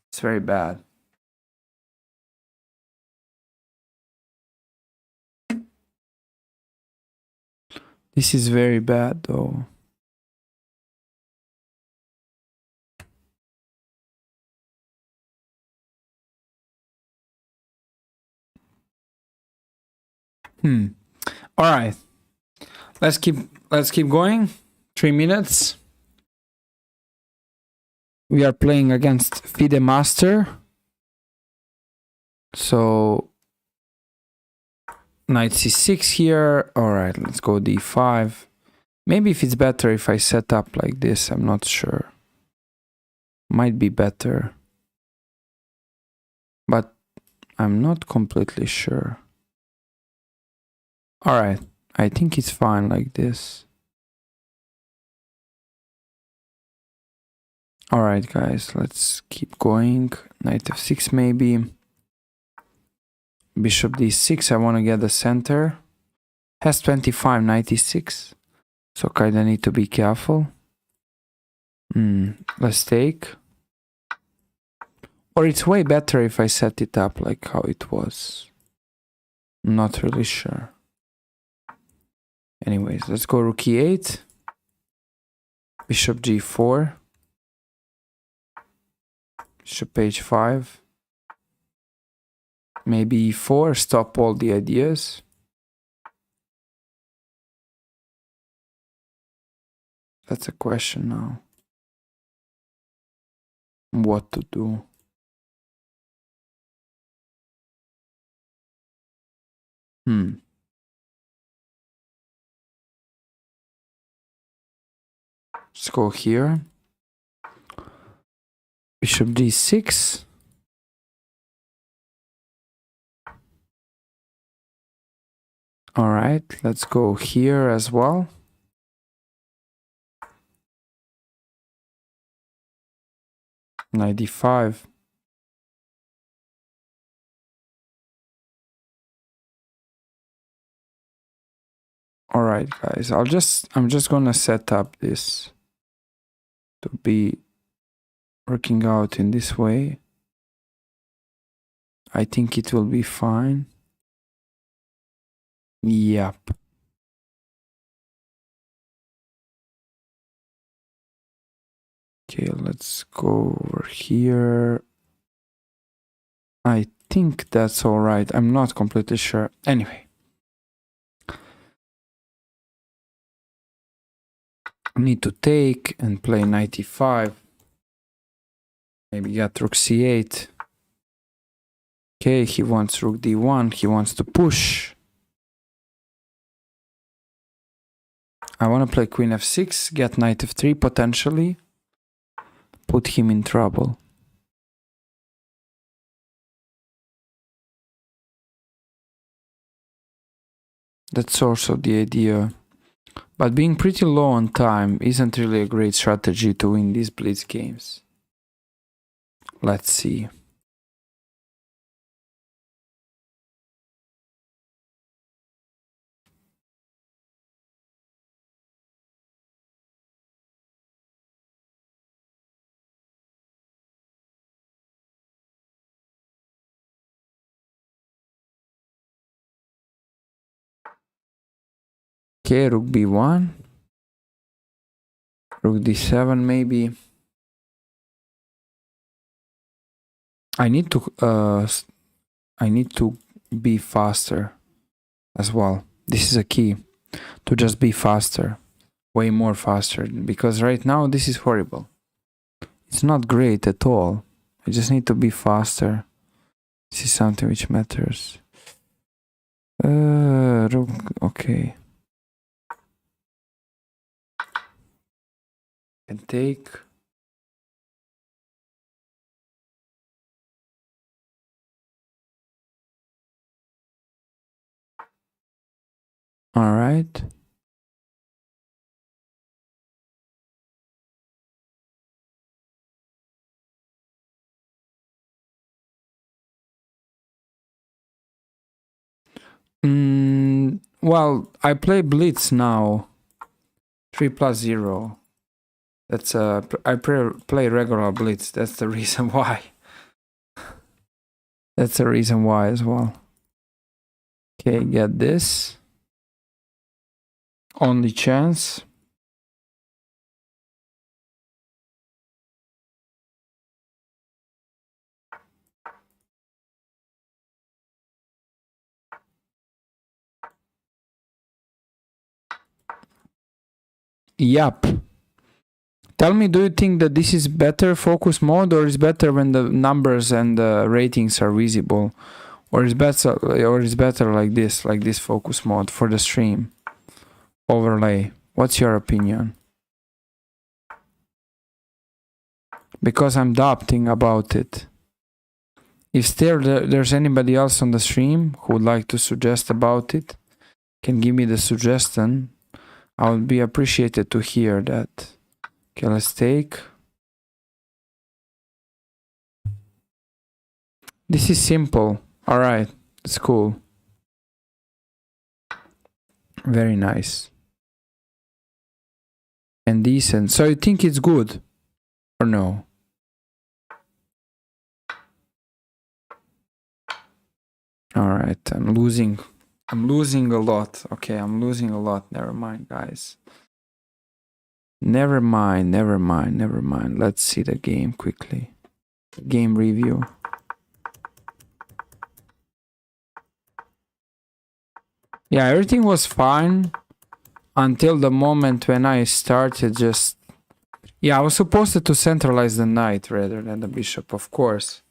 It's very bad. This is very bad though. All right. Let's keep going. 3 minutes. We are playing against FIDE Master. So knight c6 here. All right, let's go d5. Maybe if it's better if I set up like this, I'm not sure. Might be better. But I'm not completely sure. All right, I think it's fine like this. All right, guys, let's keep going. Knight f6 maybe. Bishop d6, I want to get the center. Has 25, 96. So kind of need to be careful. Let's take. Or it's way better if I set it up like how it was. I'm not really sure. Anyways, let's go rook e8. Bishop g4. Bishop h5. Maybe e4, stop all the ideas. That's a question now. What to do? Let's go here. Bishop d6. All right, let's go here as well. Knight d5. All right, guys, I'm just gonna set up this to be working out in this way. I think it will be fine. Yep. Okay, let's go over here. I think that's all right. I'm not completely sure. Anyway. I need to take and play knight e5. Maybe get rook c8. Okay, he wants rook d1. He wants to push. I want to play queen f6, get knight f3 potentially. Put him in trouble. That's also the idea. But being pretty low on time isn't really a great strategy to win these blitz games. Let's see. Okay, rook b1. Rook d7 maybe. I need to be faster as well. This is a key to just be faster, way more faster, because right now this is horrible. It's not great at all. I just need to be faster. This is something which matters. Rook, okay. Can take. All right. Well, I play Blitz now. 3+0. That's I play regular Blitz. That's the reason why. That's the reason why as well. Okay, get this. Only chance. Yup. Tell me, do you think that this is better focus mode, or is better when the numbers and the ratings are visible, or is better like this focus mode for the stream overlay? What's your opinion? Because I'm doubting about it. If still there's anybody else on the stream who would like to suggest about it, can give me the suggestion. I would be appreciated to hear that. Okay, let's take. This is simple. All right, it's cool. Very nice. And decent. So you think it's good or no? All right, I'm losing a lot. Okay, I'm losing a lot. Never mind, guys. Never mind. Let's see the game quickly. Game review. Yeah, everything was fine until the moment when I started just... Yeah, I was supposed to centralize the knight rather than the bishop, of course.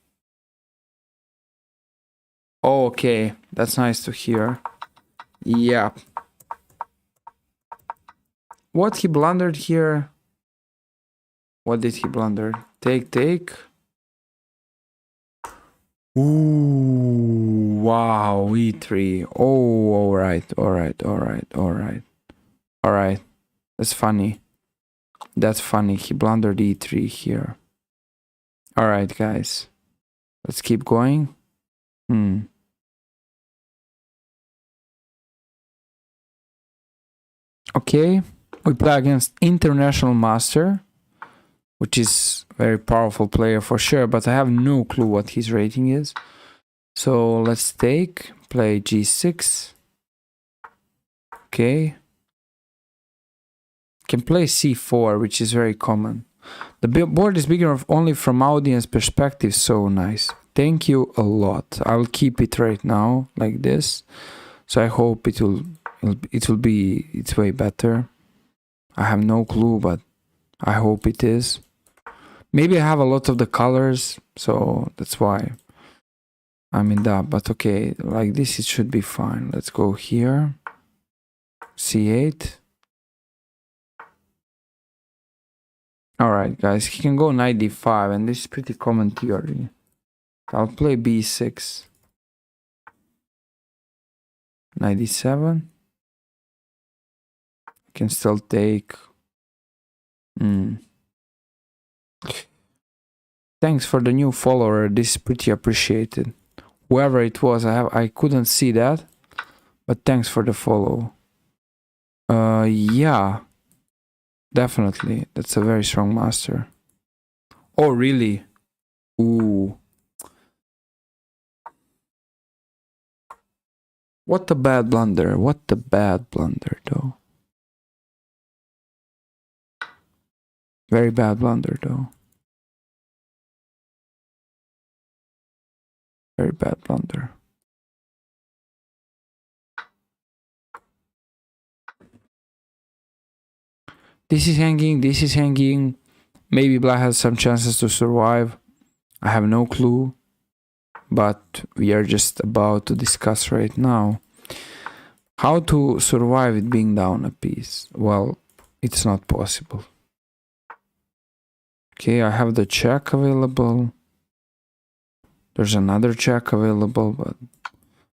Oh, okay, that's nice to hear. Yeah. What he blundered here? What did he blunder? Take. Ooh, wow, e3. Oh, all right. That's funny. He blundered e3 here. All right, guys. Let's keep going. Okay, we play against International Master, which is a very powerful player for sure, but I have no clue what his rating is. So let's take, play g6. Okay. Can play c4, which is very common. The board is bigger only from audience perspective, so nice. Thank you a lot. I will keep it right now like this. So I hope it will be, it's way better. I have no clue, but I hope it is. Maybe I have a lot of the colors, so that's why I'm in that. But okay, like this it should be fine. Let's go here. C8. Alright guys, he can go knight d5, and this is pretty common theory. I'll play b6. Knight d7. Can still take. Thanks for the new follower. This is pretty appreciated. Whoever it was, I couldn't see that, but thanks for the follow. Yeah, definitely. That's a very strong master. Oh, really? Ooh. What a bad blunder. Though. Very bad blunder, though. Very bad blunder. This is hanging. Maybe black has some chances to survive. I have no clue. But we are just about to discuss right now how to survive it being down a piece. Well, it's not possible. Okay, I have the check available. There's another check available, but...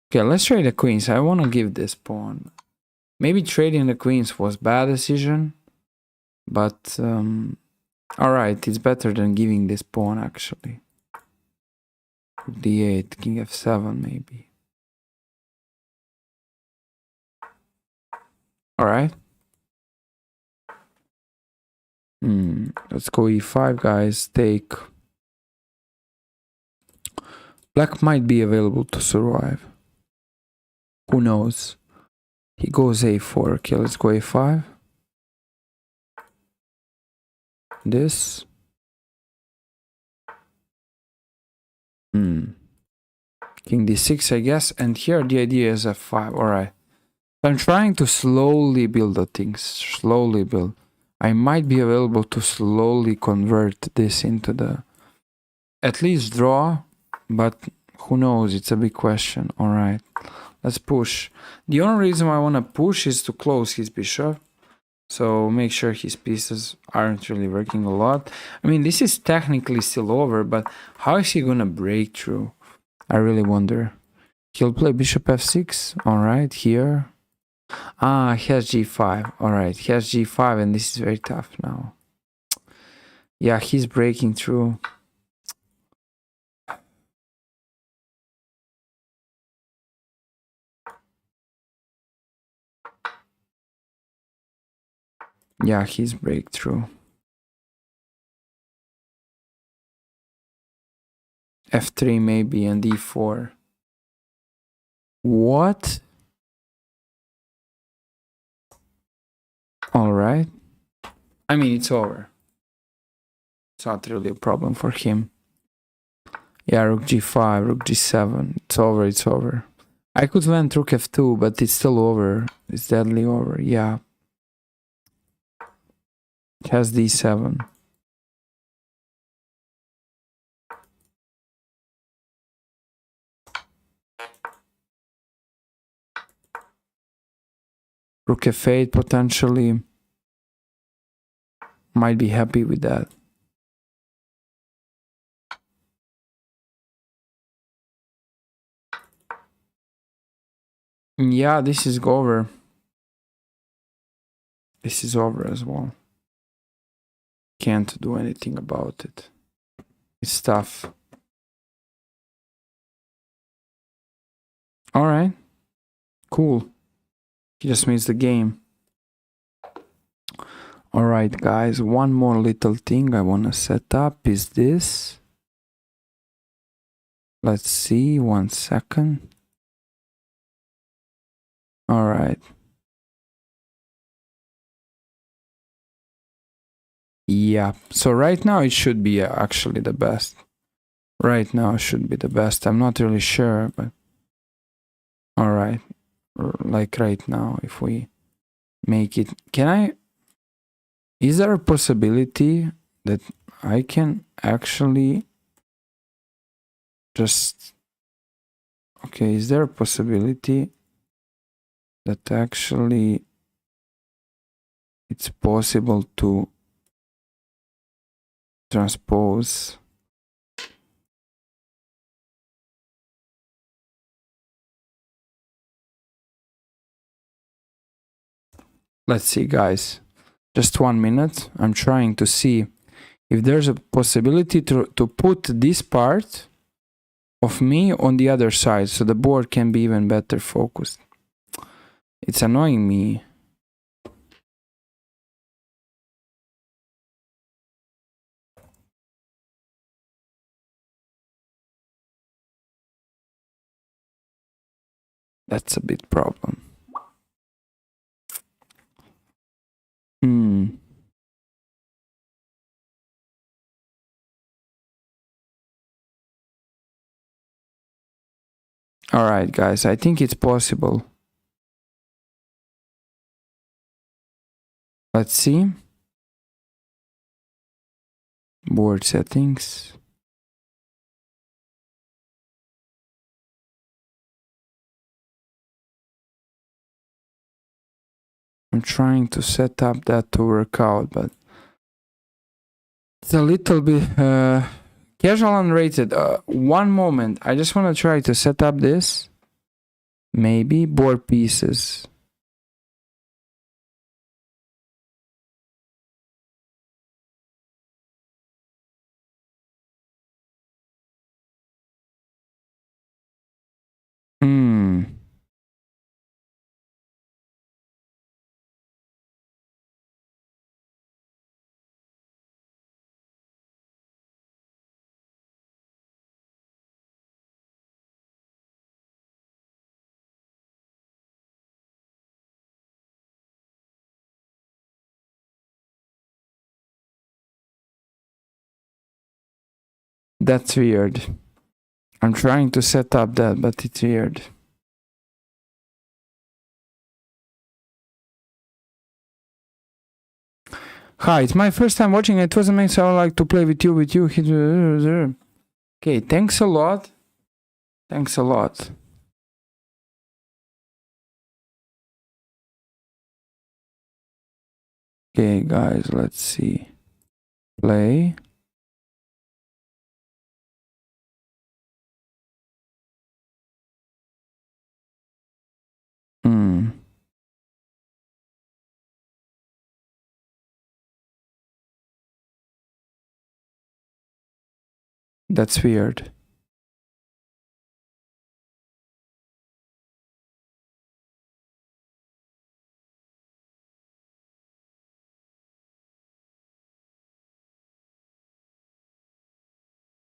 Okay, let's trade the queens. I want to give this pawn. Maybe trading the queens was bad decision, but alright, it's better than giving this pawn actually. D8, king f7 maybe. All right. Let's go e5, guys. Take. Black might be available to survive. Who knows? He goes a4. Okay, let's go a5. This. King d6, I guess. And here the idea is f5. Alright. I'm trying to slowly build the things. Slowly build. I might be available to slowly convert this into the... At least draw. But who knows? It's a big question. Alright. Let's push. The only reason why I want to push is to close his bishop. So make sure his pieces aren't really working a lot. I mean, this is technically still over, but how is he gonna break through? I really wonder. He'll play bishop f6. Alright, here. He has g5. Alright, he has g5 and this is very tough now. Yeah, he's breaking through. Yeah, he's breakthrough. f3 maybe and d4. What? Alright. I mean, it's over. It's not really a problem for him. Yeah, rook g5, rook g7. It's over, it's over. I could went rook f2, but it's still over. It's deadly over, yeah. It has d7. Rook f8 potentially. Might be happy with that. Yeah, this is over. This is over as well. Can't do anything about it. It's tough. Alright. Cool. He just missed the game. Alright, guys. One more little thing I want to set up is this. Let's see. 1 second. Alright. Yeah. So right now it should be actually the best. Right now it should be the best. I'm not really sure, but... Alright. Like right now, if we make it... Can I... Is there a possibility that I can actually just... Okay, is there a possibility that actually it's possible to transpose? Let's see, guys. Just 1 minute. I'm trying to see if there's a possibility to put this part of me on the other side so the board can be even better focused. It's annoying me. That's a bit problem. Alright, guys, I think it's possible. Let's see. Board settings. I'm trying to set up that to work out, but it's a little bit casual unrated. 1 moment. I just want to try to set up this. Maybe board pieces. That's weird. I'm trying to set up that, but it's weird. Hi, it's my first time watching. It was amazing. I would like to play with you. Okay, thanks a lot. Thanks a lot. Okay, guys, let's see. Play. That's weird.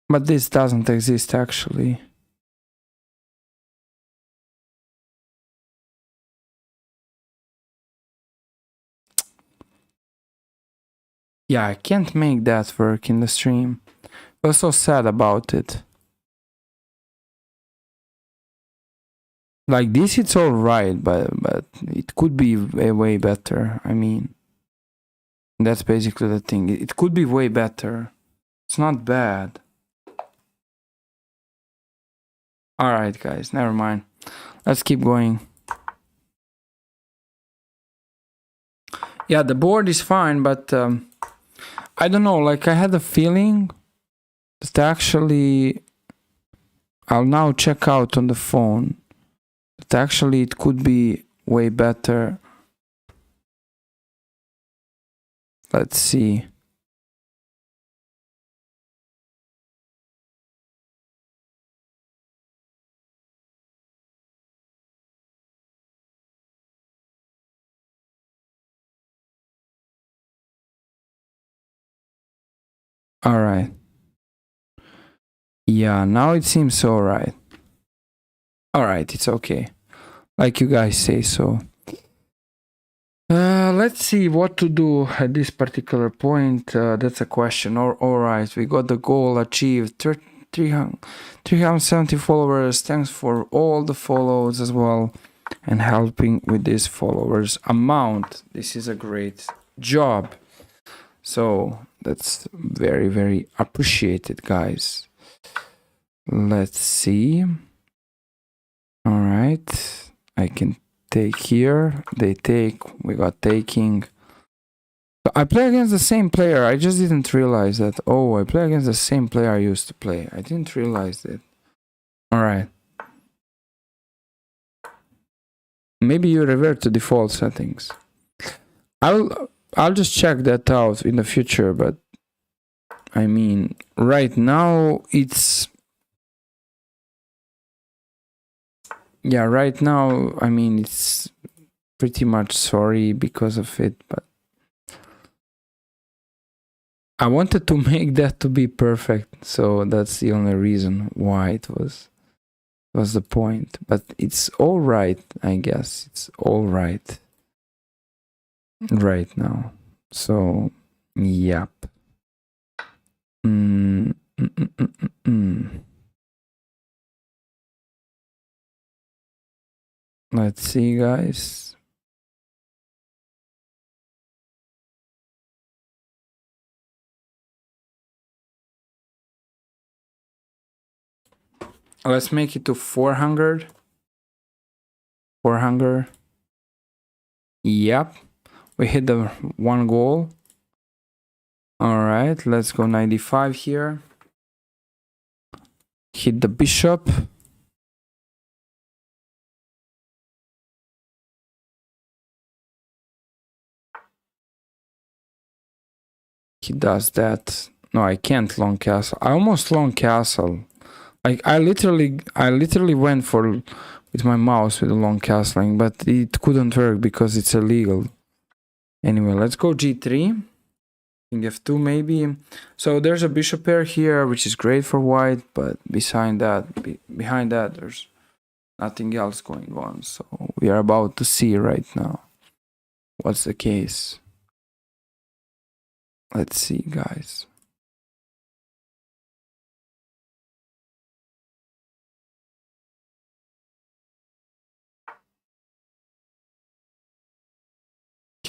But this doesn't exist actually. Yeah, I can't make that work in the stream. I was so sad about it. Like this, it's alright, but it could be way better. I mean, that's basically the thing. It could be way better. It's not bad. Alright, guys, never mind. Let's keep going. Yeah, the board is fine, but I don't know. Like, I had a feeling that actually, I'll now check out on the phone. That actually it could be way better. Let's see. Alright. Yeah, now it seems alright. Alright, it's okay. Like you guys say so. Let's see what to do at this particular point. That's a question. Alright, we got the goal achieved. 370 followers. Thanks for all the follows as well and helping with this followers amount. This is a great job. So that's very, very appreciated, guys. Let's see. All right, I can take here. They take. We got taking. I play against the same player. I just didn't realize that. Oh, I play against the same player I used to play. I didn't realize it. All right. Maybe you revert to default settings. I'll just check that out in the future, but I mean, right now it's right now I mean it's pretty much sorry because of it, but I wanted to make that to be perfect, so that's the only reason why it was the point. But it's all right, I guess. It's all right right now. So, yep. Let's see, guys. Let's make it to 400. 400. Yep. We hit the one goal. All right, let's go 95 here. Hit the bishop. He does that. No, I can't long castle. I almost long castle. Like I literally went for with my mouse with a long castling, but it couldn't work because it's illegal. Anyway, let's go g3. King f2 maybe. So there's a bishop pair here, which is great for white, but behind that there's nothing else going on. So we are about to see right now what's the case. Let's see, guys.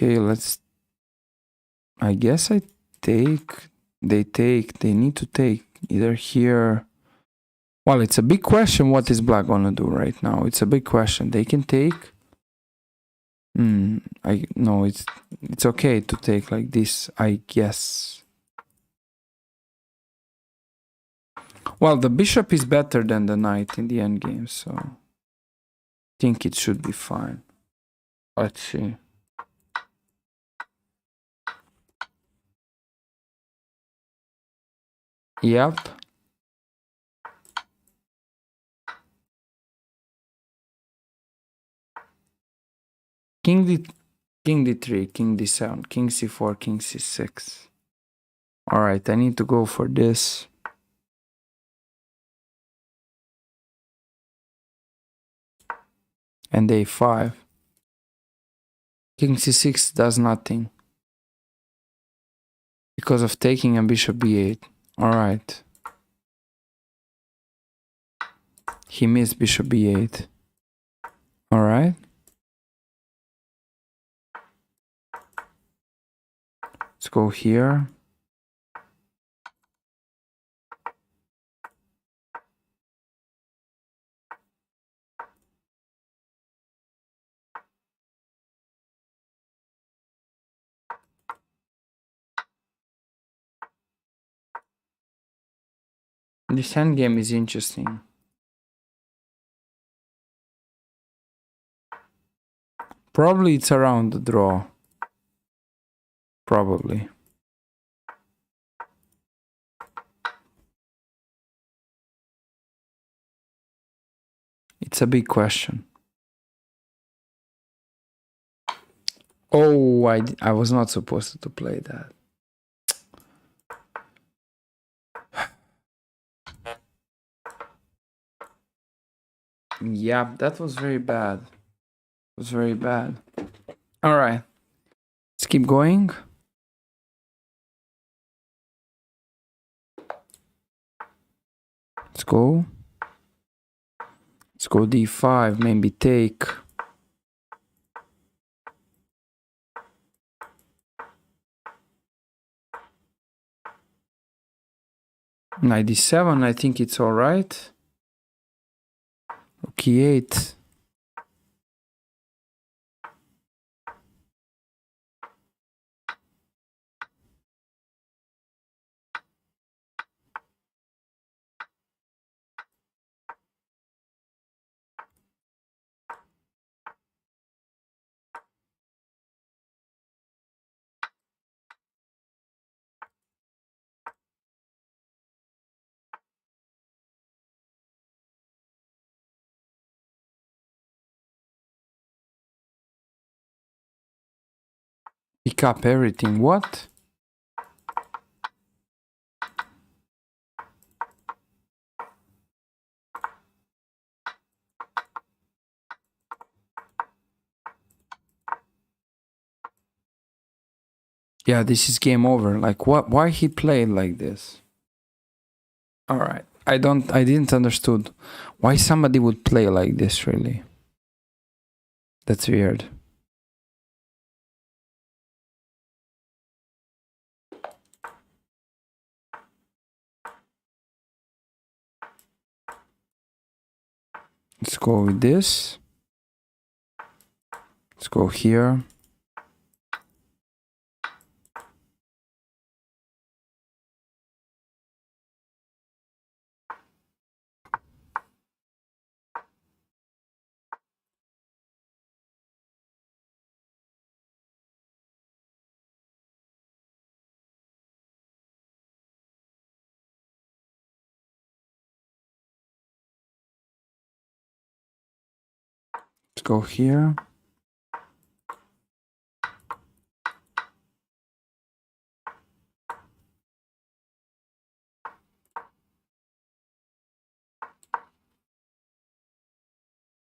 Okay, let's... I guess I take... They need to take either here... Well, it's a big question what is black gonna do right now. It's a big question. They can take... No, it's okay to take like this, I guess. Well, the bishop is better than the knight in the endgame, so I think it should be fine. Let's see. Yep. King d3, king d7, king c4, king c6. Alright, I need to go for this. And a5. King c6 does nothing. Because of taking a bishop b8. Alright. He missed bishop b8. Alright. Let's go here. This endgame is interesting. Probably it's around the draw. Probably. It's a big question. Oh, I was not supposed to play that. Yeah, that was very bad. It was very bad. All right. Let's keep going. Let's go. Let's go d5, maybe take. Knight d7, I think it's all right. Rook e8. Pick up everything. What? Yeah, this is game over. Like, what? Why he played like this? All right. I didn't understood why somebody would play like this, really. That's weird. Let's go with this. Let's go here. Let's go here.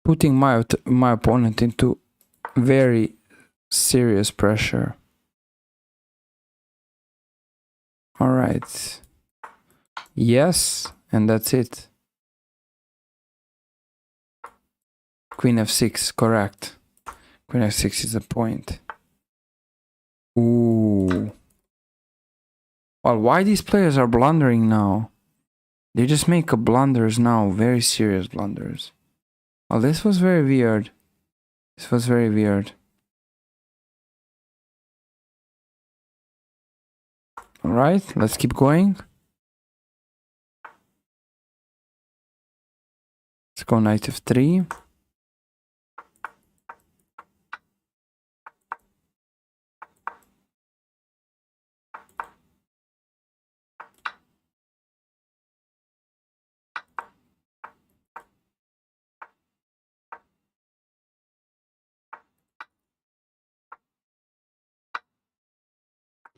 Putting my opponent into very serious pressure. All right. Yes, and that's it. Queen f6, correct. Queen f6 is the point. Ooh. Well, why these players are blundering now? They just make blunders now, very serious blunders. Well, this was very weird. This was very weird. Alright, let's keep going. Let's go knight f3.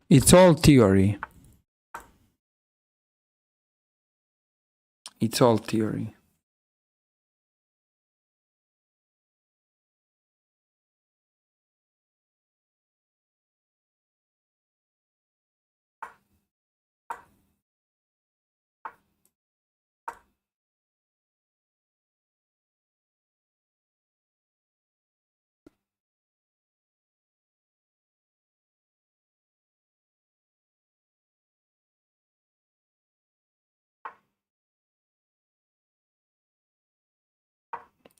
It's all theory. It's all theory.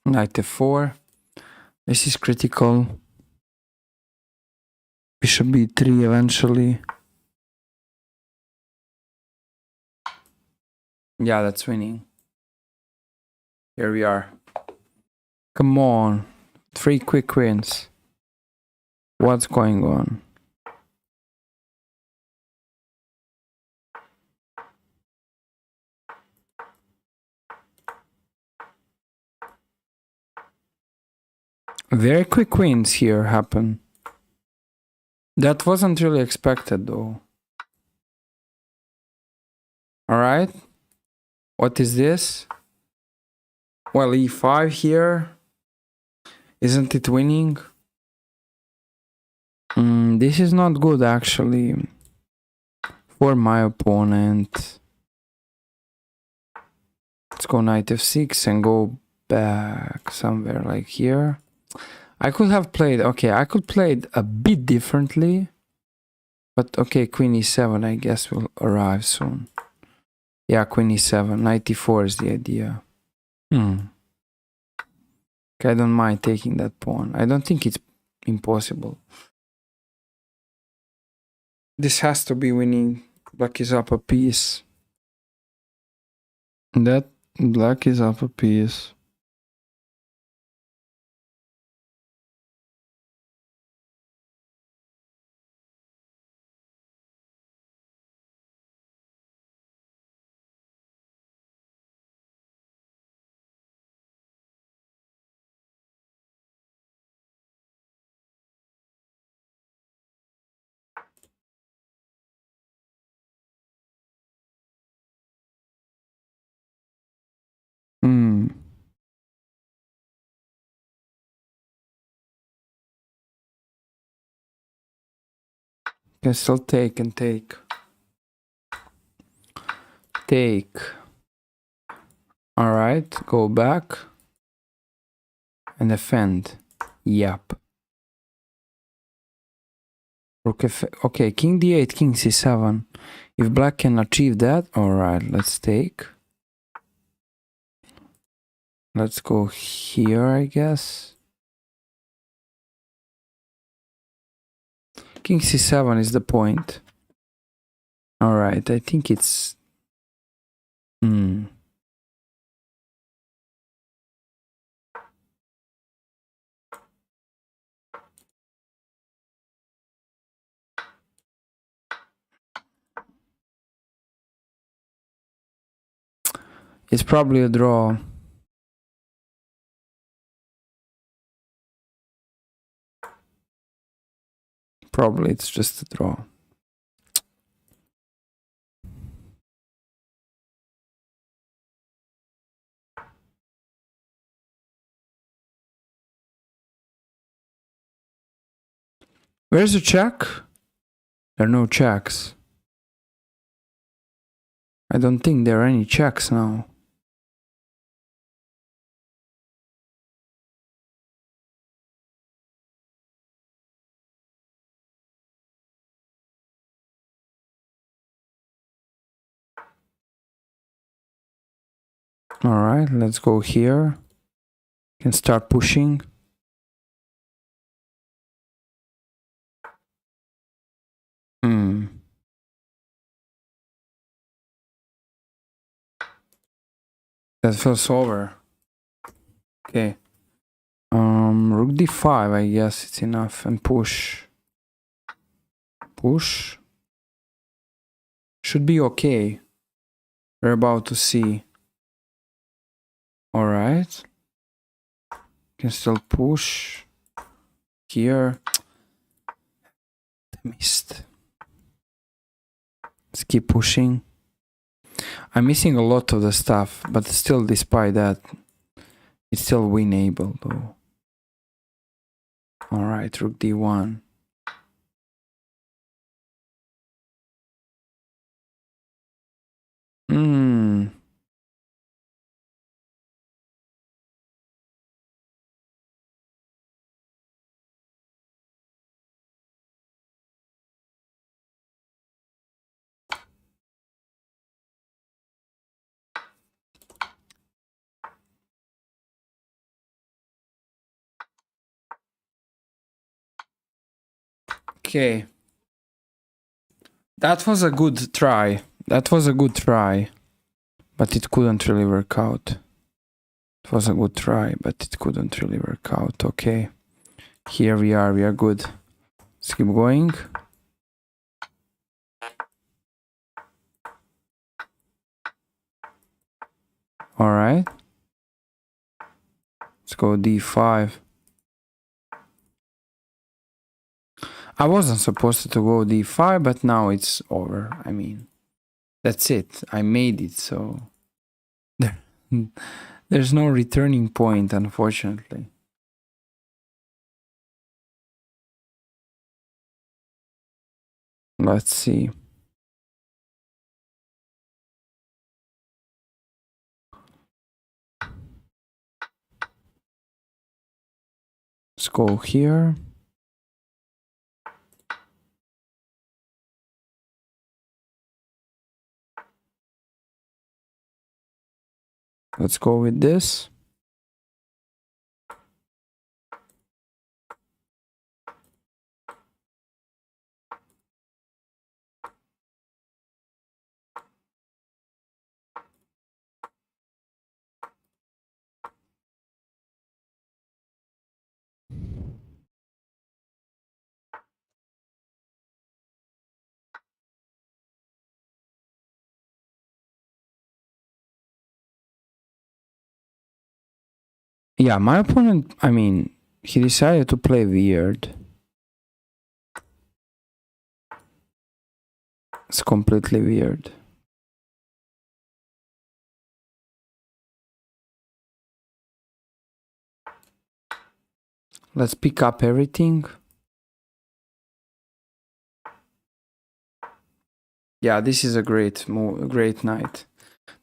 Knight f4. This is critical. Bishop b3 eventually. Yeah, that's winning. Here we are. Come on. 3 quick wins. What's going on? Very quick wins here happen. That wasn't really expected though. Alright. What is this? Well, e5 here. Isn't it winning? This is not good actually. For my opponent. Let's go knight f6 and go back somewhere like here. I could have played, okay, I could play it a bit differently. But okay, queen e7 I guess will arrive soon. Yeah, queen e7, knight e4 is the idea. Okay, I don't mind taking that pawn. I don't think it's impossible. This has to be winning. Black is up a piece. That black is up a piece. Can still take and take. Take. Alright, go back. And defend. Yep. Rook F, okay, king d8, king c7. If black can achieve that, alright, let's take. Let's go here, I guess. King c7 is the point. Alright, I think it's... It's probably a draw. Probably it's just a draw. Where's the check? There are no checks. I don't think there are any checks now. All right, let's go here. Can start pushing. That feels over. Okay. Rook d5, I guess it's enough. And push. Push. Should be okay. We're about to see. Alright. Can still push. Here. Missed. Let's keep pushing. I'm missing a lot of the stuff, but still, despite that, it's still winnable though. Alright, rook d1. Okay. That was a good try. That was a good try. But it couldn't really work out. It was a good try, but it couldn't really work out. Okay. Here we are good. Let's keep going. Alright. Let's go d5. I wasn't supposed to go d5, but now it's over. I mean, that's it. I made it, so there's no returning point, unfortunately. Let's see. Let's go here. Let's go with this. Yeah, my opponent, I mean, he decided to play weird. It's completely weird. Let's pick up everything. Yeah, this is a great knight.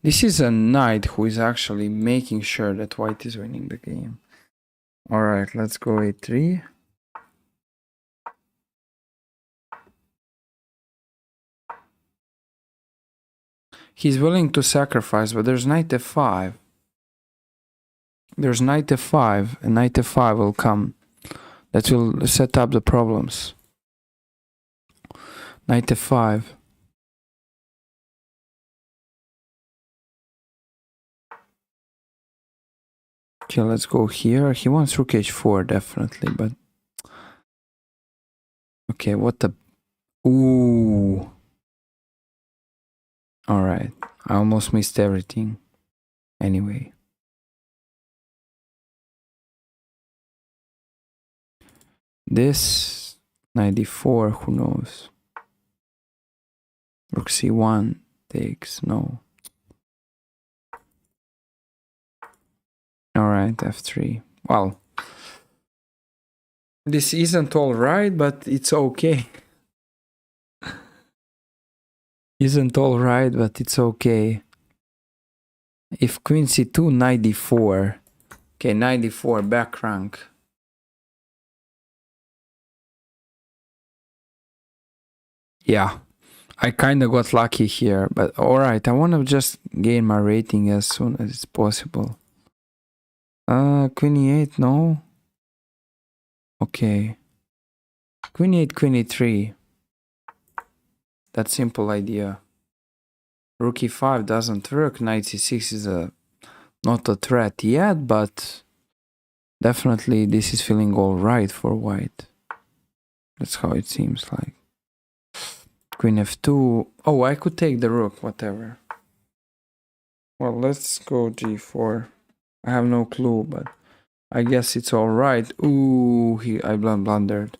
This is a knight who is actually making sure that white is winning the game. Alright, let's go a3. He's willing to sacrifice, but there's knight f5. There's knight f5, and knight f5 will come. That will set up the problems. Knight f5. Okay, let's go here. He wants rook h4, definitely, but... Okay, what the... Ooh. Alright, I almost missed everything. Anyway. This... Knight d4, who knows? Rook c1 takes, no. Alright, f3. Well, this isn't alright, but it's okay. Isn't alright, but it's okay. If queen c2, knight d4. Okay, knight d4, back rank. Yeah, I kind of got lucky here, but alright, I want to just gain my rating as soon as it's possible. Queen e8, no. Okay. Queen e8, queen e3. That simple idea. Rook e5 doesn't work. Knight c6 is not a threat yet, but definitely this is feeling all right for white. That's how it seems like. Queen f2. Oh, I could take the rook, whatever. Well, let's go g4. I have no clue, but I guess it's all right. Ooh, I blundered.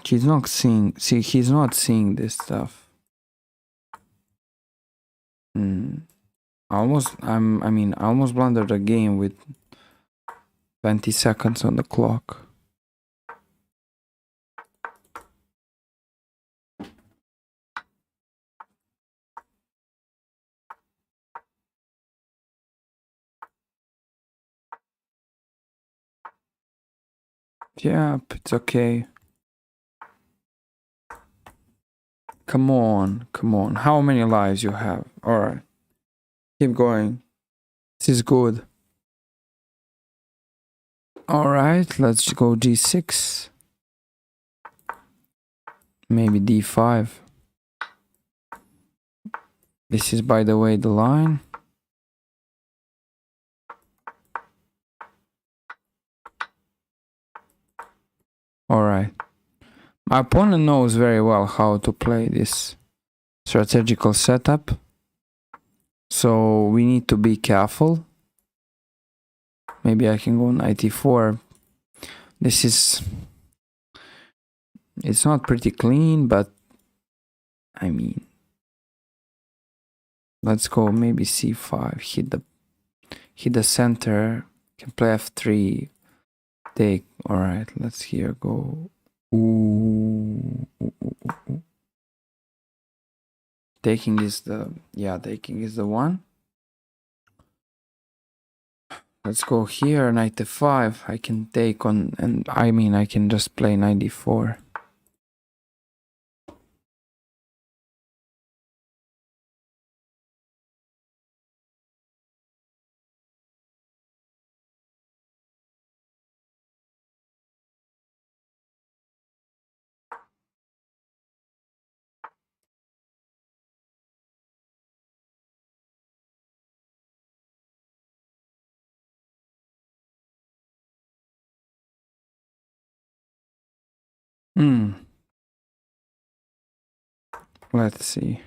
He's not seeing. See, he's not seeing this stuff. I almost blundered a game with 20 seconds on the clock. Yep, it's okay. Come on, come on. How many lives you have? Alright. Keep going. This is good. Alright, let's go g6. Maybe d5. This is, by the way, the line. Alright. My opponent knows very well how to play this strategical setup. So we need to be careful. Maybe I can go knight e4. This is... It's not pretty clean, but... I mean... Let's go maybe c5. Hit the center. Can play f3. Take. Alright, let's here go. Ooh. Taking is the... Yeah, taking is the one. Let's go here, knight f5. I can take on... And I mean, I can just play knight d4. Let's see.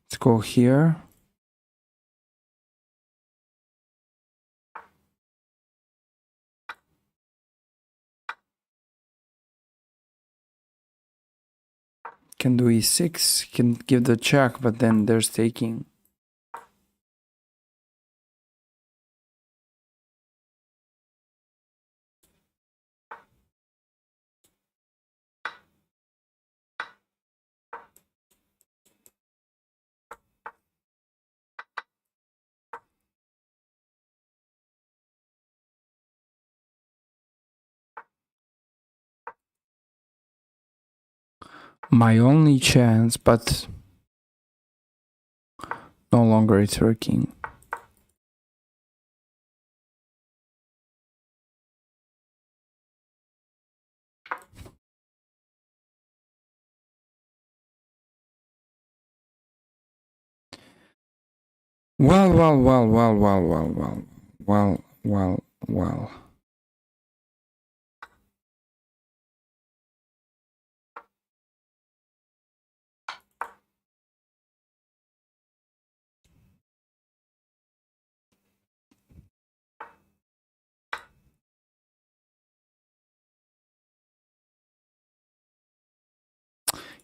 Let's go here. Can do e6, can give the check, but then there's taking. My only chance, but no longer it's working. Well.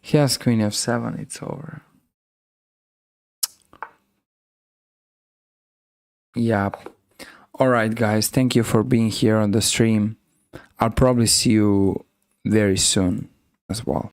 He has queen f7, it's over. Yeah. Alright guys, thank you for being here on the stream. I'll probably see you very soon as well.